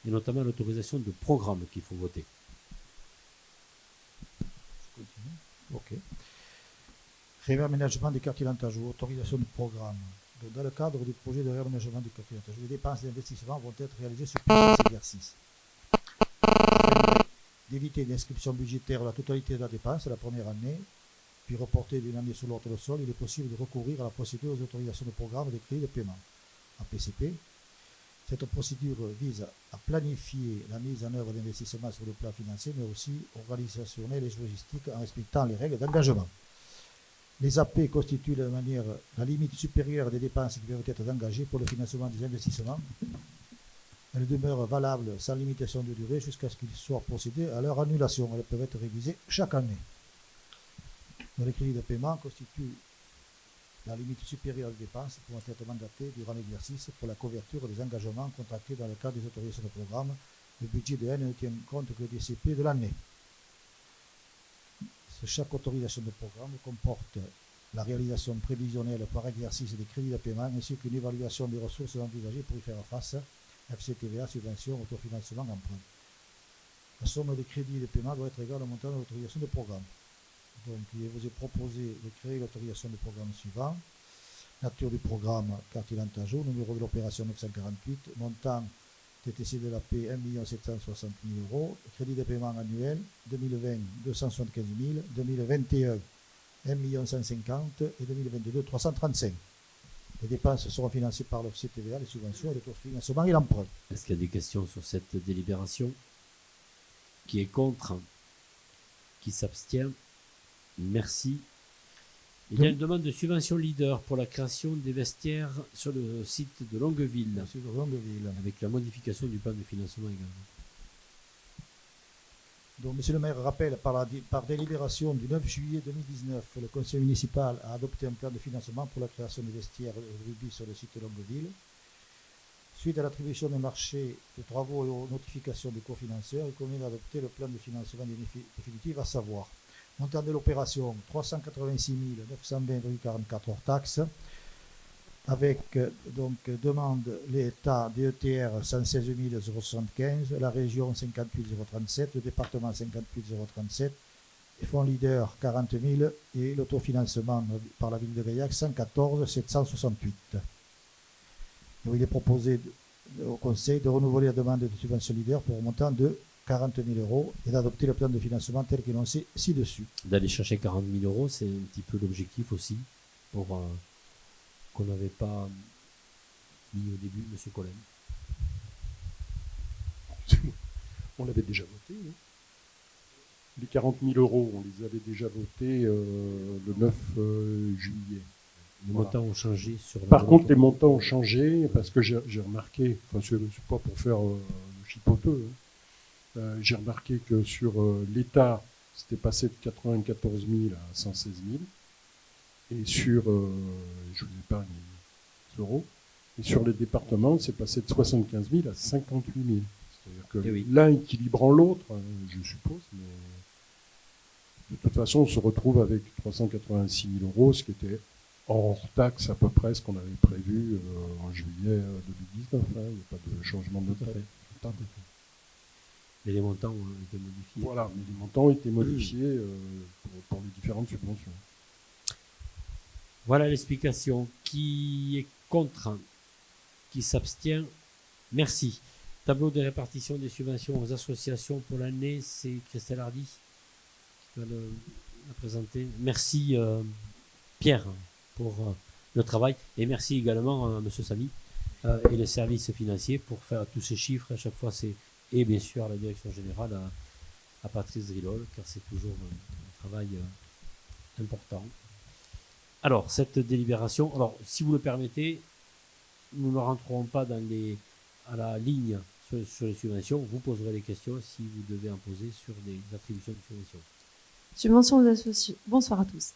et notamment l'autorisation de programme qu'il faut voter. Je continue. Ok. Réaménagement du quartier de l'Antajou, autorisation de programme. Donc, dans le cadre du projet de réaménagement du quartier de l'Antajou, les dépenses d'investissement vont être réalisées sur plusieurs exercices. Afin d'éviter une inscription budgétaire de la totalité de la dépense la première année, puis reporter d'une année sur l'autre le sol, il est possible de recourir à la procédure aux autorisations de programme des crédits de paiement, APCP. Cette procédure vise à planifier la mise en œuvre d'investissements sur le plan financier, mais aussi organisationnel et logistique en respectant les règles d'engagement. Les AP constituent la limite supérieure des dépenses qui peuvent être engagées pour le financement des investissements. Elles demeurent valables sans limitation de durée jusqu'à ce qu'il soit procédé à leur annulation. Elles peuvent être révisées chaque année. Les crédits de paiement constituent la limite supérieure des dépenses pouvant être mandatées durant l'exercice pour la couverture des engagements contractés dans le cadre des autorisations de programme. Le budget de N ne tient compte que des CP de l'année. Chaque autorisation de programme comporte la réalisation prévisionnelle par exercice des crédits de paiement ainsi qu'une évaluation des ressources envisagées pour y faire face, FCTVA, subvention, autofinancement, emprunt. La somme des crédits de paiement doit être égale au montant de l'autorisation de programme. Donc, il vous est proposé de créer l'autorisation de programme suivant. Nature du programme, carte d'identité à jour, numéro de l'opération 948, montant TTC de la paix 1 760 000 euros, crédit de paiement annuel 2020 275 000, 2021 1 150 et 2022 335. Les dépenses seront financées par l'OFCTVA, les subventions, l'autofinancement et l'emprunt. Est-ce qu'il y a des questions sur cette délibération? Qui est contre? Qui s'abstient? Merci. Il y a une demande de subvention leader pour la création des vestiaires sur le site de Longueville, avec la modification du plan de financement également. Donc, Monsieur le maire rappelle, par délibération du 9 juillet 2019, le conseil municipal a adopté un plan de financement pour la création des vestiaires rugby sur le site de Longueville. Suite à l'attribution des marchés de travaux et aux notifications des cofinanceurs, il convient d'adopter le plan de financement définitif, à savoir montant de l'opération 386 920,44 hors taxes, avec donc demande l'État DETR 116 075, la région 58 037, le département 58 037, les fonds leaders 40 000 et l'autofinancement par la ville de Gaillac 114 768. Donc, il est proposé au Conseil de renouveler la demande de subvention leader pour un montant de 40 000 euros et d'adopter le plan de financement tel qu'énoncé ci-dessus. D'aller chercher 40 000 euros, c'est un petit peu l'objectif aussi, pour qu'on n'avait pas mis au début, M. Collen. On l'avait déjà voté. Hein. Les 40 000 euros, on les avait déjà votés le 9 juillet. Les montants ont changé sur la Par contre, les montants ont changé parce que j'ai remarqué, enfin, c'est pas pour faire le chipoteux, hein, j'ai remarqué que sur l'État, c'était passé de 94 000 à 116 000. Et sur, je vous épargne les euros, et sur les départements, c'est passé de 75 000 à 58 000. C'est-à-dire que oui, l'un équilibrant l'autre, je suppose, mais de toute façon, on se retrouve avec 386 000 euros, ce qui était hors taxe à peu près ce qu'on avait prévu en juillet 2019. Hein. Il n'y a pas de changement de taille. Mais les montants ont été modifiés. Voilà, mais les montants ont été modifiés pour les différentes subventions. Voilà l'explication. Qui est contre? Qui s'abstient? Merci. Tableau de répartition des subventions aux associations pour l'année, c'est Christelle Hardy qui va la présenter. Merci Pierre pour le travail et merci également à M. Samy et les services financiers pour faire tous ces chiffres. À chaque fois, et bien sûr à la direction générale, à Patrice Drilol, car c'est toujours un travail important. Alors, cette délibération, alors si vous le permettez, nous ne rentrerons pas à la ligne sur les subventions. Vous poserez les questions si vous devez en poser sur des attributions de subventions. Subventions aux associations. Bonsoir à tous.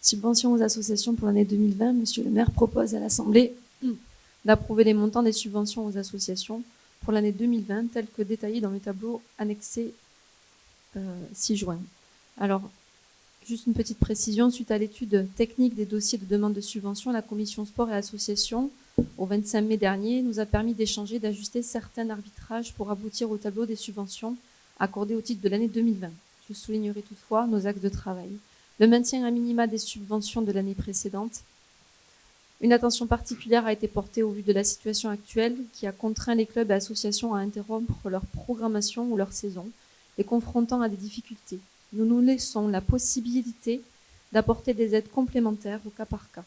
Subventions aux associations pour l'année 2020. Monsieur le maire propose à l'Assemblée d'approuver les montants des subventions aux associations pour l'année 2020 tels que détaillés dans le tableau annexé 6 juin. Alors, juste une petite précision, suite à l'étude technique des dossiers de demande de subvention, la commission sport et associations, au 25 mai dernier, nous a permis d'échanger, d'ajuster certains arbitrages pour aboutir au tableau des subventions accordées au titre de l'année 2020. Je soulignerai toutefois nos axes de travail. Le maintien à minima des subventions de l'année précédente. Une attention particulière a été portée au vu de la situation actuelle qui a contraint les clubs et associations à interrompre leur programmation ou leur saison, les confrontant à des difficultés. Nous nous laissons la possibilité d'apporter des aides complémentaires au cas par cas.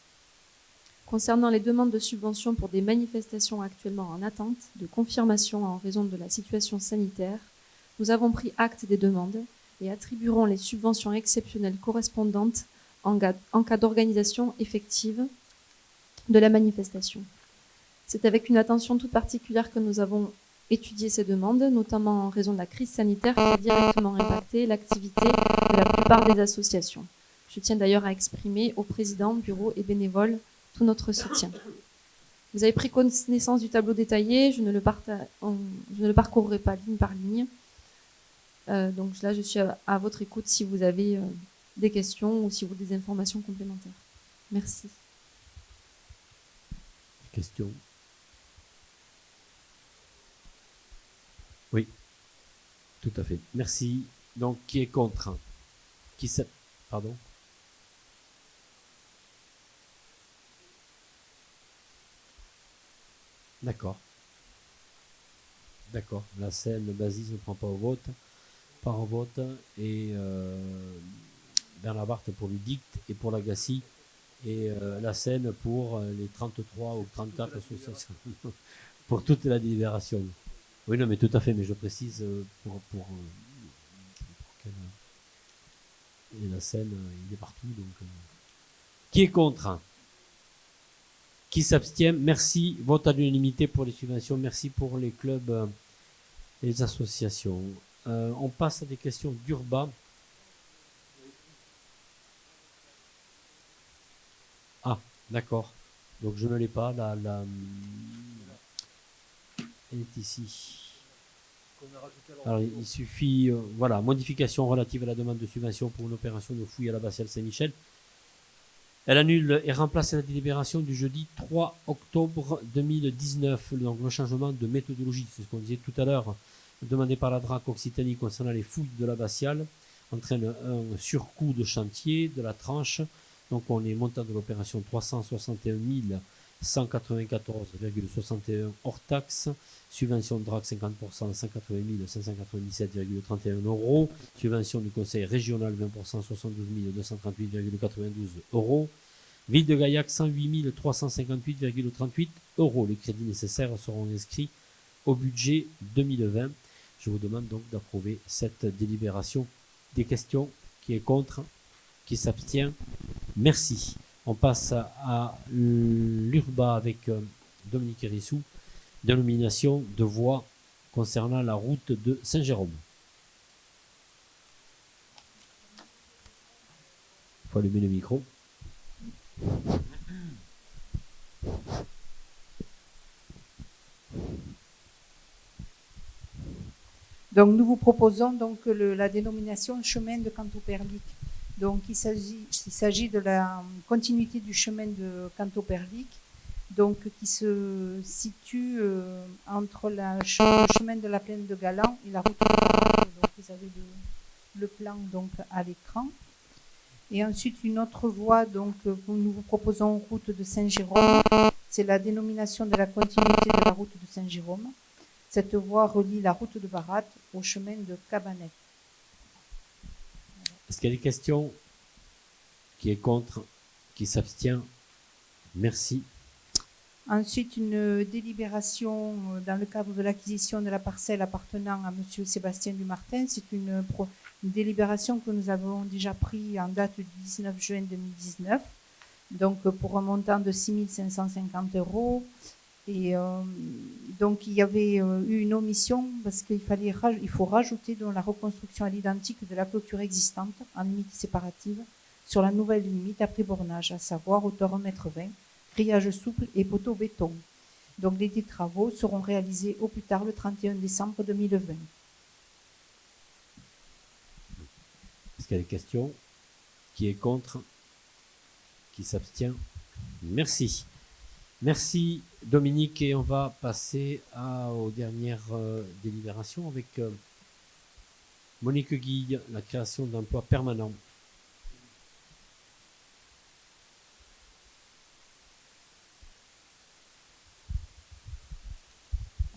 Concernant les demandes de subventions pour des manifestations actuellement en attente de confirmation en raison de la situation sanitaire, nous avons pris acte des demandes et attribuerons les subventions exceptionnelles correspondantes en cas d'organisation effective de la manifestation. C'est avec une attention toute particulière que nous avons étudié ces demandes, notamment en raison de la crise sanitaire qui a directement impacté l'activité de la plupart des associations. Je tiens d'ailleurs à exprimer au président, bureau et bénévoles tout notre soutien. Vous avez pris connaissance du tableau détaillé, je ne le parcourrai pas ligne par ligne. Donc là, je suis à votre écoute si vous avez des questions ou si vous avez des informations complémentaires. Merci. Question. Oui, tout à fait. Merci. Donc, qui est contre? Pardon? D'accord. D'accord. La Seine, le Basis ne prend pas au vote. Pas en vote. Et Bernard Barthes pour l'UDICT et pour l'Agassi. Et la Seine pour les 33 ou 34 associations. Pour toute la délibération. Oui, non, mais tout à fait. Mais je précise pour quelle... Et la Seine, il est partout. Donc, qui est contre? Qui s'abstient? Merci. Vote à l'unanimité pour les subventions. Merci pour les clubs et les associations. On passe à des questions d'Urba. Ah, d'accord. Donc je ne l'ai pas. Elle est ici. Alors il suffit, voilà, modification relative à la demande de subvention pour une opération de fouille à l'abbatiale Saint-Michel. Elle annule et remplace la délibération du jeudi 3 octobre 2019. Donc le changement de méthodologie, c'est ce qu'on disait tout à l'heure, demandé par la DRAC Occitanie concernant les fouilles de l'abbatiale, entraîne un surcoût de chantier de la tranche. Donc on est montant de l'opération 361 194,61 hors taxe. Subvention de DRAC 50%, 180 597,31 euros. Subvention du conseil régional 20%, 72 238,92 euros. Ville de Gaillac 108 358,38 euros. Les crédits nécessaires seront inscrits au budget 2020. Je vous demande donc d'approuver cette délibération. Des questions? Qui est contre? Qui s'abstient? Merci. On passe à l'Urba avec Dominique Hérissou. Dénomination de voie concernant la route de Saint-Jérôme. Il faut allumer le micro. Donc nous vous proposons donc la dénomination chemin de Cantoperlic. Donc il s'agit de la continuité du chemin de Cantoperlic, donc qui se situe entre le chemin de la plaine de Galan et la route de Galan. Donc vous avez le plan donc à l'écran. Et ensuite une autre voie donc que nous vous proposons, route de Saint-Jérôme, c'est la dénomination de la continuité de la route de Saint-Jérôme. Cette voie relie la route de Barat au chemin de Cabanet. Est-ce qu'il y a des questions? Qui est contre? Qui s'abstient? Merci. Ensuite, une délibération dans le cadre de l'acquisition de la parcelle appartenant à M. Sébastien Dumartin. C'est une délibération que nous avons déjà prise en date du 19 juin 2019, donc pour un montant de 6 550 euros. Et donc, il y avait eu une omission parce qu'il faut rajouter donc, la reconstruction à l'identique de la clôture existante en limite séparative sur la nouvelle limite après bornage, à savoir hauteur 1,20 m, grillage souple et poteau béton. Donc, les travaux seront réalisés au plus tard le 31 décembre 2020. Est-ce qu'il y a des questions? Qui est contre? Qui s'abstient? Merci. Merci Dominique, et on va passer aux dernières délibérations avec Monique Guille, la création d'emplois permanents.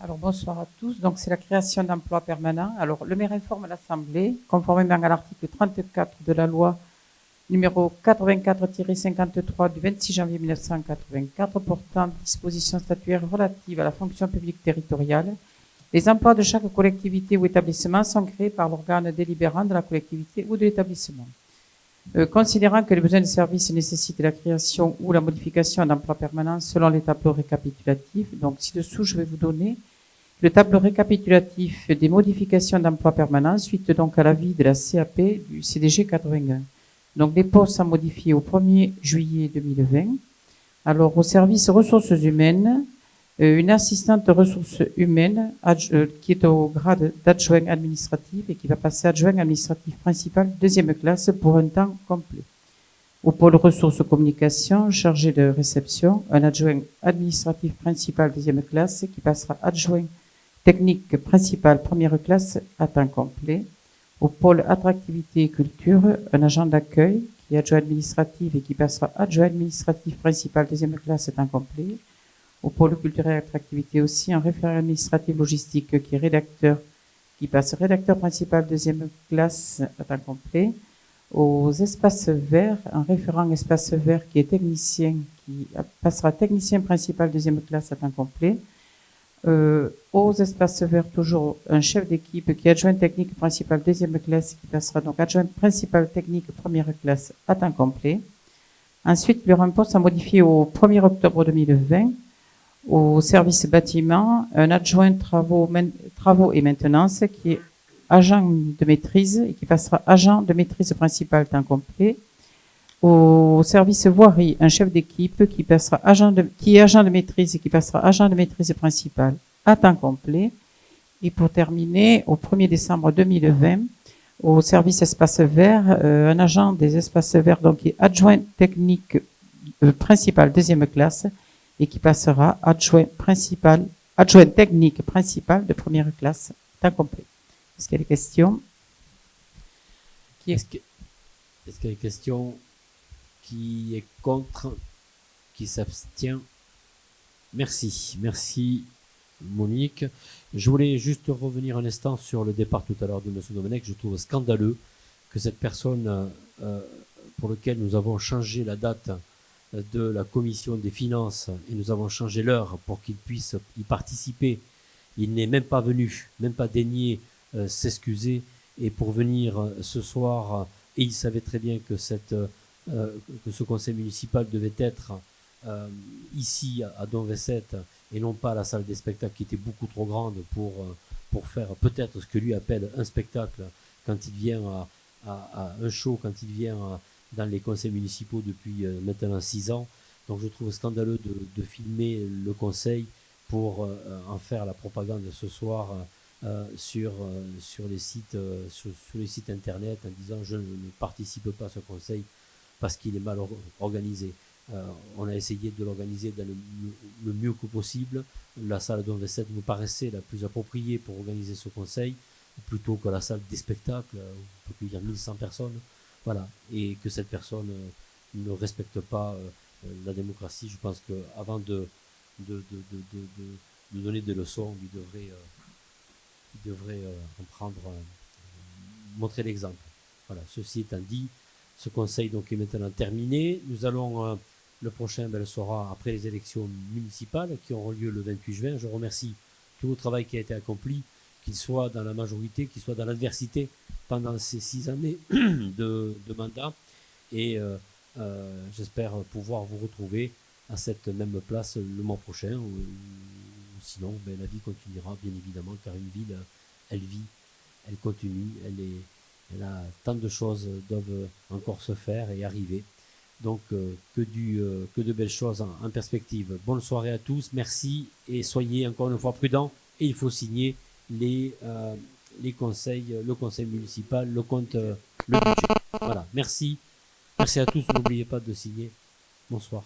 Alors bonsoir à tous. Donc c'est la création d'emplois permanents. Alors le maire informe l'Assemblée, conformément à l'article 34 de la loi numéro 84-53 du 26 janvier 1984 portant dispositions statutaires relatives à la fonction publique territoriale, les emplois de chaque collectivité ou établissement sont créés par l'organe délibérant de la collectivité ou de l'établissement. Considérant que les besoins de service nécessitent la création ou la modification d'emplois permanents selon les tableaux récapitulatifs, donc ci-dessous je vais vous donner le tableau récapitulatif des modifications d'emplois permanents suite donc à l'avis de la CAP du CDG 81. Donc, les postes sont modifiés au 1er juillet 2020. Alors, au service ressources humaines, Une assistante de ressources humaines qui est au grade d'adjoint administratif et qui va passer adjoint administratif principal deuxième classe pour un temps complet. Au pôle ressources communication, chargé de réception, un adjoint administratif principal deuxième classe qui passera adjoint technique principal première classe à temps complet. Au pôle attractivité et culture, un agent d'accueil qui est adjoint administratif et qui passera adjoint administratif principal deuxième classe à temps complet. Au pôle culturel et attractivité aussi, un référent administratif logistique qui est rédacteur, qui passe rédacteur principal deuxième classe à temps complet. Aux espaces verts, un référent espace vert qui est technicien, qui passera technicien principal deuxième classe à temps complet. Aux espaces verts, toujours un chef d'équipe qui est adjoint technique principal deuxième classe, qui passera donc adjoint principal technique première classe à temps complet. Ensuite, il y aura un poste à modifier au 1er octobre 2020. Au service bâtiment, un adjoint travaux et maintenance qui est agent de maîtrise et qui passera agent de maîtrise principal temps complet. Au service voirie, un chef d'équipe qui passera qui est agent de maîtrise et qui passera agent de maîtrise principal à temps complet. Et pour terminer, au 1er décembre 2020, au service espace vert, un agent des espaces verts, donc qui est adjoint technique principal deuxième classe et qui passera adjoint technique principal de première classe temps complet. Est-ce qu'il y a des questions? Est-ce qu'il y a des questions? Qui est contre? Qui s'abstient? Merci. Merci, Monique. Je voulais juste revenir un instant sur le départ tout à l'heure de M. Domenech. Je trouve scandaleux que cette personne pour laquelle nous avons changé la date de la commission des finances et nous avons changé l'heure pour qu'il puisse y participer. Il n'est même pas venu, même pas daigné s'excuser et pour venir ce soir, et il savait très bien que que ce conseil municipal devait être ici à Donvesset et non pas à la salle des spectacles qui était beaucoup trop grande pour faire peut-être ce que lui appelle un spectacle quand il vient à un show, quand il vient dans les conseils municipaux depuis maintenant 6 ans. Donc je trouve scandaleux de filmer le conseil pour en faire la propagande ce soir sur les sites internet en disant je ne participe pas à ce conseil parce qu'il est mal organisé. On a essayé de l'organiser dans le mieux que possible. La salle d'Onvesset nous paraissait la plus appropriée pour organiser ce conseil, plutôt que la salle des spectacles où on peut accueillir 1100 personnes. Voilà. Et que cette personne ne respecte pas la démocratie. Je pense qu'avant de donner des leçons, il devrait en prendre, montrer l'exemple. Voilà. Ceci étant dit, ce conseil donc est maintenant terminé. Nous allons le prochain, le sera après les élections municipales qui auront lieu le 28 juin. Je remercie tout le travail qui a été accompli, qu'il soit dans la majorité, qu'il soit dans l'adversité pendant ces 6 années de mandat. Et j'espère pouvoir vous retrouver à cette même place le mois prochain. Ou sinon, la vie continuera, bien évidemment, car une ville, elle vit, elle continue, elle a tant de choses doivent encore se faire et arriver. Donc, que de belles choses en perspective. Bonne soirée à tous, merci et soyez encore une fois prudents. Et il faut signer les conseils, le conseil municipal, le compte, le budget. Voilà, merci. Merci à tous, n'oubliez pas de signer. Bonsoir.